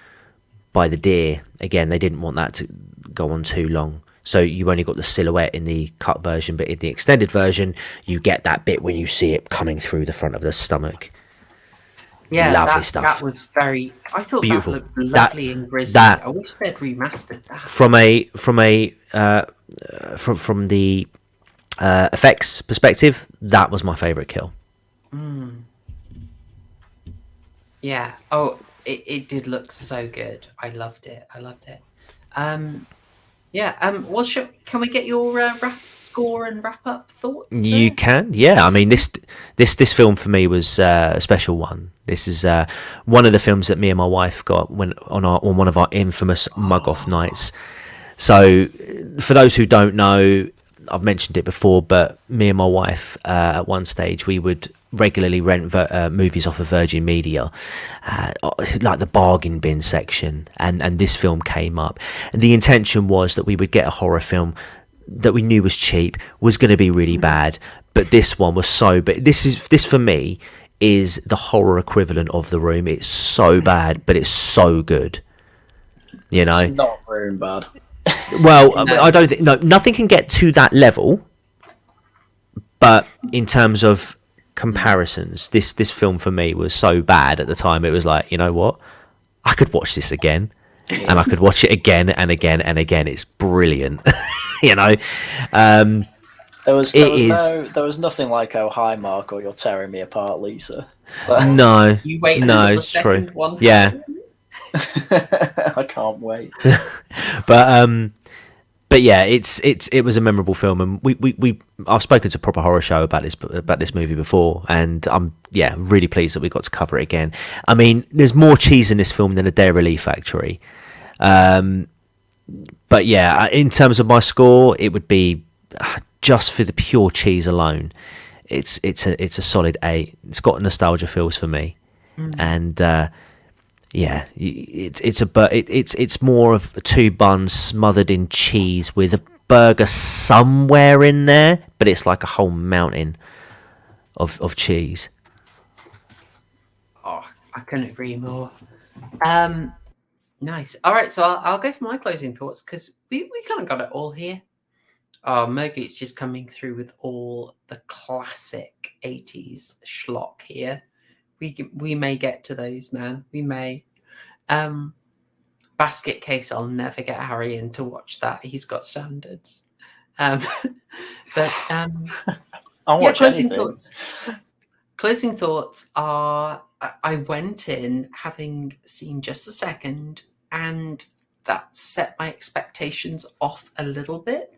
by the deer, again they didn't want that to go on too long, so you only got the silhouette in the cut version, but in the extended version you get that bit when you see it coming through the front of the stomach. Yeah, lovely stuff. That was very. I thought beautiful. That looked lovely and grisly. I wish they'd remastered that. From the effects perspective, that was my favourite kill. Yeah. Oh, it did look so good. I loved it. Can we get your score and wrap up thoughts? You can, yeah. I mean, this film for me was a special one. This is one of the films that me and my wife got on one of our infamous mug off nights. So, for those who don't know, I've mentioned it before, but me and my wife at one stage we would regularly rent movies off of Virgin Media, like the bargain bin section, and this film came up. And the intention was that we would get a horror film that we knew was cheap, was going to be really bad, but this one was so. But this for me is the horror equivalent of The Room. It's so bad, but it's so good. You know, It's not Room bad. well, I don't think nothing can get to that level. But in terms of comparisons, this film for me was so bad at the time. It was like, you know what, I could watch this again, and I could watch it again and again and again. It's brilliant. You know, There was nothing like "Oh Hi Mark" or "You're Tearing Me Apart, Lisa." No, You wait no, until the it's true. second one. Yeah, I can't wait. but yeah, it was a memorable film, and I've spoken to Proper Horror Show about this movie before, and I'm really pleased that we got to cover it again. I mean, there's more cheese in this film than a Dairy Relief Factory, but yeah, in terms of my score, it would be just for the pure cheese alone. It's a solid 8. It's got nostalgia feels for me, and it's more of 2 buns smothered in cheese with a burger somewhere in there, but it's like a whole mountain of cheese. Oh, I couldn't agree more. Nice. All right, so I'll go for my closing thoughts because we kind of got it all here. Oh, Mergoot's just coming through with all the classic 80s schlock here. We may get to those, man. We may. Basket Case, I'll never get Haryan to watch that. He's got standards. But I'll watch closing anything. thoughts. Closing thoughts are I went in having seen just a second, and that set my expectations off a little bit.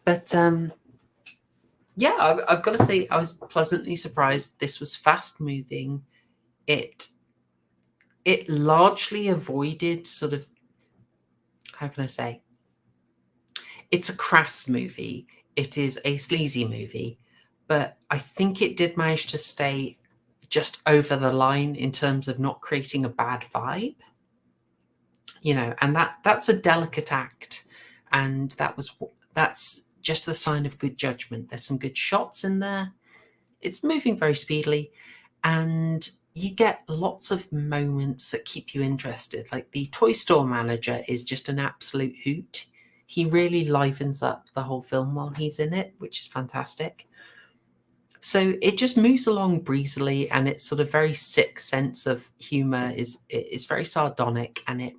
But I've got to say I was pleasantly surprised. This was fast moving. It largely avoided sort of, how can I say? It's a crass movie. It is a sleazy movie, but I think it did manage to stay just over the line in terms of not creating a bad vibe. You know, and that's a delicate act, and that's just the sign of good judgment. There's some good shots in there. It's moving very speedily, and you get lots of moments that keep you interested. Like the toy store manager is just an absolute hoot. He really livens up the whole film while he's in it, which is fantastic. So it just moves along breezily, and its sort of very sick sense of humor is very sardonic, and it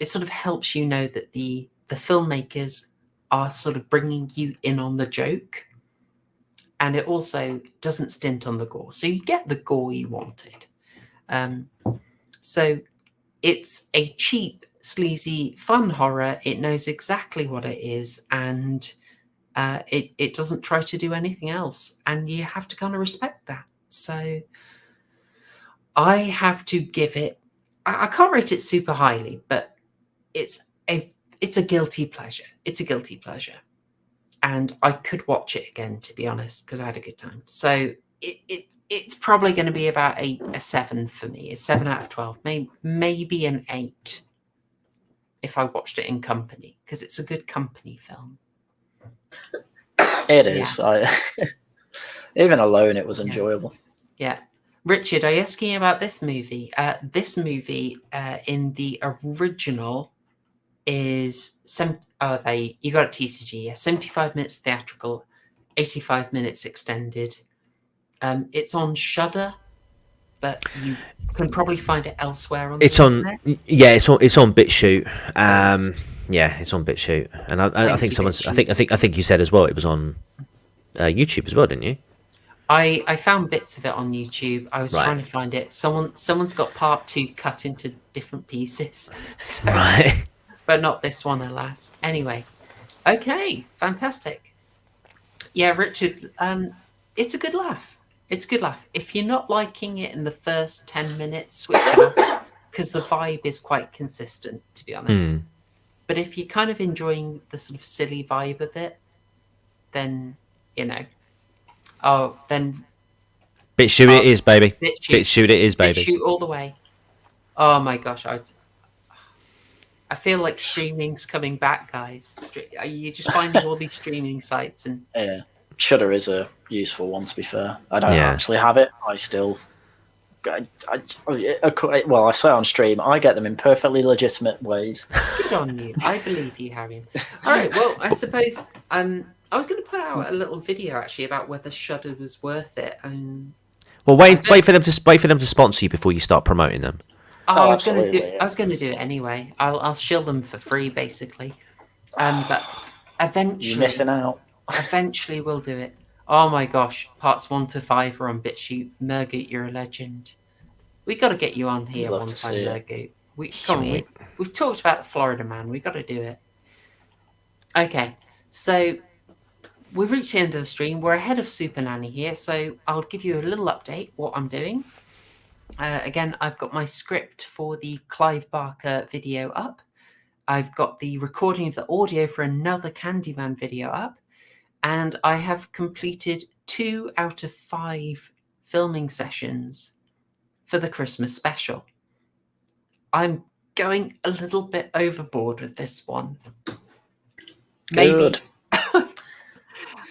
sort of helps you know that the filmmakers are sort of bringing you in on the joke, and it also doesn't stint on the gore, so you get the gore you wanted. So it's a cheap, sleazy, fun horror. It knows exactly what it is, and it doesn't try to do anything else, and you have to kind of respect that. So I have to give it, I can't rate it super highly, but it's a guilty pleasure. It's a guilty pleasure. And I could watch it again, to be honest, because I had a good time. So it's probably going to be about a 7 for me, a 7 out of 12, maybe an 8 if I watched it in company, because it's a good company film. It is. Yeah. Even alone, it was enjoyable. Yeah. Richard, are you asking about this movie? This movie in the original is you got it TCG, yeah, 75 minutes theatrical, 85 minutes extended. It's on Shudder, but you can probably find it elsewhere on the internet. It's on BitChute. It's on BitChute, and I think you said as well it was on YouTube as well, didn't you? I found bits of it on YouTube. I was trying to find it. Someone's got part 2 cut into different pieces. So, right. But not this one, alas. Anyway. Okay, fantastic. Yeah, Richard, it's a good laugh. It's a good laugh. If you're not liking it in the first 10 minutes, switch it off, because the vibe is quite consistent, to be honest. But if you're kind of enjoying the sort of silly vibe of it, then, then Bit shoot it is, baby. BitChute. BitChute it is, baby. BitChute all the way. Oh my gosh, I feel like streaming's coming back, guys. You're just finding all these streaming sites and Yeah, Shudder is a useful one. To be fair, I don't Yeah. actually have it. I still, well, I say on stream, I get them in perfectly legitimate ways. good on you. I believe you, Haryan. All right. Well, I suppose I was going to put out a little video actually about whether Shudder was worth it. Well, wait for them to sponsor you before you start promoting them. I was going to absolutely, do. yeah. I was going to do it anyway. I'll shill them for free, basically. But eventually, You're missing out. eventually we'll do it. Oh my gosh, parts 1 to 5 are on BitChute. Mergoot, you're a legend. We got to get you on here Love one to time, see it. Mergoot. We've talked about the Florida man. We got to do it. Okay, so we've reached the end of the stream. We're ahead of Super Nanny here, so I'll give you a little update what I'm doing. Again, I've got my script for the Clive Barker video up. I've got the recording of the audio for another Candyman video up. And I have completed 2 out of 5 filming sessions for the Christmas special. I'm going a little bit overboard with this one. Maybe. Good.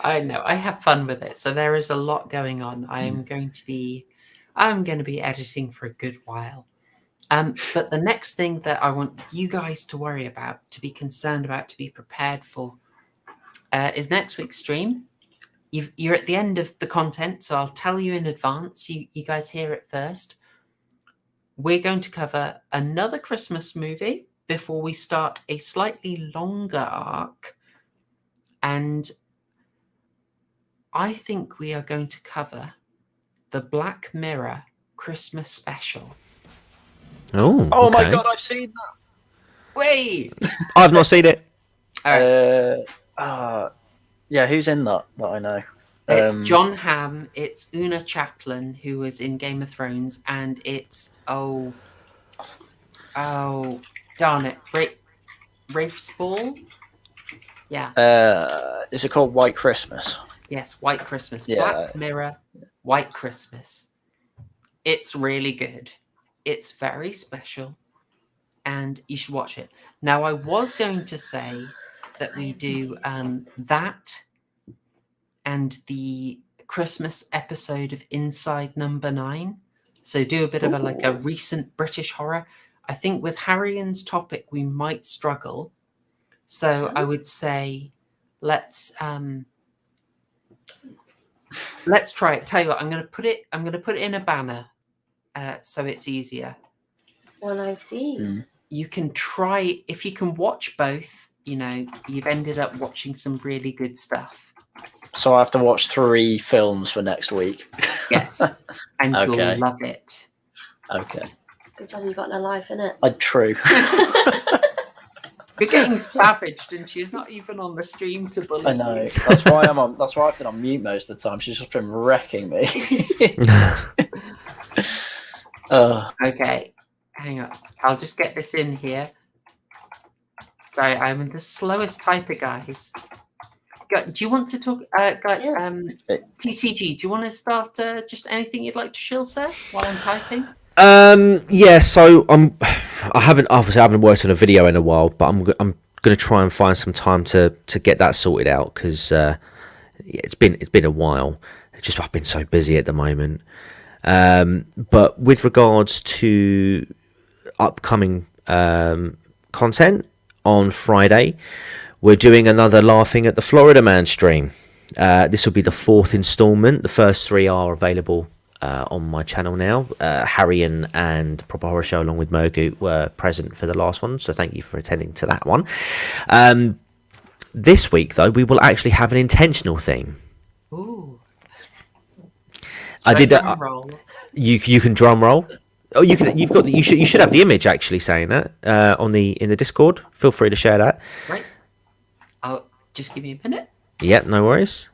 I know, I have fun with it. So there is a lot going on. I'm going to be editing for a good while. But the next thing that I want you guys to worry about, to be concerned about, to be prepared for, is next week's stream. You're at the end of the content, so I'll tell you in advance. You guys hear it first. We're going to cover another Christmas movie before we start a slightly longer arc. And I think we are going to cover the Black Mirror Christmas special. Oh, Oh my okay. god, I've seen that. Wait! I've not seen it. All right. Yeah, who's in that I know? It's John Hamm, it's Una Chaplin, who was in Game of Thrones, and it's oh darn it, Rafe Spall? Yeah. Is it called White Christmas? Yes, White Christmas. Yeah. Black Mirror, White Christmas. It's really good. It's very special, and you should watch it. Now, I was going to say that we do that and the Christmas episode of Inside Number 9. So do a bit of a recent British horror. I think with Haryan's topic, we might struggle. So I would say let's try it. Tell you what, I'm going to put it in a banner so it's easier. One I've seen. You can try, if you can watch both, you've ended up watching some really good stuff. So I have to watch 3 films for next week. Yes, and Okay. you'll love it. Okay. Good job you got no life in it. True. You're getting savaged, and she's not even on the stream to bully I know. you. That's why That's why I've been on mute most of the time. She's just been wrecking me. Okay, hang on. I'll just get this in here. Sorry, I'm the slowest typer, guys. Do you want to talk, TCG? Do you want to start just anything you'd like to shill, sir, while I'm typing? Yeah. So I haven't worked on a video in a while, but I'm going to try and find some time to get that sorted out because it's been a while. I've been so busy at the moment. But with regards to upcoming content on Friday, we're doing another Laughing at the Florida Man stream. This will be the 4th installment. The first 3 are available on my channel now. Haryan and Proper Horror Show along with Mergoot were present for the last one, so thank you for attending to that one. This week, though, we will actually have an intentional theme. Ooh. I did that. Drum roll? You can drum roll. Oh, you can. You've got. You should have the image actually saying that in the Discord. Feel free to share that. Right. I'll just give me a minute. Yeah, no worries.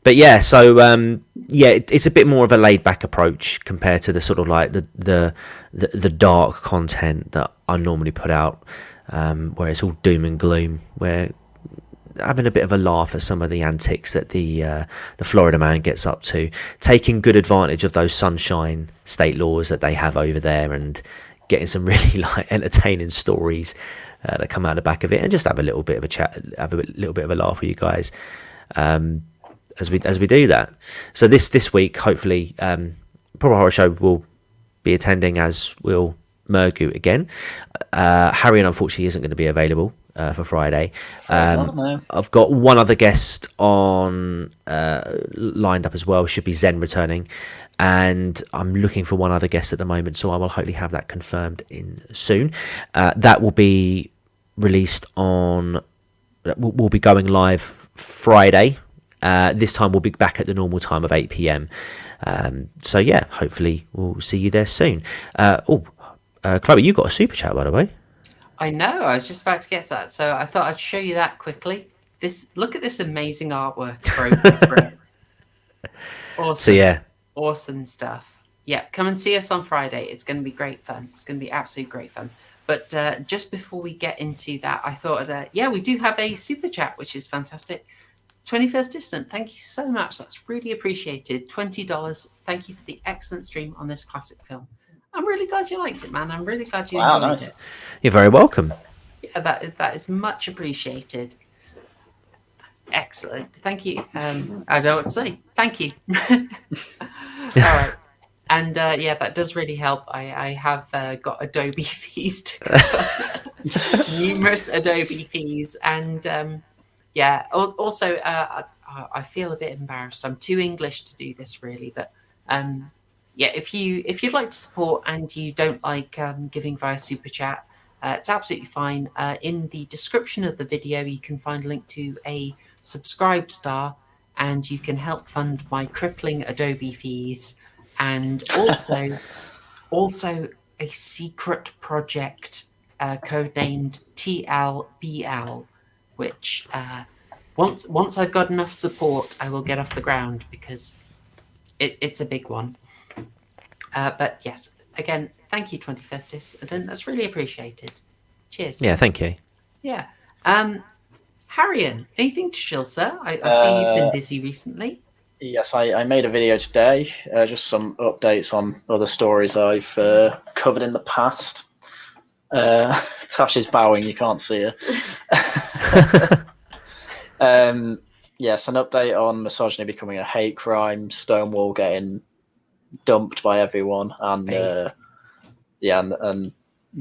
But yeah, so it's a bit more of a laid back approach compared to the sort of like the dark content that I normally put out, where it's all doom and gloom, where having a bit of a laugh at some of the antics that the Florida man gets up to, taking good advantage of those sunshine state laws that they have over there, and getting some really like entertaining stories that come out the back of it, and just have a little bit of a chat, have a little bit of a laugh with you guys as we do that. So this week, hopefully, Proper Horror Show will be attending, as will Mergu again. Haryan unfortunately isn't going to be available for Friday. I've got one other guest on lined up as well. Should be Zen returning, and I'm looking for one other guest at the moment, so I will hopefully have that confirmed in soon. That will be released on. We'll be going live Friday. This time we'll be back at the normal time of 8 p.m. So yeah, hopefully we'll see you there soon. Chloe, you got a super chat, by the way. I know. I was just about to get to that, so I thought I'd show you that quickly. Look at this amazing artwork. Awesome. So yeah, awesome stuff. Yeah, come and see us on Friday. It's going to be great fun. It's going to be absolute great fun. But just before we get into that, I thought that we do have a super chat, which is fantastic. 21st Distant, thank you so much. That's really appreciated. $20. Thank you for the excellent stream on this classic film. I'm really glad you liked it, man. I'm really glad you enjoyed it. You're very welcome. Yeah, that is much appreciated. Excellent. Thank you. I don't know what to say. Thank you. All right. And that does really help. I have got Adobe fees to cover. Numerous Adobe fees. And also I feel a bit embarrassed. I'm too English to do this really, but if you'd like to support and you don't like giving via super chat, it's absolutely fine. In the description of the video, you can find a link to a subscribe star, and you can help fund my crippling Adobe fees, and also a secret project codenamed TLBL, which once I've got enough support, I will get off the ground, because it's a big one. But yes, again, thank you, 21st Dissident. That's really appreciated. Cheers. Yeah, thank you. Yeah. Haryan, anything to chill, sir? I see you've been busy recently. Yes, I made a video today, just some updates on other stories I've covered in the past. Tash is bowing, you can't see her. Yes, an update on misogyny becoming a hate crime, Stonewall getting dumped by everyone, and and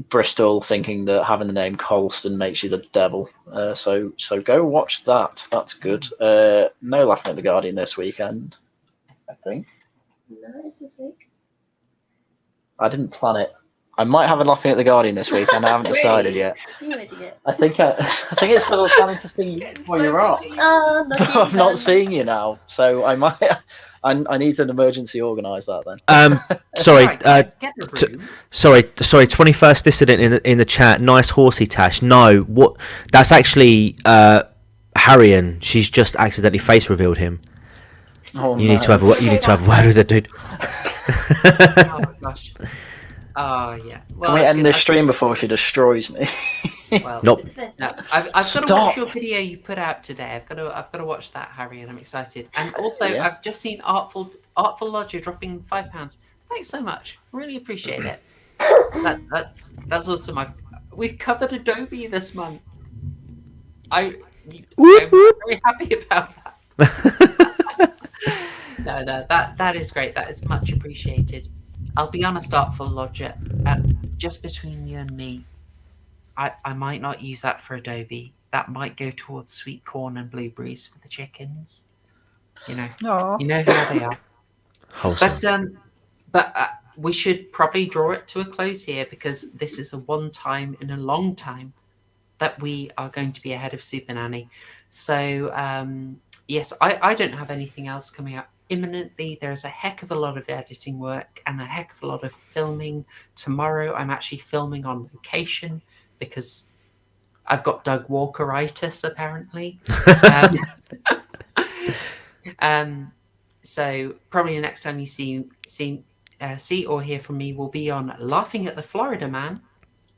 Bristol thinking that having the name Colston makes you the devil. So go watch that. That's good. No Laughing at the Guardian this weekend, I think. No, it's this week. I didn't plan it. I might have a Laughing at the Guardian this weekend. I haven't decided yet. You idiot. I think it's because I was planning to see you before you're off. Oh, I'm not seeing you now, so I might. I need an emergency organise that then. Sorry, Right, guys, get a room. sorry. 21st Dissident in the chat. Nice horsey, Tash. No, what? That's actually Haryan. She's just accidentally face revealed him. Oh, You need to have a word with it, dude. Oh my gosh. Oh yeah. Well, Can we that's end good. this stream before she destroys me? Well, Nope. no, I've got to Stop. watch your video you put out today. I've got to watch that, Harry, and I'm excited. And also, Yeah. I've just seen Artful Lodger dropping £5. Thanks so much. Really appreciate it. That's awesome. We've covered Adobe this month. I'm very happy about that. No, that is great. That is much appreciated. I'll be honest, Artful Lodger, just between you and me, I might not use that for Adobe. That might go towards sweet corn and blueberries for the chickens. You know how they are. Wholesome. But we should probably draw it to a close here, because this is a one time in a long time that we are going to be ahead of Super Nanny. So yes, I don't have anything else coming out imminently. There's a heck of a lot of editing work and a heck of a lot of filming. Tomorrow I'm actually filming on location, because I've got Doug Walkeritis apparently. So probably the next time you see or hear from me will be on Laughing at the Florida Man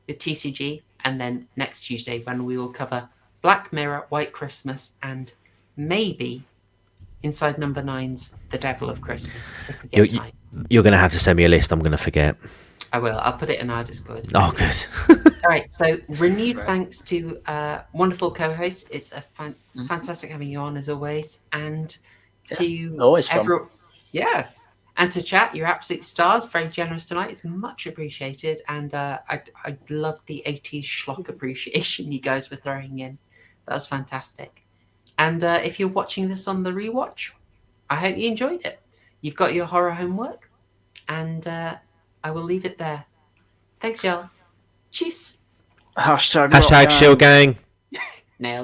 with TCG, and then next Tuesday when we will cover Black Mirror, White Christmas, and maybe inside number 9's The Devil of Christmas, if we get time. You're going to have to send me a list. I'm going to forget. I will. I'll put it in our Discord. Oh, good. All right. So renewed thanks to wonderful co-host. It's a fantastic having you on as always, and to always fun. Yeah, and to chat. You're absolute stars. Very generous tonight. It's much appreciated, and I love the 80s schlock appreciation you guys were throwing in. That was fantastic. And if you're watching this on the rewatch, I hope you enjoyed it. You've got your horror homework, and I will leave it there. Thanks, y'all. Cheers. Hashtag Shield Gang.